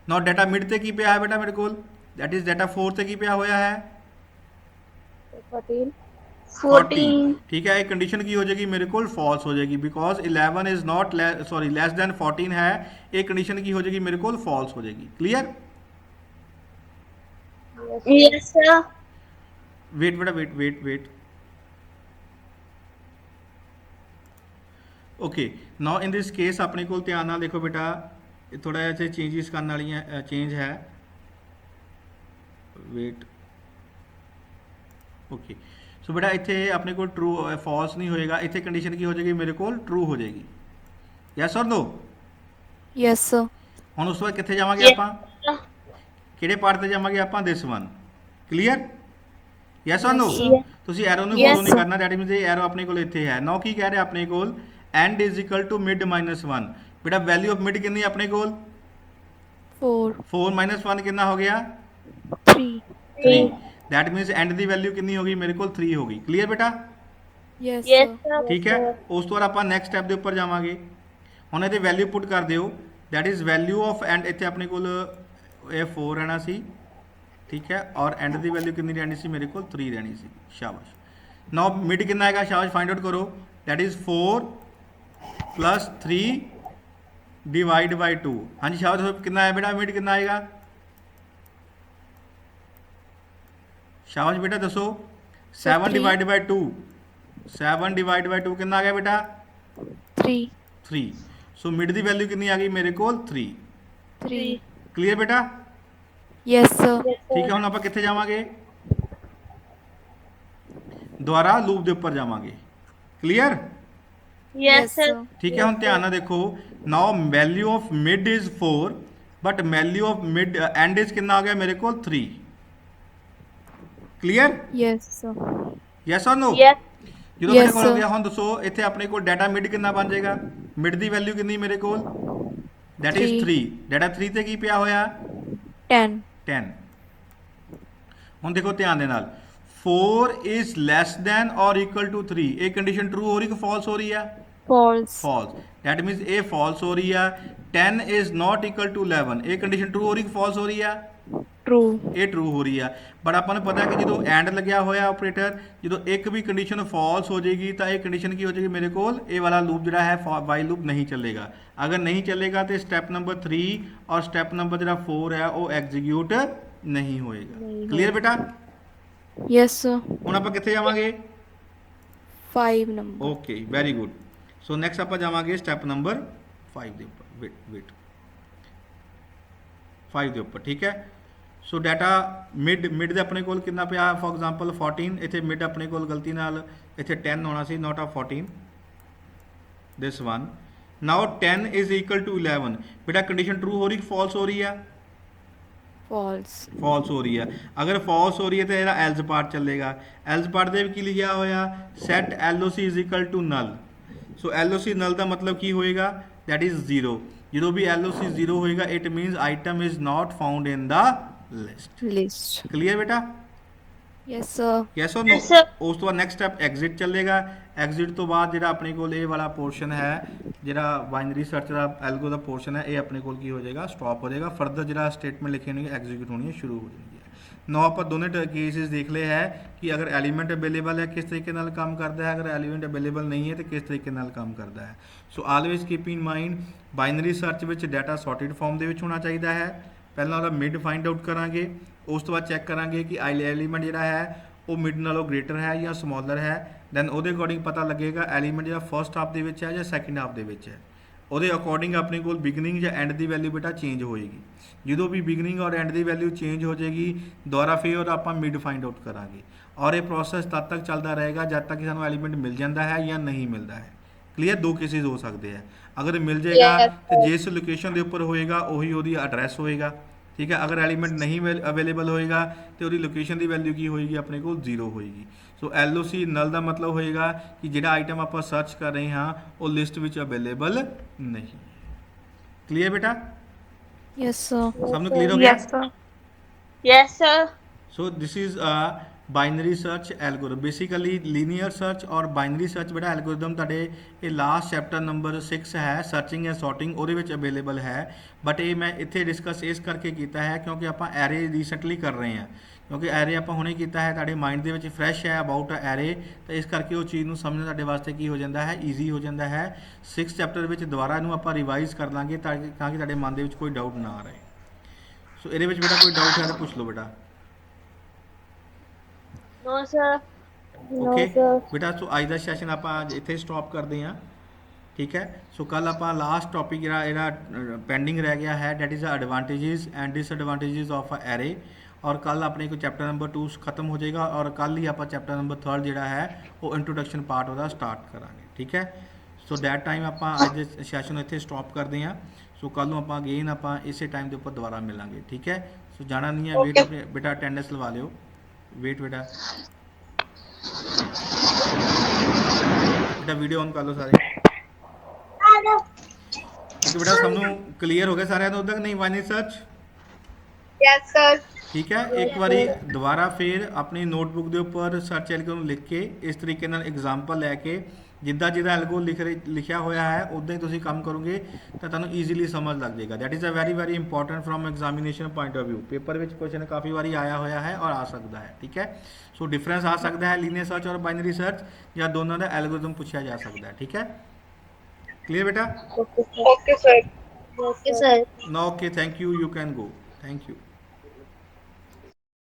ਨਾਓ ਡਾਟਾ ਮਿਡ ਤੇ ਕੀ ਪਿਆ ਹੈ ਬੇਟਾ ਮੇਰੇ ਕੋਲ, ਦੈਟ ਇਜ਼ ਡਾਟਾ 4 ਤੇ ਕੀ ਪਿਆ ਹੋਇਆ ਹੈ 14 ठीक है। एक कंडीशन की हो जाएगी मेरे को फॉल्स हो जाएगी because 11 is not sorry less than 14 है, एक कंडीशन की हो जाएगी मेरे को फॉल्स हो जाएगी। क्लियर? Yes sir. वेट बेटा wait wait wait okay. Now in this case अपने को ध्यान नाल देखो बेटा, थोड़ा जिहा चेंजिस करने वाली चेंज है। Wait okay. सो बेटा इत्थे अपने को ट्रू फॉल्स नहीं होएगा, इत्थे कंडीशन की हो जाएगी मेरे को ट्रू हो जाएगी। यस और नो? yes sir ਹੁਣ ਉਸ ਤੋਂ ਬਾਅਦ ਕਿੱਥੇ ਜਾਵਾਂਗੇ ਆਪਾਂ, ਕਿਹੜੇ ਪਾਰਟ ਤੇ ਜਾਵਾਂਗੇ ਆਪਾਂ, this one. Clear? Yes or ਨੋ? ਤੁਸੀਂ ਐਰੋ ਨੂੰ ਫੋਲੋ ਨਹੀਂ ਕਰਨਾ, ਦੈਟ ਮੀਨਸ ਇਹ ਐਰੋ ਆਪਣੇ ਕੋਲ ਇੱਥੇ ਹੈ। ਨਾਓ ਕੀ ਕਹਿ ਰਿਹਾ ਆਪਣੇ ਕੋਲ, end is equal to mid minus 1। ਬੇਟਾ ਵੈਲਿਊ ਆਫ ਮਿਡ ਕਿੰਨੀ ਆਪਣੇ ਕੋਲ 4 4 ਮਾਈਨਸ 1 ਕਿੰਨਾ ਹੋ ਗਿਆ 3 that means and the value ਕਿੰਨੀ ਹੋ ਗਈ ਮੇਰੇ ਕੋਲ 3 ਹੋ ਗਈ। ਕਲੀਅਰ ਬੇਟਾ? yes yes sir sir. ਠੀਕ ਹੈ। ਉਸ ਤੋਂ ਬਾਅਦ ਆਪਾਂ ਨੈਕਸਟ ਸਟੈਪ ਦੇ ਉੱਪਰ ਜਾਵਾਂਗੇ। ਹੁਣ ਇਹਦੇ ਵੈਲਿਊ ਪੁੱਟ ਕਰ ਦਿਓ, that is value of and, ਇੱਥੇ ਆਪਣੇ ਕੋਲ ਇਹ 4 ਰਹਿਣਾ ਸੀ, ਠੀਕ ਹੈ, ਔਰ ਐਂਡ ਦੀ ਵੈਲਿਊ ਕਿੰਨੀ ਰਹਿਣੀ ਸੀ ਮੇਰੇ ਕੋਲ 3 ਰਹਿਣੀ ਸੀ। ਸ਼ਾਬਾਸ਼। ਨਾਓ ਮਿਡ ਕਿੰਨਾ ਆਏਗਾ, ਸ਼ਾਬਾਸ਼ ਫਾਈਂਡ ਆਊਟ ਕਰੋ, that is 4 plus 3 divide by 2। हाँ जी शाबाश, कितना है बेटा मिड कितना आएगा, शाबाश बेटा दसो। 7 डिवाइड बाई 2, 7 डिवाइड बाई 2 कितना आ गया बेटा 3। सो मिड की वैल्यू कितनी आ गई मेरे को 3। क्लियर बेटा? yes sir ठीक है। हम आप कितने जावांगे, दोबारा लूप के उपर जावांगे। क्लियर? Yes sir. ठीक है। हम ध्यान ना देखो, now value of mid is 4 but value of mid and is कितना आ गया मेरे को 3। क्लियर? yes sir यस और नो? यस। ਜਦੋਂ Yes, ਮੇਰੇ ਕੋਲ ਹੋ sir. ਗਿਆ, ਹੁਣ ਦੱਸੋ ਇੱਥੇ ਆਪਣੇ ਕੋਲ ਡਾਟਾ ਮਿਡ ਕਿੰਨਾ ਬਣ ਜਾਏਗਾ, ਮਿਡ ਦੀ ਵੈਲਿਊ ਕਿੰਨੀ ਮੇਰੇ ਕੋਲ, ਦੈਟ ਇਜ਼ 3। ਡਾਟਾ 3 ਤੇ ਕੀ ਪਿਆ ਹੋਇਆ 10 ਹੁਣ ਦੇਖੋ ਧਿਆਨ ਦੇ ਨਾਲ, 4 ਇਜ਼ ਲੈਸ ਦੈਨ ਔਰ ਇਕੁਅਲ ਟੂ 3, ਇਹ ਕੰਡੀਸ਼ਨ ਟਰੂ ਹੋ ਰਹੀ ਕਿ ਫਾਲਸ ਹੋ ਰਹੀ ਆ, false ਫਾਲਸ। ਦੈਟ ਮੀਨਸ ਇਹ ਫਾਲਸ ਹੋ ਰਹੀ ਆ। 10 ਇਜ਼ ਨਾਟ ਇਕੁਅਲ ਟੂ 11, ਇਹ ਕੰਡੀਸ਼ਨ ਟਰੂ ਹੋ ਰਹੀ ਕਿ ਫਾਲਸ ਹੋ ਰਹੀ ਆ, true ਇਹ ਟਰੂ ਹੋ ਰਹੀ ਆ। ਬਟ ਆਪਾਂ ਨੂੰ ਪਤਾ ਕਿ ਜਦੋਂ ਐਂਡ ਲੱਗਿਆ ਹੋਇਆ ਆਪਰੇਟਰ, ਜਦੋਂ ਇੱਕ ਵੀ ਕੰਡੀਸ਼ਨ ਫਾਲਸ ਹੋ ਜਾਏਗੀ ਤਾਂ ਇਹ ਕੰਡੀਸ਼ਨ ਕੀ ਹੋ ਜਾਏਗੀ ਮੇਰੇ ਕੋਲ, ਇਹ ਵਾਲਾ ਲੂਪ ਜਿਹੜਾ ਹੈ ਵਾਈਲ ਲੂਪ ਨਹੀਂ ਚੱਲੇਗਾ। ਅਗਰ ਨਹੀਂ ਚੱਲੇਗਾ ਤੇ ਸਟੈਪ ਨੰਬਰ 3 ਔਰ ਸਟੈਪ ਨੰਬਰ ਜਿਹੜਾ 4 ਹੈ ਉਹ ਐਗਜ਼ੀਕਿਊਟ ਨਹੀਂ ਹੋਏਗਾ। ਕਲੀਅਰ ਬੇਟਾ? yes sir ਹੁਣ ਆਪਾਂ ਕਿੱਥੇ ਜਾਵਾਂਗੇ, 5 number okay very good. So next ਆਪਾਂ ਜਾਵਾਂਗੇ ਸਟੈਪ ਨੰਬਰ 5 ਦੇ ਉੱਪਰ। ਵੇਟ 5 ਦੇ ਉੱਪਰ, ਠੀਕ ਹੈ। ਸੋ ਡਾਟਾ ਮਿਡ ਦੇ ਆਪਣੇ ਕੋਲ ਕਿੰਨਾ ਪਿਆ, ਫੋਰ ਐਗਜ਼ਾਮਪਲ 14, ਇੱਥੇ ਮਿਡ ਆਪਣੇ ਕੋਲ ਗਲਤੀ ਨਾਲ ਇੱਥੇ 10 ਹੋਣਾ ਸੀ, not a 14, this one. Now 10 is equal to 11, ਬੇਟਾ ਕੰਡੀਸ਼ਨ ਟਰੂ ਹੋ ਰਹੀ ਕਿ ਫਾਲਸ ਹੋ ਰਹੀ ਆ, false, ਫਾਲਸ ਹੋ ਰਹੀ ਹੈ। ਅਗਰ ਫਾਲਸ ਹੋ ਰਹੀ ਹੈ ਤਾਂ ਇਹਦਾ ਐਲਸ ਪਾਰਟ ਚੱਲੇਗਾ। ਐਲਸ ਪਾਰਟ ਦੇ ਵਿੱਚ ਕੀ ਲਿਖਿਆ ਹੋਇਆ, set LOC is equal to null. ਸੋ LOC ਨਲ ਦਾ ਮਤਲਬ ਕੀ ਹੋਏਗਾ, ਦੈਟ ਇਜ਼ 0। ਜਦੋਂ ਵੀ LOC 0 ਹੋਏਗਾ it means item is not found in the list. list, clear ਬੇਟਾ? yes sir, yes or no? Yes, sir. ਉਸ ਤੋਂ ਬਾਅਦ ਨੈਕਸਟ ਸਟੈਪ ਐਗਜ਼ਿਟ ਚੱਲੇਗਾ। ਐਗਜ਼ਿਟ ਤੋਂ ਬਾਅਦ ਜਿਹੜਾ ਆਪਣੇ ਕੋਲ ਇਹ ਵਾਲਾ ਪੋਰਸ਼ਨ ਹੈ, ਜਿਹੜਾ ਬਾਈਨਰੀ ਸਰਚ ਦਾ ਐਲਗੋ ਦਾ ਪੋਰਸ਼ਨ ਹੈ, ਇਹ ਆਪਣੇ ਕੋਲ ਕੀ ਹੋ ਜਾਏਗਾ, ਸਟਾਪ ਹੋ ਜਾਏਗਾ। ਫਰਦਰ ਜਿਹੜਾ ਸਟੇਟਮੈਂਟ ਲਿਖੀ ਹੋਣੀ ਐਗਜ਼ੀਕਿਊਟ ਹੋਣੀ ਸ਼ੁਰੂ ਹੋ ਜਾਣਗੀ। ਨੌ ਆਪਾਂ ਦੋਨੇ ਕੇਸਿਸ ਦੇਖ ਲਏ ਹੈ ਕਿ ਅਗਰ ਐਲੀਮੈਂਟ ਅਵੇਲੇਬਲ ਹੈ ਕਿਸ ਤਰੀਕੇ ਨਾਲ ਕੰਮ ਕਰਦਾ ਹੈ, ਅਗਰ ਐਲੀਮੈਂਟ ਅਵੇਲੇਬਲ ਨਹੀਂ ਹੈ ਤਾਂ ਕਿਸ ਤਰੀਕੇ ਨਾਲ ਕੰਮ ਕਰਦਾ ਹੈ। So always keep in mind binary search ਵਿੱਚ ਡਾਟਾ ਸੌਰਟਡ ਫਾਰਮ ਦੇ ਵਿੱਚ ਹੋਣਾ ਚਾਹੀਦਾ ਹੈ। ਪਹਿਲਾਂ ਉਹਦਾ ਮਿਡ ਫਾਈਂਡ ਆਊਟ ਕਰਾਂਗੇ, ਉਸ ਤੋਂ ਬਾਅਦ ਚੈੱਕ ਕਰਾਂਗੇ ਕਿ ਐਲੀਮੈਂਟ ਜਿਹੜਾ ਹੈ ਉਹ ਮਿਡ ਨਾਲੋਂ ਗ੍ਰੇਟਰ ਹੈ ਜਾਂ ਸਮੋਲਰ ਹੈ। ਦੈਨ ਉਹਦੇ ਅਕੋਰਡਿੰਗ ਪਤਾ ਲੱਗੇਗਾ ਐਲੀਮੈਂਟ ਜਿਹੜਾ ਫਰਸਟ ਹਾਫ ਦੇ ਵਿੱਚ ਹੈ ਜਾਂ ਸੈਕਿੰਡ ਹਾਫ ਦੇ ਵਿੱਚ ਹੈ। ਉਹਦੇ ਅਕੋਰਡਿੰਗ ਆਪਣੇ ਕੋਲ ਬਿਗਨਿੰਗ ਜਾਂ ਐਂਡ ਦੀ ਵੈਲਿਊ ਬੇਟਾ ਚੇਂਜ ਹੋਏਗੀ। ਜਦੋਂ ਵੀ ਬਿਗਨਿੰਗ ਔਰ ਐਂਡ ਦੀ ਵੈਲਿਊ ਚੇਂਜ ਹੋ ਜਾਏਗੀ ਦੁਬਾਰਾ ਫਿਰ ਉਹਦਾ ਆਪਾਂ ਮਿਡ ਫਾਈਂਡ ਆਊਟ ਕਰਾਂਗੇ। ਔਰ ਇਹ ਪ੍ਰੋਸੈਸ ਤਦ ਤੱਕ ਚੱਲਦਾ ਰਹੇਗਾ ਜਦ ਤੱਕ ਕਿ ਸਾਨੂੰ ਐਲੀਮੈਂਟ ਮਿਲ ਜਾਂਦਾ ਹੈ ਜਾਂ ਨਹੀਂ ਮਿਲਦਾ ਹੈ। ਕਲੀਅਰ? ਦੋ ਕੇਸਿਸ ਹੋ ਸਕਦੇ ਹੈ। ਅਗਰ ਮਿਲ ਜਾਏਗਾ Yes, ਤੇ ਜਿਸ ਲੋਕੇਸ਼ਨ ਦੇ ਉੱਪਰ ਹੋਏਗਾ ਉਹੀ ਉਹਦੀ ਐਡਰੈਸ ਹੋਏਗਾ। ਠੀਕ ਹੈ? ਅਗਰ ਐਲੀਮੈਂਟ ਨਹੀਂ ਅਵੇਲੇਬਲ ਹੋਏਗਾ ਤੇ ਉਹਦੀ ਲੋਕੇਸ਼ਨ ਦੀ ਵੈਲਿਊ ਕੀ ਹੋਏਗੀ, ਆਪਣੇ ਕੋਲ 0 ਹੋਏਗੀ। ਸੋ LOC ਨਲ ਦਾ ਮਤਲਬ ਹੋਏਗਾ ਕਿ ਜਿਹੜਾ ਆਈਟਮ ਆਪਾਂ ਸਰਚ ਕਰ ਰਹੇ ਹਾਂ ਉਹ ਲਿਸਟ ਵਿੱਚ ਅਵੇਲੇਬਲ ਨਹੀਂ। ਕਲੀਅਰ ਬੇਟਾ? yes sir, ਸਭ ਨੂੰ ਕਲੀਅਰ ਹੋ ਗਿਆ? yes sir, Yes, sir. So this is a binary search algorithm. Basically linear search और binary search ਬੇਟਾ algorithm ਤੁਹਾਡੇ ਇਹ ਲਾਸਟ ਚੈਪਟਰ ਨੰਬਰ 6 ਹੈ ਸਰਚਿੰਗ ਐਂਡ ਸੌਰਟਿੰਗ, ਉਹਦੇ ਵਿੱਚ ਅਵੇਲੇਬਲ ਹੈ। ਬਟ ਇਹ ਮੈਂ ਇੱਥੇ ਡਿਸਕਸ ਇਸ ਕਰਕੇ ਕੀਤਾ ਹੈ ਕਿਉਂਕਿ ਆਪਾਂ ਐਰੇ ਰੀਸੈਂਟਲੀ ਕਰ ਰਹੇ ਹਾਂ, ਕਿਉਂਕਿ ਐਰੇ ਆਪਾਂ ਹੁਣੇ ਕੀਤਾ ਹੈ, ਤੁਹਾਡੇ ਮਾਈਂਡ ਦੇ ਵਿੱਚ ਫਰੈਸ਼ ਹੈ ਅਬਾਊਟ ਐਰੇ, ਤਾਂ ਇਸ ਕਰਕੇ ਉਹ ਚੀਜ਼ ਨੂੰ ਸਮਝਣਾ ਤੁਹਾਡੇ ਵਾਸਤੇ ਕੀ ਹੋ ਜਾਂਦਾ ਹੈ, ਈਜ਼ੀ ਹੋ ਜਾਂਦਾ ਹੈ। 6 ਚੈਪਟਰ ਵਿੱਚ ਦੁਬਾਰਾ ਇਹਨੂੰ ਆਪਾਂ ਰਿਵਾਈਜ਼ ਕਰ ਲਾਂਗੇ ਤਾਂ ਕਿ ਤੁਹਾਡੇ ਮਨ ਦੇ ਵਿੱਚ ਕੋਈ ਡਾਊਟ ਨਾ ਆ ਰਹੇ। ਸੋ ਇਹਦੇ ਵਿੱਚ ਬੇਟਾ ਕੋਈ ਡਾਊਟ ਹੈ ਤਾਂ ਪੁੱਛ ਲਓ ਬੇਟਾ। No, sir. ਓਕੇ ਬੇਟਾ, ਸੋ ਅੱਜ ਦਾ ਸੈਸ਼ਨ ਆਪਾਂ ਅੱਜ ਇੱਥੇ ਸਟਾਪ ਕਰਦੇ ਹਾਂ। ਠੀਕ ਹੈ? ਸੋ ਕੱਲ ਆਪਾਂ ਲਾਸਟ ਟੌਪਿਕ ਜਿਹੜਾ ਪੈਂਡਿੰਗ ਰਹਿ ਗਿਆ ਹੈ that is advantages and disadvantages of array. ਔਰ ਕੱਲ ਆਪਣੇ ਕੋਲ ਚੈਪਟਰ ਨੰਬਰ 2 ਖਤਮ ਹੋ ਜਾਏਗਾ ਔਰ ਕੱਲ ਹੀ ਆਪਾਂ ਚੈਪਟਰ ਨੰਬਰ 3 ਜਿਹੜਾ ਹੈ ਉਹ ਇੰਟਰੋਡਕਸ਼ਨ ਪਾਰਟ ਉਹਦਾ ਸਟਾਰਟ ਕਰਾਂਗੇ। ਠੀਕ ਹੈ? ਸੋ ਦੈਟ ਟਾਈਮ ਆਪਾਂ ਅੱਜ ਦੇ ਸੈਸ਼ਨ ਨੂੰ ਇੱਥੇ ਸਟਾਪ ਕਰਦੇ ਹਾਂ। ਸੋ ਕੱਲ ਨੂੰ ਆਪਾਂ ਅਗੇਨ ਆਪਾਂ ਇਸੇ ਟਾਈਮ ਦੇ ਉੱਪਰ ਦੁਬਾਰਾ ਮਿਲਾਂਗੇ। ਠੀਕ ਹੈ? ਸੋ ਜਾਣਾ ਨਹੀਂ ਹੈ, ਵੇਟ ਆਪਣੇ ਬੇਟਾ ਅਟੈਂਡੈਂਸ ਲਵਾ ਲਿਓ। ਵੇਟ ਬੇਟਾ, ਬੇਟਾ ਵੀਡੀਓ ਔਨ ਕਰ ਲਓ ਸਾਰੇ। ਠੀਕ ਹੈ ਬੇਟਾ, ਸਭ ਨੂੰ ਕਲੀਅਰ ਹੋ ਗਿਆ ਸਾਰਿਆਂ ਨੂੰ ਉਦੋਂ ਤੱਕ? ਨਹੀਂ ਬਾਈਨਰੀ ਸਰਚ? Yes, sir. ਠੀਕ ਹੈ? ਇੱਕ ਵਾਰੀ ਦੁਬਾਰਾ ਫਿਰ ਆਪਣੀ ਨੋਟਬੁੱਕ ਦੇ ਉੱਪਰ ਸਰਚ ਐਲਗੋ ਨੂੰ ਲਿਖ ਕੇ ਇਸ ਤਰੀਕੇ ਨਾਲ ਐਗਜ਼ਾਮਪਲ ਲੈ ਕੇ ਜਿੱਦਾਂ ਜਿਹਦਾ ਐਲਗੋ ਲਿਖਿਆ ਹੋਇਆ ਹੈ ਉੱਦਾਂ ਹੀ ਤੁਸੀਂ ਕੰਮ ਕਰੋਗੇ ਤਾਂ ਤੁਹਾਨੂੰ ਈਜ਼ੀਲੀ ਸਮਝ ਲੱਗ ਜਾਏਗਾ। That is a very very important from examination point of view. Paper ਵਿੱਚ ਕੁਐਸਚਨ ਕਾਫੀ ਵਾਰੀ ਆਇਆ ਹੋਇਆ ਹੈ ਔਰ ਆ ਸਕਦਾ ਹੈ। ਠੀਕ ਹੈ? ਸੋ ਡਿਫਰੈਂਸ ਆ ਸਕਦਾ ਹੈ ਲੀਨੀਅਰ ਸਰਚ ਔਰ ਬਾਈਨਰੀ ਸਰਚ, ਜਾਂ ਦੋਨਾਂ ਦਾ ਐਲਗੋਰਿਥਮ ਪੁੱਛਿਆ ਜਾ ਸਕਦਾ ਹੈ। ਠੀਕ ਹੈ? ਕਲੀਅਰ ਬੇਟਾ? Okay, sir. Okay, sir. No, okay, thank you. You can go. Thank you.